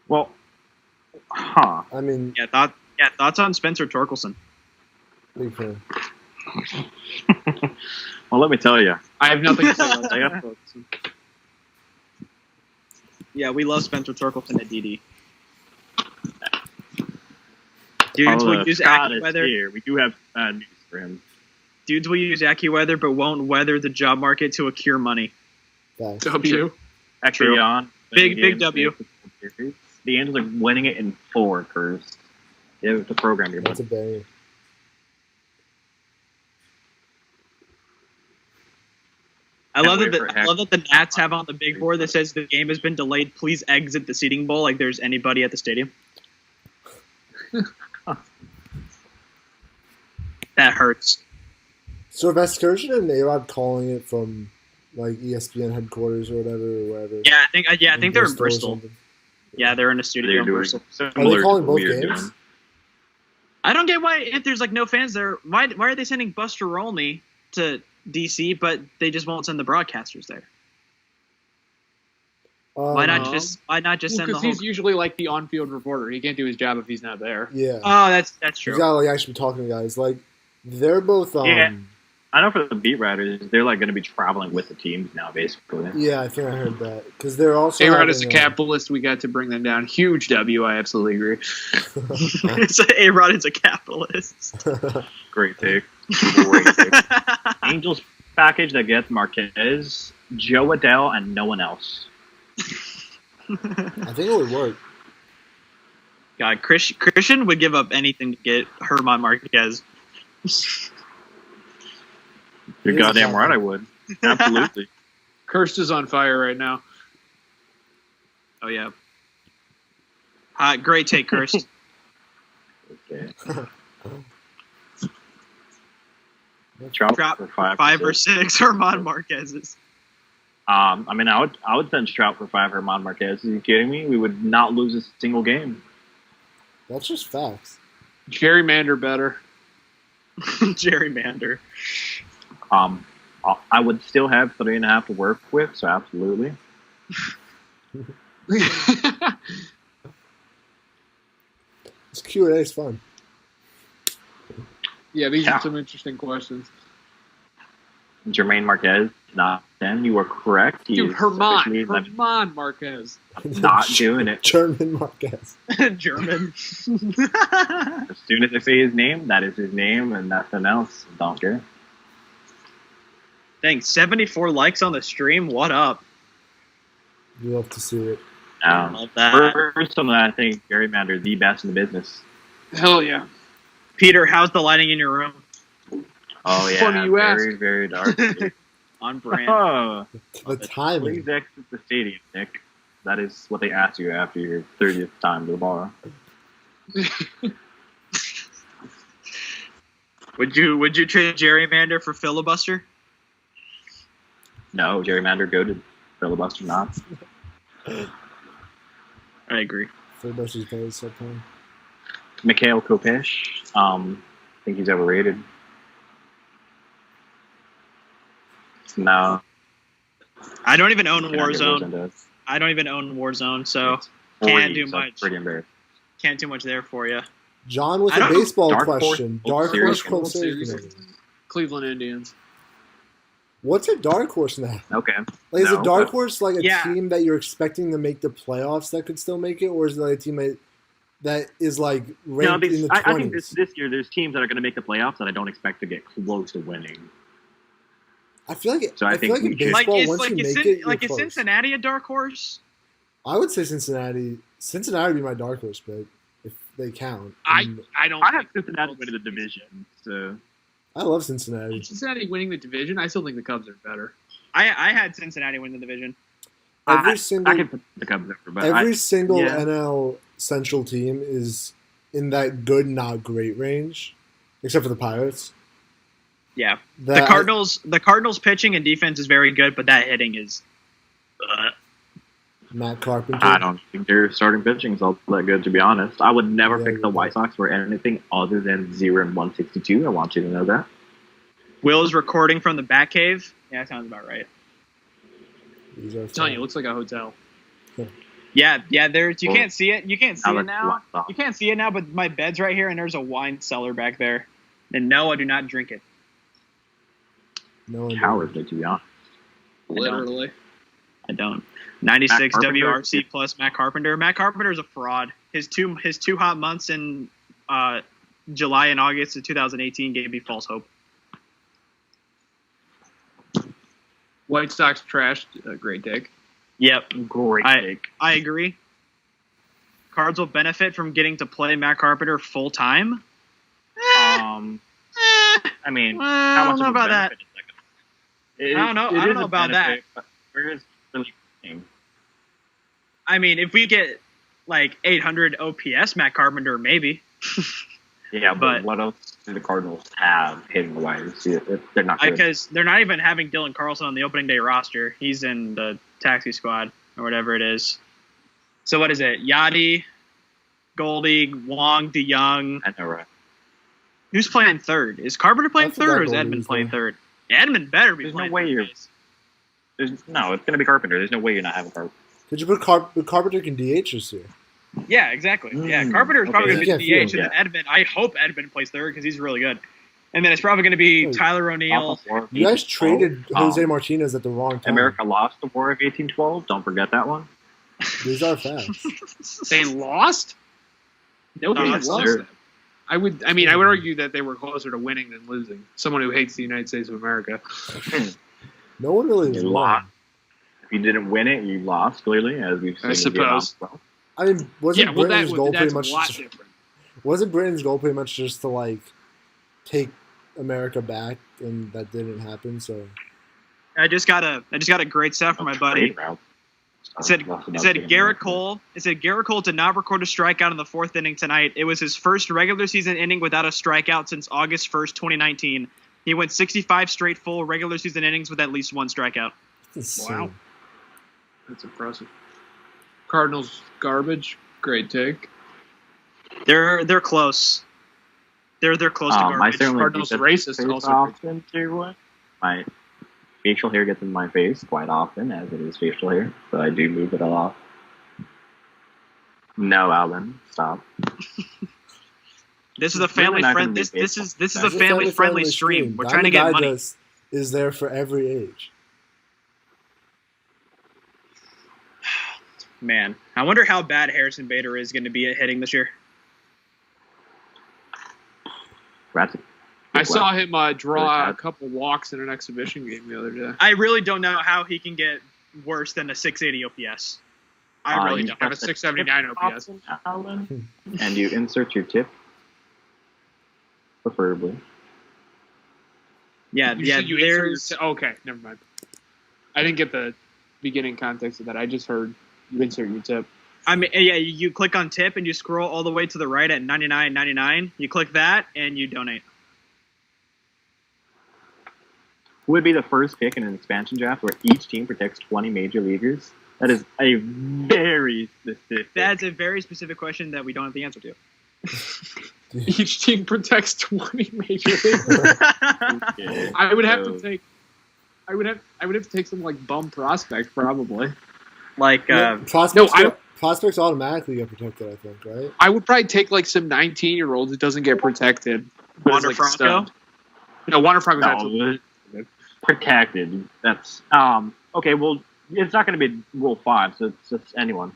Well, I mean, thoughts on Spencer Torkelson? Big fan. Well, let me tell you, I have nothing to say about that. Yeah, we love Spencer Torkelson at DD. Dudes will use AccuWeather. Here. We do have bad news for him. Dudes will use AccuWeather, but won't weather the job market to accrue money. W. Actually, on big W. The Angels are winning it in 4, Curse. You have to program your That's money. a banger. I love that the Nats have on the big board that says the game has been delayed. Please exit the seating bowl like there's anybody at the stadium. That hurts. So if Excursion and A-Rod calling it from like ESPN headquarters or whatever or wherever. Yeah, I think they're in Bristol. Yeah, they're in a studio in Bristol. Are they calling both games? I don't get why, if there's like no fans there, why are they sending Buster Olney to DC, but they just won't send the broadcasters there? Why not just send the whole? Because he's usually like the on-field reporter. He can't do his job if he's not there. Yeah. Oh, that's true. You gotta like actually be talking to guys. Like they're both. Yeah. I know for the beat writers, they're like going to be traveling with the teams now, basically. Yeah, I think I heard that because they're also. A-Rod is a capitalist. We got to bring them down. Huge W. I absolutely agree. A-Rod is a capitalist. Great take. Great take. Angels package that gets Marquez, Joe Adele, and no one else. I think it would work. God, Christian would give up anything to get Herman Marquez. You're goddamn right, I would. Absolutely. Kirst is on fire right now. Oh yeah. Great take, Kirst. Okay. Trout for 5 or 6 Herman Marquez's. I mean, I would send Trout for 5 Herman Marquez. Are you kidding me? We would not lose a single game. That's just facts. Gerrymander better. Gerrymander. I would still have 3.5 to work with, so absolutely. This Q&A is fun. Yeah, these are some interesting questions. Jermaine Marquez, not 10. You are correct. Dude, Herman Marquez. Not doing it. German Marquez. German. As soon as I say his name, that is his name, and nothing else. Don't care. Dang, 74 likes on the stream. What up? You love to see it. Love that. First of all, I think gerrymander the best in the business. Hell yeah. Peter, how's the lighting in your room? Oh yeah, Funny you very, ask. very dark. On brand. Oh, The timing. please exit the stadium, Nick. That is what they ask you after your 30th time to the bar. Would you trade gerrymander for filibuster? No, gerrymander go to filibuster not. I agree. Filibuster's very subpar. Mikhail Kopesh, I think he's overrated. No. I don't even own Cannot get Warzone. into it. I don't even own Warzone, so It's 40, can't do so much. it's pretty embarrassing. Can't do much there for you. John with I a don't- baseball Dark Horse question. World Dark Series. Horse World World Series. Series. Cleveland Indians. What's a dark horse now? Okay. Like, is No, a dark but- horse like a Yeah. team that you're expecting to make the playoffs that could still make it, or is it like a team that is like ranked in the 20s? I think this year there's teams that are going to make the playoffs that I don't expect to get close to winning. I feel like So I I feel think like in we should- baseball, once you make it, you're is close. Cincinnati a dark horse? I would say Cincinnati. Cincinnati would be my dark horse pick if they count. I And don't. I have think Cincinnati winning the division. So I love Cincinnati. Cincinnati winning the division. I still think the Cubs are better. I had Cincinnati win the division. Every I single can put the Cubs over, but every single yeah. NL Central team is in that good, not great range, except for the Pirates. Yeah, That- the Cardinals pitching and defense is very good, but that hitting is. Matt Carpenter. I don't think their starting pitching is all that good, to be honest. I would never Yeah, pick the yeah. White Sox for anything other than 0-162. I want you to know that. Will is recording from the Batcave. Yeah, that sounds about right. These are I'm telling you, it fun. looks like a hotel. Yeah. There's you Well, can't see it. You can't see now it let's now. lock off. You can't see it now, but my bed's right here, and there's a wine cellar back there. And no, I do not drink it. No one Cowardly, to be honest. Literally. I don't. 96 Matt Carpenter? WRC plus Matt Carpenter. Matt Carpenter is a fraud. His two hot months in July and August of 2018 gave me false hope. White Sox trashed. Great take. Yep, Great take. I agree. Cards will benefit from getting to play Matt Carpenter full time. I mean, how I much don't know of a about that. benefit is that gonna- I don't know. It I don't is know a about benefit, but where is really game? I mean, if we get like 800 OPS, Matt Carpenter, maybe. Yeah, But- but what else do the Cardinals have hitting the wires? If they're not good. Because they're not even having Dylan Carlson on the opening day roster. He's in the taxi squad or whatever it is. So what is it? Yachty, Goldie, Wong, DeYoung. I know, right? Who's playing third? Is Carpenter playing I forgot third, or is Goldie Edmund was playing there. third? Edmund better be There's no playing way third you're- base. No, it's going to be Carpenter. There's no way you're not having Carpenter. Could you put Carpenter can DH this year? Yeah, exactly. Yeah, Mm, Carpenter is probably okay. going to Yeah, be the DH, field, and then Edmund. I hope Edmund plays third because he's really good. And then it's probably going to be Wait. Tyler O'Neill. You guys traded Jose Um, Martinez at the wrong time. America lost the War of 1812. Don't forget that one. These are facts. They lost? Nobody that's lost true. them. I would argue that they were closer to winning than losing. Someone who hates the United States of America. No one really You won. lost. If you didn't win it, you lost, clearly, as we've seen. I in suppose. Vietnam. I mean, wasn't Britain's goal pretty that's much? a lot different. Wasn't Britain's goal pretty much just to like take America back, and that didn't happen? So I just got a great set for my buddy. It said Garrett Cole. It said Garrett Cole did not record a strikeout in the fourth inning tonight. It was his first regular season inning without a strikeout since August 1st, 2019. He went 65 straight full regular season innings with at least one strikeout. Wow. That's impressive. Cardinals garbage. Great take. They're close. They're close to I garbage. certainly Cardinals do get racist face also. often too. My facial hair gets in my face quite often, as it is facial hair, so I do move it a lot. No, Alan, stop. This is a family friend. This is a family friendly stream. We're trying to get money. Is there for every age. Man, I wonder how bad Harrison Bader is going to be at hitting this year. I saw him draw a couple walks in an exhibition game the other day. I really don't know how he can get worse than a 680 OPS. I really don't. Have a 679 OPS. And you insert your tip, preferably. Yeah, there's... Okay, never mind. I didn't get the beginning context of that. I just heard you insert your tip. I mean, yeah, you click on tip and you scroll all the way to the right at $99.99. You click that and you donate. Who would be the first pick in an expansion draft where each team protects 20 major leaguers? That is a very specific... That's a very specific question that we don't have the answer to. Each team protects 20 major leaguers. Okay, I would have to take some like bum prospect probably. Like prospects automatically get protected, I think, right? I would probably take like some 19-year-old who doesn't get protected. Wander Franco? No, Wander Franco. Protected. That's okay. Well, it's not going to be Rule 5, so it's just anyone.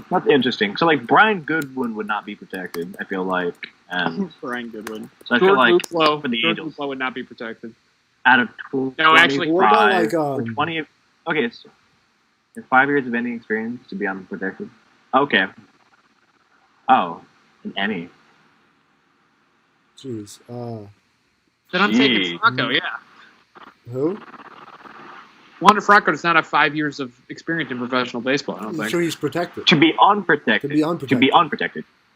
That's interesting. So, like, Brian Goodwin would not be protected, I feel like. And Brian Goodwin. So I feel like Luplow, for the Angels would not be protected. Out of 20, no, actually, what about like 20. Okay, so 5 years of any experience to be unprotected. Okay. Oh, an Emmy. Jeez. Then I'm taking Franco. Yeah. Who? Wander Franco does not have 5 years of experience in professional baseball, I don't think. Sure, he's protected. To be unprotected, you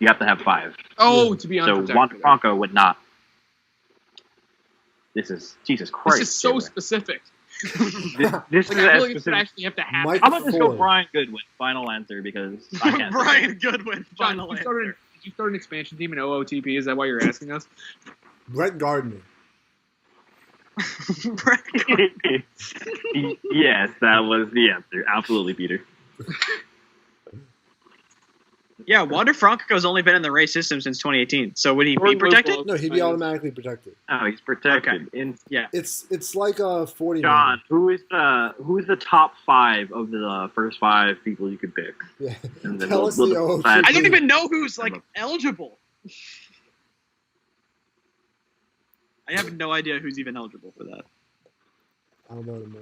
have to have 5. Oh, to be unprotected. So Wander Franco would not. This is Jesus Christ. This is so specific. This is I really specific. Actually have to have. Mike I'm gonna just go Ford. Brian Goodwin. Final answer because I can't. Brian Goodwin. Final John, answer. did you start an expansion team in OOTP? Is that why you're asking us? Brett Gardner. Yes, that was the answer. Absolutely, Peter. Yeah, Wander Franco's only been in the race system since 2018. So would he be protected? No, he'd be automatically protected. Oh, he's protected. Okay. Yeah. It's like a 40. John, who's the top 5 of the first 5 people you could pick? Yeah. And then Tell us the OOTP. I don't even know who's like eligible. I have no idea who's even eligible for that. I don't know anymore.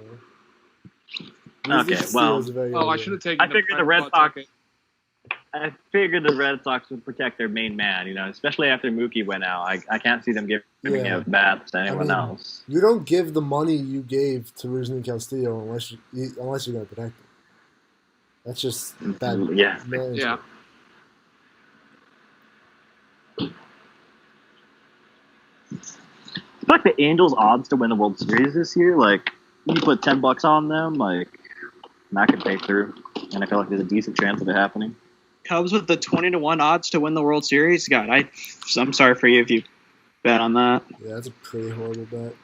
Okay, well, I should have taken. I figured the Red Sox. I figured the Red Sox would protect their main man, especially after Mookie went out. I can't see them giving out bats to anyone else. You don't give the money you gave to Rusney Castillo unless you're going to protect him. That's just bad. Yeah. management. Yeah. I feel like the Angels' odds to win the World Series this year, like, you put $10 on them, like, that could pay through. And I feel like there's a decent chance of it happening. Cubs with the 20-1 odds to win the World Series? God, I'm sorry for you if you bet on that. Yeah, that's a pretty horrible bet.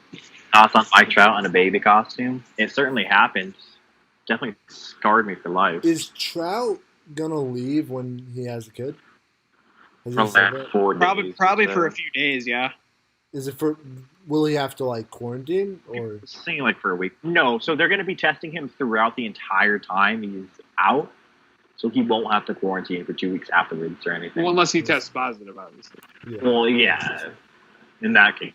Odds on Mike Trout in a baby costume. It certainly happened. Definitely scarred me for life. Is Trout going to leave when he has a kid? Has he For said like that? 4 days. Probably for a few days, yeah. Is it for... Will he have to, like, quarantine? Or Saying like for a week. No, so they're going to be testing him throughout the entire time he's out. So he won't have to quarantine for 2 weeks afterwards or anything. Well, unless he tests positive, obviously. Yeah. Well, yeah. In that case.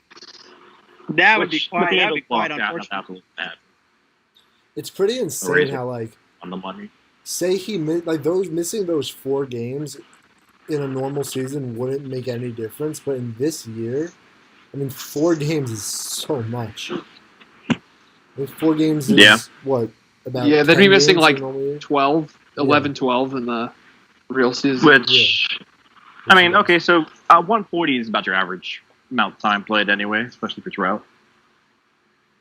That would be quite unfortunate. Absolutely bad It's pretty insane how, like... on the money. Say he... Like, missing those 4 games in a normal season wouldn't make any difference. But in this year... 4 games is so much. 4 games is, what, about they'd be missing, like, 12? 11, 12 in the real season. Which, I mean, okay, so 140 is about your average amount of time played anyway, especially for Trout.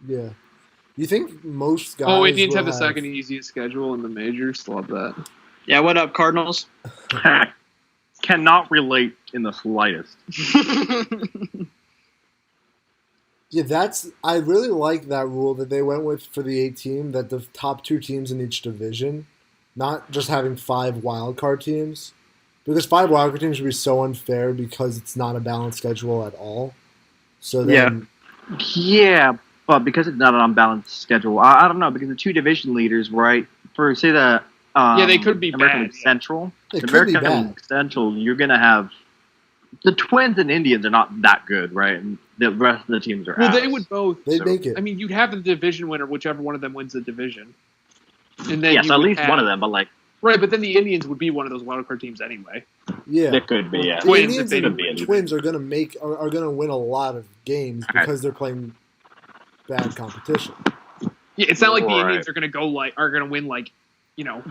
Yeah. You think most guys Oh, Indians have the second easiest schedule in the majors. Love that. Yeah, what up, Cardinals? Cannot relate in the slightest. Yeah, I really like that rule that they went with for the 8 team, that the top 2 teams in each division, not just having 5 wildcard teams, because 5 wildcard teams would be so unfair because it's not a balanced schedule at all. So then, Yeah, but because it's not an unbalanced schedule, I don't know, because the 2 division leaders, right? For say the they could be American bad, League Central, It the could be American bad. League Central, you're gonna have the Twins and Indians are not that good, right? And the rest of the teams are. Well, they would both. They'd make it. I mean, you'd have the division winner, whichever one of them wins the division, and then so at least one of them, but like. Right, but then the Indians would be one of those wildcard teams anyway. Yeah, It could be. Yeah, the Twins, Indians and Twins are gonna win a lot of games because they're playing bad competition. Yeah, it's not like the Indians are gonna win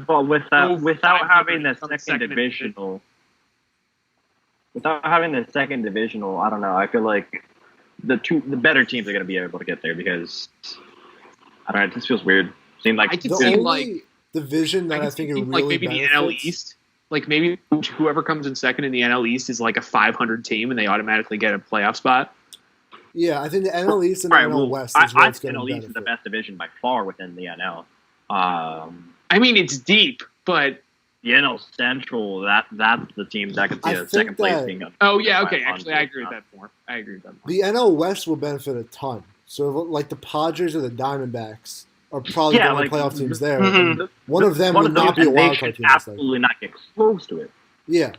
But without having the second divisional, I don't know. I feel like the better teams are gonna be able to get there because I don't know. It just feels weird. Seemed like I could The see only division that I think it really maybe benefits, the NL East. Like maybe whoever comes in second in the NL East is like a 500 team, and they automatically get a playoff spot. Yeah, I think the NL East and the NL West is where it's going to NL benefit. East is the best division by far within the NL. I mean, it's deep, but the NL Central, that's the team that could see a second place being up. Oh yeah, okay. Actually, I agree with that more. The NL West will benefit a ton. So like the Padres or the Diamondbacks are probably the only playoff teams there. One of them would not be a wild card team. Absolutely not get close to it. Yeah.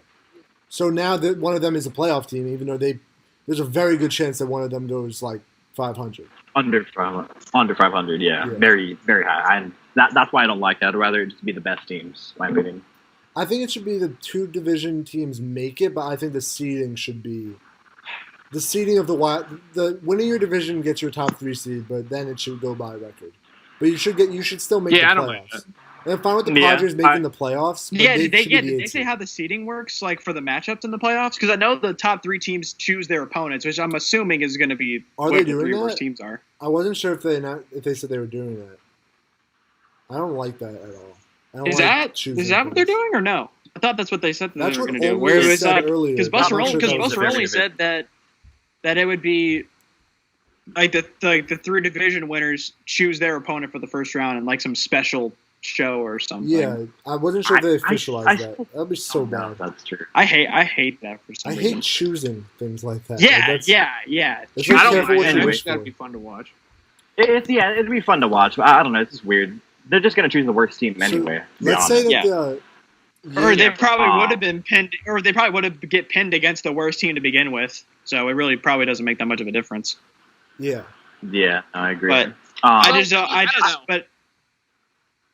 So now that one of them is a playoff team, even though there's a very good chance that one of them goes like 500. Under 500, yeah. Very, very high. And that's why I don't like that. I'd rather it just be the best teams, in my opinion. I think it should be the 2 division teams make it, but I think the seeding should be the seeding of the winning your division gets your top 3 seed, but then it should go by record. But you should still make the playoffs. And I'm fine with the Padres making the playoffs. Yeah, did they say how the seeding works, like for the matchups in the playoffs? Because I know the top 3 teams choose their opponents, which I'm assuming is going to be what the 3 worst teams are. I wasn't sure if they said they were doing that. I don't like that at all. Is that what they're doing or no? I thought that's what they said that they were going to do. Where they said earlier. Because Buster only said that it would be like the 3 division winners choose their opponent for the first round in like some special show or something. Yeah, I wasn't sure if they officialized that. That'd be so bad. That's true. I hate that for some reason. I hate choosing things like that. Yeah. I don't mind. Anyway, that'd be fun to watch. It'd be fun to watch, but I don't know. It's just weird. They're just going to choose the worst team anyway. Let's say that or they probably would have been pinned, or they probably would have get pinned against the worst team to begin with. So it really probably doesn't make that much of a difference. Yeah. Yeah, I agree. But but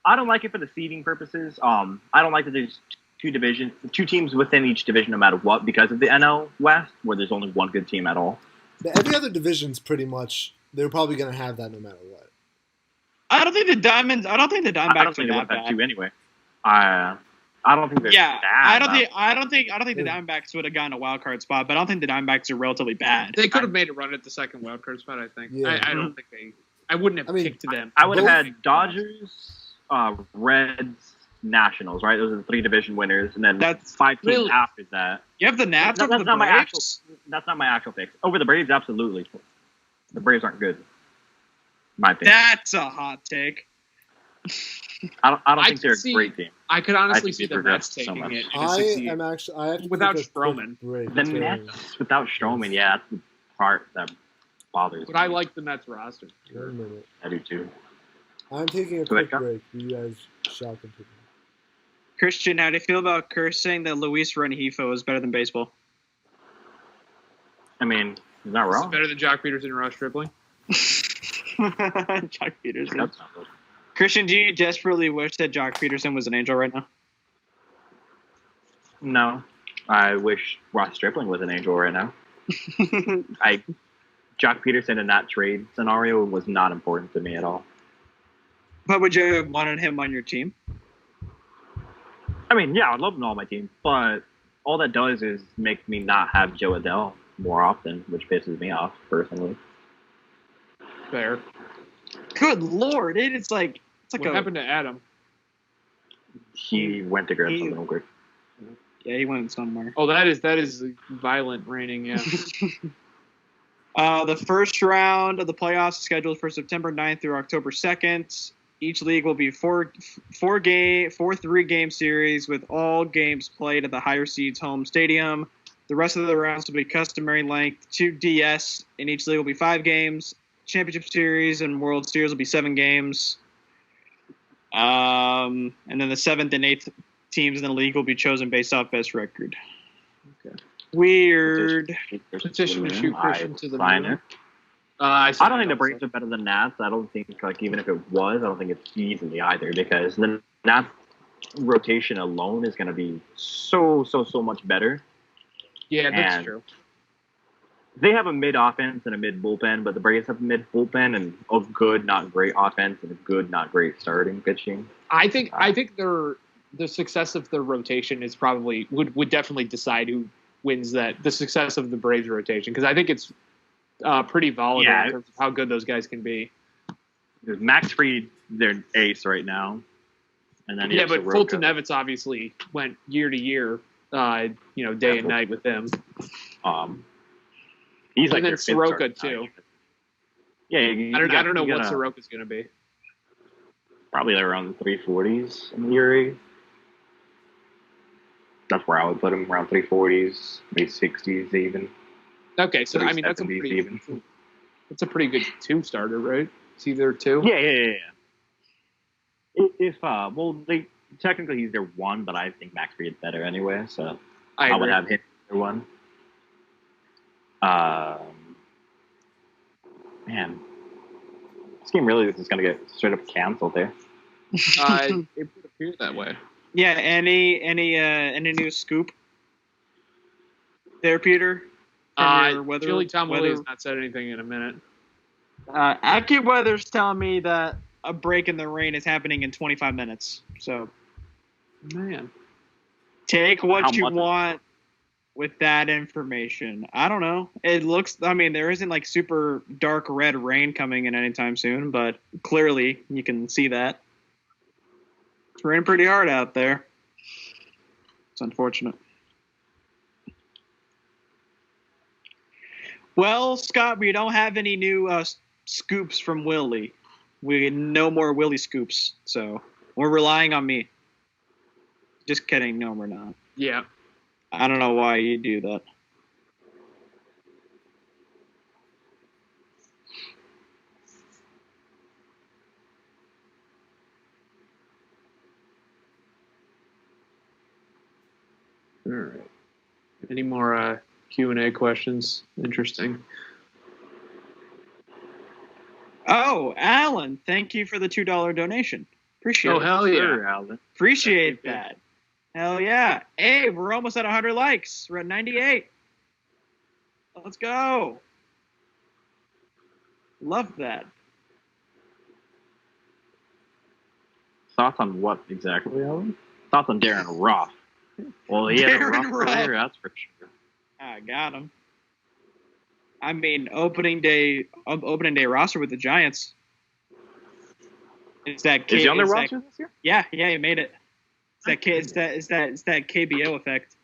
I don't like it for the seeding purposes. I don't like that there's 2 teams within each division, no matter what, because of the NL West, where there's only one good team at all. But every other division's pretty much they're probably going to have that no matter what. I don't think the Diamonds. I don't think the Diamondbacks are that bad. Too anyway. I don't think they're bad. I don't think the Diamondbacks would have gotten a wild card spot, but I don't think the Diamondbacks are relatively bad. They could have made a run at the second wild card spot, I think. Yeah. I don't think I wouldn't have picked them. I would have had Dodgers, Reds, Nationals, right? Those are the 3 division winners, and then that's 5 teams after that. You have the Nats over the Braves? That's not my actual pick. Over the Braves, absolutely. The Braves aren't good. My opinion. That's a hot take. I don't think they're a great team. I could honestly see the Mets taking it. I have to without Stroman. The Mets without Stroman, yeah, that's the part that bothers me. But I like the Mets roster. Wait a minute. I do too. I'm taking a quick break. You guys shall continue. Christian, how do you feel about Kerr saying that Luis Rengifo is better than baseball? I mean, he's not wrong. It's better than Jock Peterson and Ross Stripling. Jock Peterson. Christian, do you desperately wish that Jock Peterson was an Angel right now? No. I wish Ross Stripling was an Angel right now. Jock Peterson in that trade scenario was not important to me at all. But would you have wanted him on your team? I mean, yeah, I'd love him on my team, but all that does is make me not have Joe Adele more often, which pisses me off, personally. Fair. Good Lord, it's like what happened to Adam? He went to grab something real quick. Yeah, he went somewhere. Oh, that is violent raining. Yeah. The first round of the playoffs is scheduled for September 9th through October 2nd. Each league will be four 3-game series with all games played at the higher seeds home stadium. The rest of the rounds will be customary length. 2 DS in each league will be 5 games. Championship Series and World Series will be 7 games. And then the 7th and 8th teams in the league will be chosen based off best record. Okay. Weird. Petition to shoot Christian to the moon. I don't think the Braves are better than Nats. I don't think, even if it was, I don't think it's easily either, because the Nats rotation alone is going to be so much better. Yeah, that's true. They have a mid offense and a mid bullpen, but the Braves have a mid bullpen and a good, not great offense and a good, not great starting pitching. I think the success of the rotation is probably would definitely decide who wins the success of the Braves rotation, because I think it's pretty volatile in terms of how good those guys can be. Max Fried, their ace right now, and then but Fulton Evans obviously went year to year, day and night with them. He's like, and then Soroka too. Yeah, I don't know what Soroka's going to be. Probably around the 340s in the ERA. That's where I would put him, around 340s, maybe 60s even. Okay, so I mean that's a pretty good 2-starter, right? It's either 2. Yeah. Technically he's their 1, but I think Max Fried's better anyway, so I would have him their 1. Man, this game really is going to get straight up canceled there. It would appear that way. Yeah. Any new scoop there, Peter? Chili Tom Willie has not said anything in a minute. AccuWeather's telling me that a break in the rain is happening in 25 minutes. So, man, take what you want with that information. I don't know. It looks, there isn't like super dark red rain coming in anytime soon, but clearly you can see that. It's raining pretty hard out there. It's unfortunate. Well, Scott, we don't have any new scoops from Willie. We no more Willie scoops, so we're relying on me. Just kidding. No, we're not. Yeah. I don't know why you do that. All right. Any more Q&A questions? Interesting. Oh, Alan, thank you for the $2 donation. Appreciate it. Oh, hell yeah, sure, Alan. Appreciate that. Hell yeah. Hey, we're almost at 100 likes. We're at 98. Let's go. Love that. Thoughts on what exactly, Alan? Thoughts on Darren Roth. Well, he had a rough career, that's for sure. I got him. Opening day roster with the Giants. Is he on their roster this year? Yeah, he made it. It's that KBO effect.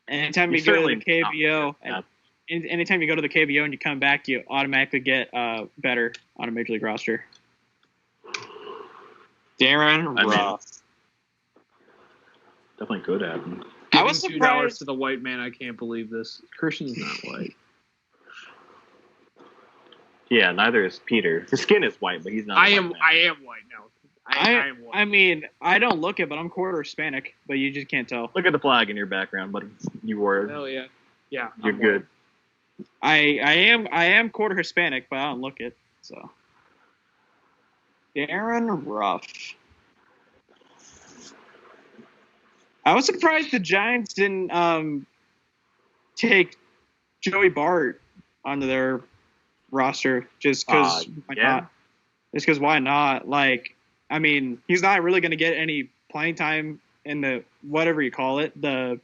Anytime you go to the KBO, anytime you go to the KBO and you come back, you automatically get better on a major league roster. Darren Roth. Definitely could happen. I was surprised. $2 to the white man. I can't believe this. Christian's not white. Yeah, neither is Peter. His skin is white, but he's not. I am white now. I am white. I don't look it, but I'm quarter Hispanic. But you just can't tell. Look at the flag in your background, buddy. You were. Hell yeah. Yeah. You're good. I am quarter Hispanic, but I don't look it. So. Darren Ruff. I was surprised the Giants didn't take Joey Bart onto their roster just because why not? Just because why not? He's not really going to get any playing time in the whatever you call it, the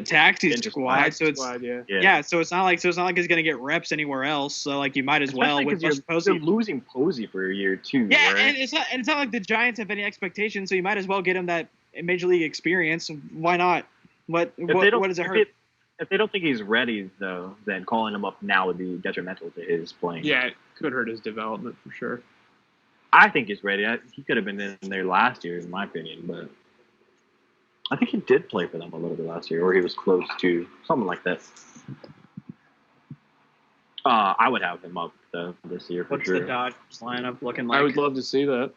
taxi squad. So it's so it's not like he's going to get reps anywhere else. So you might as well. With you're losing Posey for a year too. Yeah, right? and it's not like the Giants have any expectations. So you might as well get him that major league experience. Why not? What does it hurt? if they don't think he's ready, though, then calling him up now would be detrimental to his playing. Yeah, it could hurt his development for sure. I think he's ready. He could have been in there last year, in my opinion, but I think he did play for them a little bit last year, or he was close to something like that. I would have him up though this year for sure. What's the Dodgers lineup looking like? I would love to see that.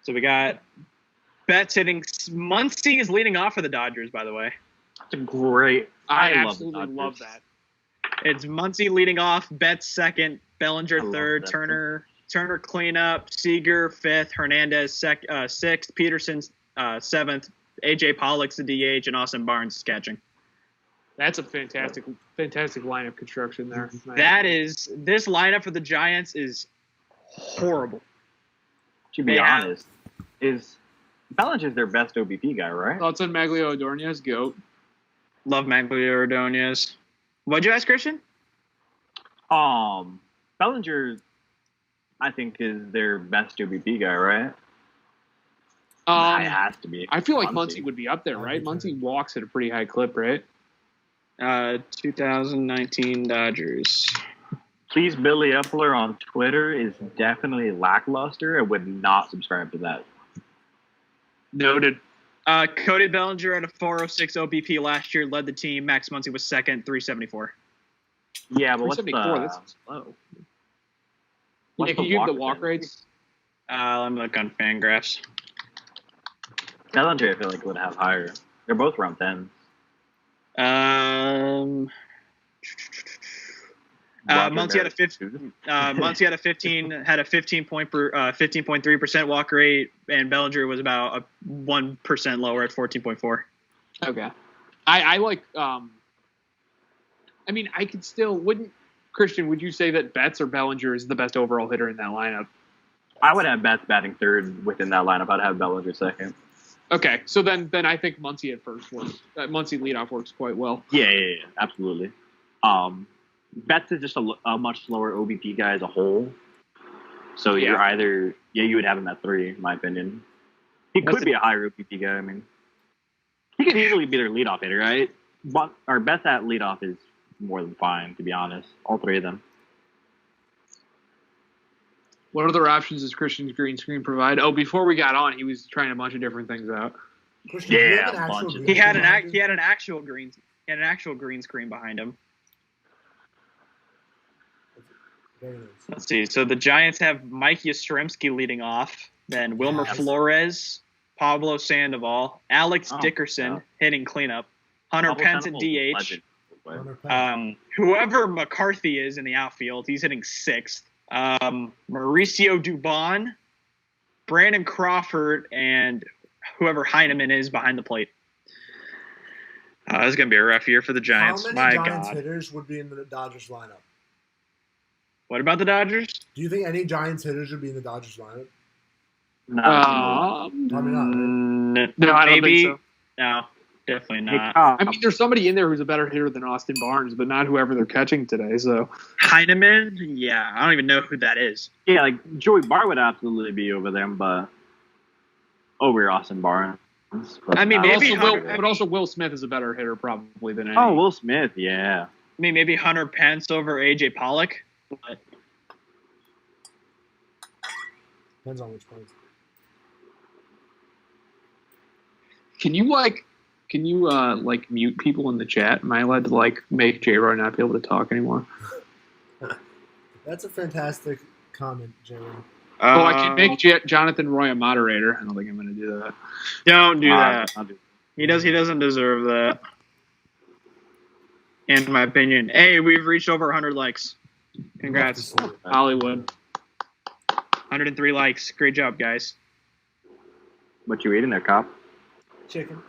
So we got Betts hitting. Muncy is leading off for the Dodgers, by the way. That's a great. I absolutely love that. It's Muncy leading off, Betts second, Bellinger third, that. Turner cleanup, Seager fifth, Hernandez sixth, Peterson seventh, AJ Pollock's the DH, and Austin Barnes is catching. That's a fantastic lineup construction there. This lineup for the Giants is horrible. To be honest, Bellinger's their best OBP guy, right? Thoughts on Maglio Ordonez? Goat. Love Maglio Ordonez. What'd you ask, Christian? Bellinger, I think, is their best OBP guy, right? It has to be. I feel like Muncy would be up there, right? Muncy walks at a pretty high clip, right? 2019 Dodgers. Please, Billy Epler on Twitter is definitely lackluster. I would not subscribe to that. Noted. Cody Bellinger at a 406 OBP last year led the team. Max Muncy was second, 374. Yeah, but what's the... That's low. Can you give the walk rates? Let me look on Fangraphs. Bellinger, I feel like, would have higher. They're both around 10. Muncy had a 15. Muncy had a 15.3% walk rate, and Bellinger was about 1% lower at 14.4. Okay, I like. I mean, I could still wouldn't. Christian, would you say that Betts or Bellinger is the best overall hitter in that lineup? I would have Betts batting third within that lineup. I'd have Bellinger second. Okay, so then I think Muncy at first works. Muncy leadoff works quite well. Yeah, absolutely. Betts is just a much slower OBP guy as a whole. So you're either you would have him at 3, in my opinion. He could be a higher OBP guy. I mean, he could easily be their leadoff hitter, right? But our Betts at leadoff is more than fine, to be honest. All 3 of them. What other options does Christian's green screen provide? Oh, before we got on, he was trying a bunch of different things out. Christian, he had an actual green screen behind him. Let's see. So the Giants have Mike Yastrzemski leading off, then Wilmer Flores, Pablo Sandoval, Alex Dickerson hitting cleanup, Hunter Pence at DH. Whoever McCarthy is in the outfield, he's hitting 6th. Mauricio Dubon, Brandon Crawford, and whoever Heineman is behind the plate. This is going to be a rough year for the Giants. How many Giants hitters would be in the Dodgers lineup? What about the Dodgers? Do you think any Giants hitters would be in the Dodgers lineup? No. Probably not, right? No, I don't think so. No, definitely not. I mean, there's somebody in there who's a better hitter than Austin Barnes, but not whoever they're catching today. So Heineman? Yeah, I don't even know who that is. Yeah, like Joey Bart would absolutely be over them, but over Austin Barnes. But I mean, maybe also Will Smith is a better hitter probably than any. Oh, Will Smith, yeah. I mean, maybe Hunter Pence over AJ Pollock. But depends on which point. Can you mute people in the chat? Am I allowed to make J-Roy not be able to talk anymore? That's a fantastic comment, J-Roy. I can make Jonathan Roy a moderator. I don't think I'm going to do that. Don't do that. He doesn't deserve that. In my opinion. Hey, we've reached over 100 likes. Congrats. Hollywood. 103 likes. Great job, guys. What you eating there, Cop? Chicken.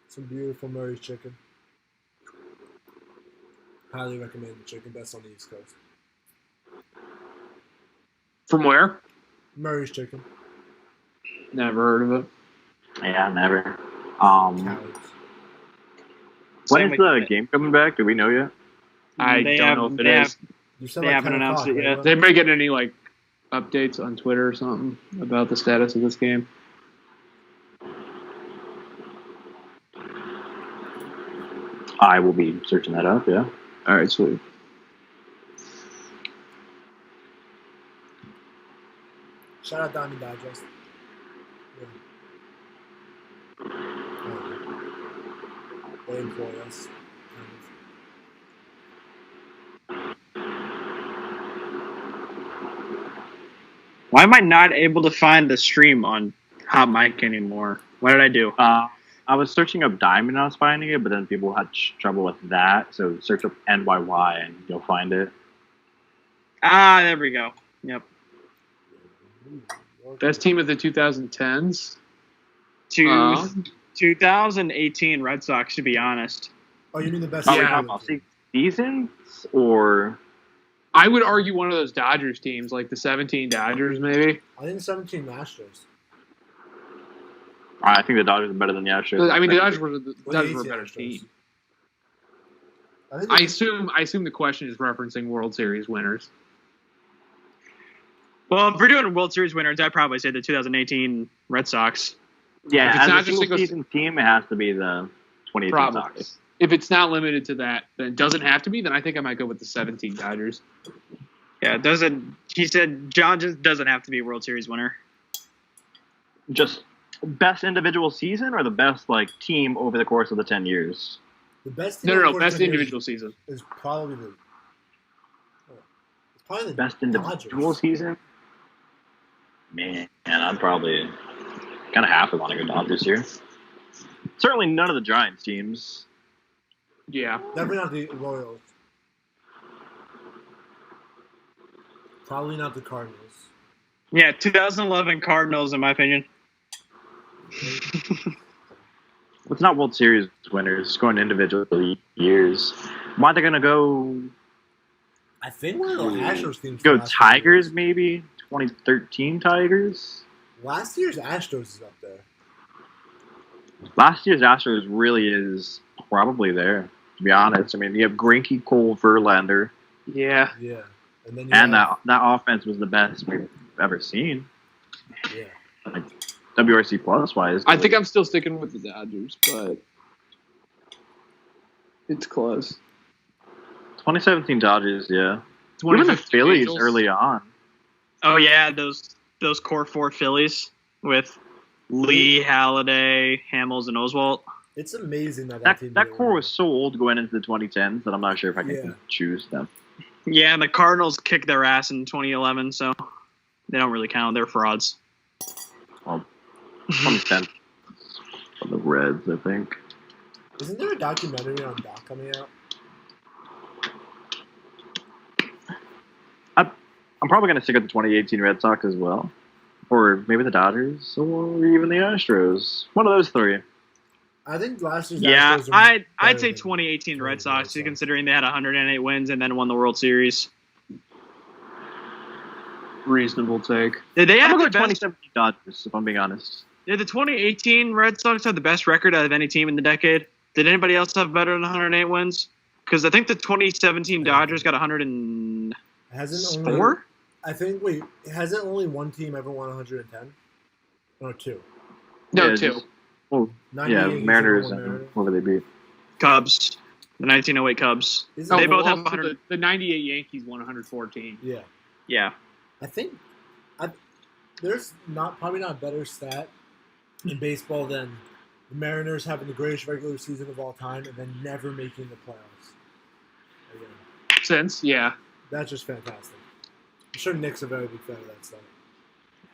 Some beautiful Murray's chicken. Highly recommend the chicken. Best on the East Coast. From where? Murray's chicken. Never heard of it. Yeah, never. When is the game coming back? Do we know yet? I don't know if it is. They haven't announced it yet. They may get any updates on Twitter or something about the status of this game. I will be searching that up. Yeah. All right, sweet. Shout out Diamond Digest. Yeah. They employ us. Why am I not able to find the stream on HotMic anymore? What did I do? I was searching up Diamond and I was finding it, but then people had trouble with that. So search up NYY and you'll find it. Ah, there we go. Yep. Best team of the 2010s? 2018 Red Sox, to be honest. Oh, you mean the best? Are we talking about seasons or? I would argue one of those Dodgers teams, like the 17 Dodgers, maybe. I think 17 Astros. I think the Dodgers are better than the Astros. I mean, the Dodgers were a better team. I assume the question is referencing World Series winners. Well, if we're doing World Series winners, I'd probably say the 2018 Red Sox. Yeah, if it's as not a single season team, it has to be the 2018 Sox. If it's not limited to that, then it doesn't have to be, then I think I might go with the 17 Dodgers. Yeah, it doesn't. He said John just doesn't have to be a World Series winner. Just best individual season or the best like team over the course of the 10 years? The best. No. Best individual season is probably the best individual season. Man, I'm probably kind of half of want to go Dodgers here. Certainly none of the Giants teams. Yeah. Definitely not the Royals. Probably not the Cardinals. Yeah, 2011 Cardinals, in my opinion. It's not World Series winners. It's going individual years. Why are they going to go? I think one of the Astros teams. Go Tigers, maybe? 2013 Tigers? Last year's Astros is up there. Last year's Astros really is probably there, to be honest. I mean, you have Greinke, Cole, Verlander. Yeah. Yeah. And then that offense was the best we've ever seen. Yeah. Like, WRC plus wise. I think I'm still sticking with the Dodgers, but it's close. 2017 Dodgers, yeah. Even the Phillies Angels. Early on. Oh yeah, those core four Phillies with Lee, Halladay, Hamels, and Oswalt. It's amazing that core was so old going into the 2010s that I'm not sure if I can choose them. Yeah, and the Cardinals kicked their ass in 2011, so they don't really count. They're frauds. Well, 2010 on the Reds, I think. Isn't there a documentary on Doc coming out? I'm probably going to stick with the 2018 Red Sox as well. Or maybe the Dodgers, or even the Astros. One of those three. I think last year's Astros I'd say 2018 Red Sox, considering they had 108 wins and then won the World Series. Reasonable take. Did they have the 2017 Dodgers, if I'm being honest. Did the 2018 Red Sox have the best record out of any team in the decade? Did anybody else have better than 108 wins? Because I think the 2017 Dodgers got 104? I think, hasn't only one team ever won 110? Or two? No, two. Mariners and what did they beat? Cubs. The 1908 Cubs. They both have 100. The 98 Yankees won 114. Yeah. Yeah. I think there's probably not a better stat in baseball than the Mariners having the greatest regular season of all time and then never making the playoffs. Again. Yeah. That's just fantastic. I'm sure Nick's a very big fan of that stuff.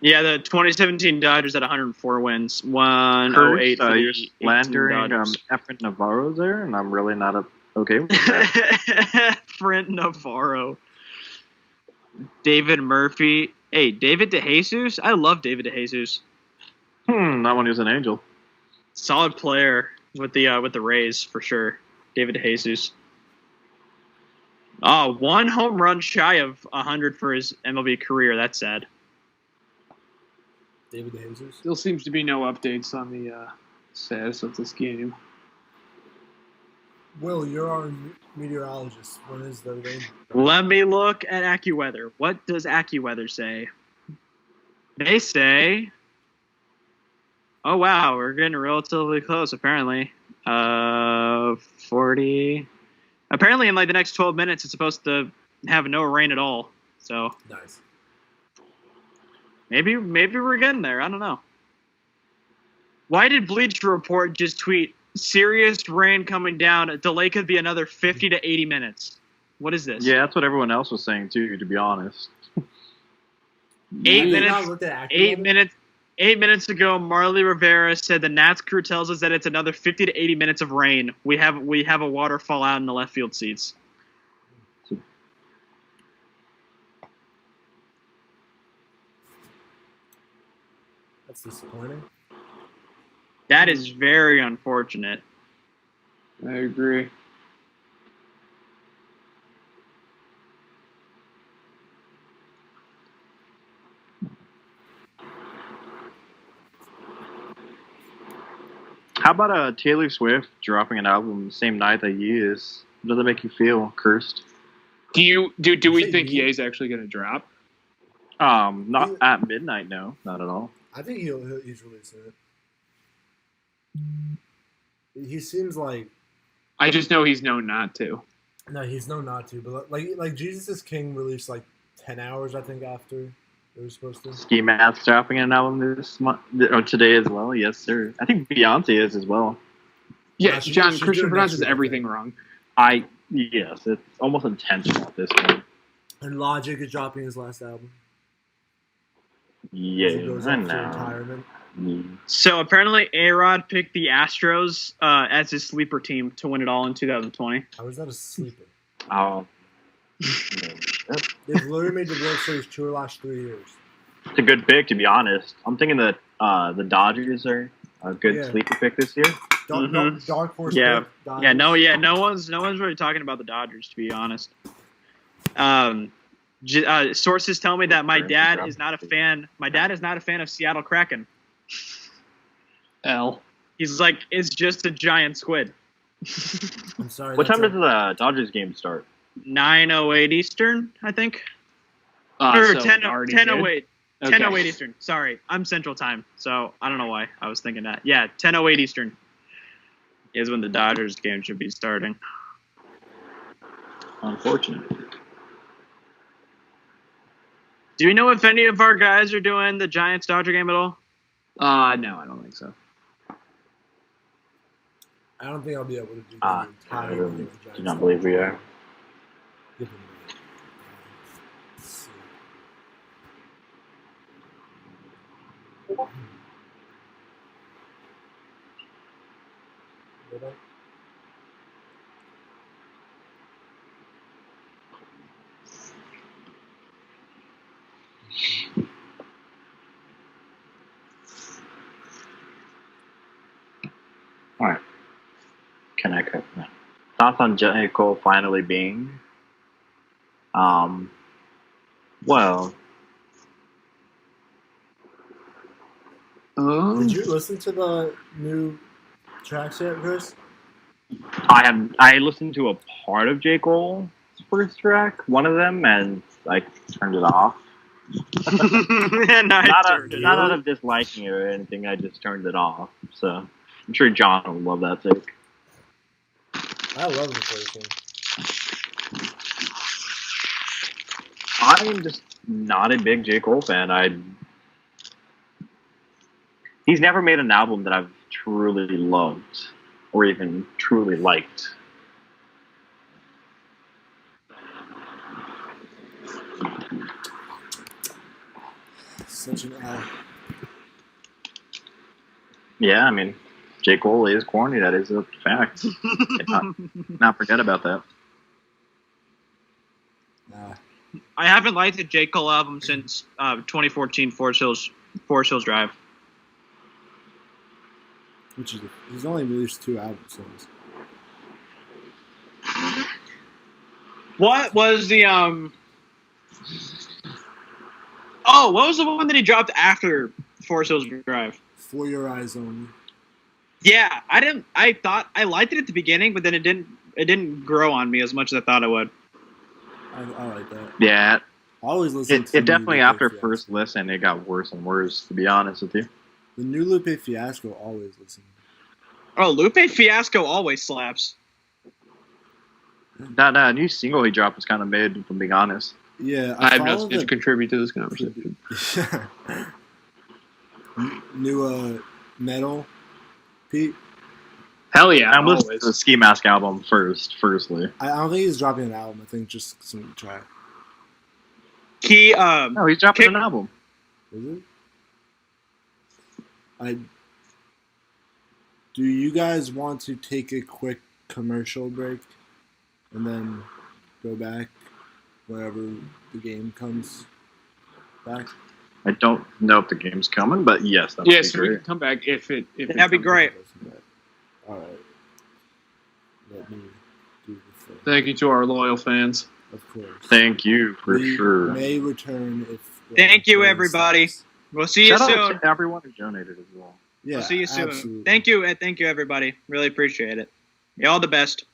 Yeah, the 2017 Dodgers had 104 wins. 108 for you're slandering Efren Navarro there, and I'm really not okay with that. Efren Navarro. David Murphy. Hey, David DeJesus? I love David DeJesus. Not when he was an Angel. Solid player with the Rays, for sure. David DeJesus. Oh, one home run shy of 100 for his MLB career. That's sad. David DeJesus. Still seems to be no updates on the status of this game. Will, you're our meteorologist. When is the rain? Let me look at AccuWeather. What does AccuWeather say? They say... Oh, wow. We're getting relatively close, apparently. 40. Apparently, in like the next 12 minutes, it's supposed to have no rain at all. So Nice. maybe we're getting there. I don't know. Why did Bleacher Report just tweet serious rain coming down? A delay could be another 50 to 80 minutes. What is this? Yeah, that's what everyone else was saying too. To be honest. 8 minutes. 8 minutes ago, Marley Rivera said the Nats crew tells us that it's another 50 to 80 minutes of rain. We have a waterfall out in the left field seats. That's disappointing. That is very unfortunate. I agree. How about Taylor Swift dropping an album the same night that Ye is? How does that make you feel, Cursed? Do we think Ye's actually going to drop? Not at midnight. No, not at all. I think he's releasing it. He seems like. I just know he's known not to. No, he's known not to. But like Jesus is King released like 10 hours, I think, after they were supposed to. Ski Mask dropping an album this month or today as well. Yes, sir. I think Beyonce is as well. Yes, John. Christian pronounces everything wrong. Yes, it's almost intentional at this point. And Logic is dropping his last album. Yeah, I know. So apparently, A-Rod picked the Astros as his sleeper team to win it all in 2020. How is that a sleeper? Oh, they've literally made the World Series the last 3 years. It's a good pick, to be honest. I'm thinking that the Dodgers are a good sleeper pick this year. Dark horse. Yeah, pick, no one's really talking about the Dodgers, to be honest. Sources tell me that my dad is not a fan. My dad is not a fan of Seattle Kraken. He's like, it's just a giant squid. I'm sorry. What time does the Dodgers game start? 9:08 Eastern, I think. Or so 10:08. 10:08 Eastern. Sorry, I'm Central Time, so I don't know why I was thinking that. Yeah, 10:08 Eastern is when the Dodgers game should be starting. Unfortunate. Do we know if any of our guys are doing the Giants-Dodger game at all? No, I don't think so. I don't think I'll be able to do that. I do not believe we are. All right. Can I cut that? Thoughts on J. Cole finally being? Well. Did you listen to the new tracks yet, Chris? I listened to a part of J. Cole's first track, one of them, and I turned it off. Not out of disliking it or anything. I just turned it off. So I'm sure John will love that take. I love the first one. I'm just not a big J. Cole fan. He's never made an album that I've truly loved or even truly liked. Such an L. Yeah, I mean, J. Cole is corny. That is a fact. not forget about that. I haven't liked the J. Cole album since 2014 Forest Hills Drive. Which is he's only released 2 albums since. What was the Oh, what was the one that he dropped after Forest Hills Drive? For Your Eyes Only. Yeah, I thought I liked it at the beginning, but then it didn't grow on me as much as I thought it would. I like that. Yeah. I always listen to it definitely after first listen it got worse and worse, to be honest with you. The New Lupe Fiasco always listen. Oh, Lupe Fiasco always slaps. That new single he dropped was kind of mid, if I'm being honest. Yeah, I have nothing to contribute to this conversation. New metal, Pete. Hell yeah! I'm listening to the Ski Mask album firstly. I don't think he's dropping an album. I think just some track. No, he's dropping an album. Is it? Do you guys want to take a quick commercial break and then go back whenever the game comes back? I don't know if the game's coming, but yes, that would be great. We can come back if that'd be great. All right. Let me do the thing. Thank you to our loyal fans. Of course. Thank you for we sure. May return if. Thank you, everybody. We'll see you soon. Shout out to everyone who donated as well. Yeah, we'll see you soon. Absolutely. Thank you, everybody. Really appreciate it. You all the best.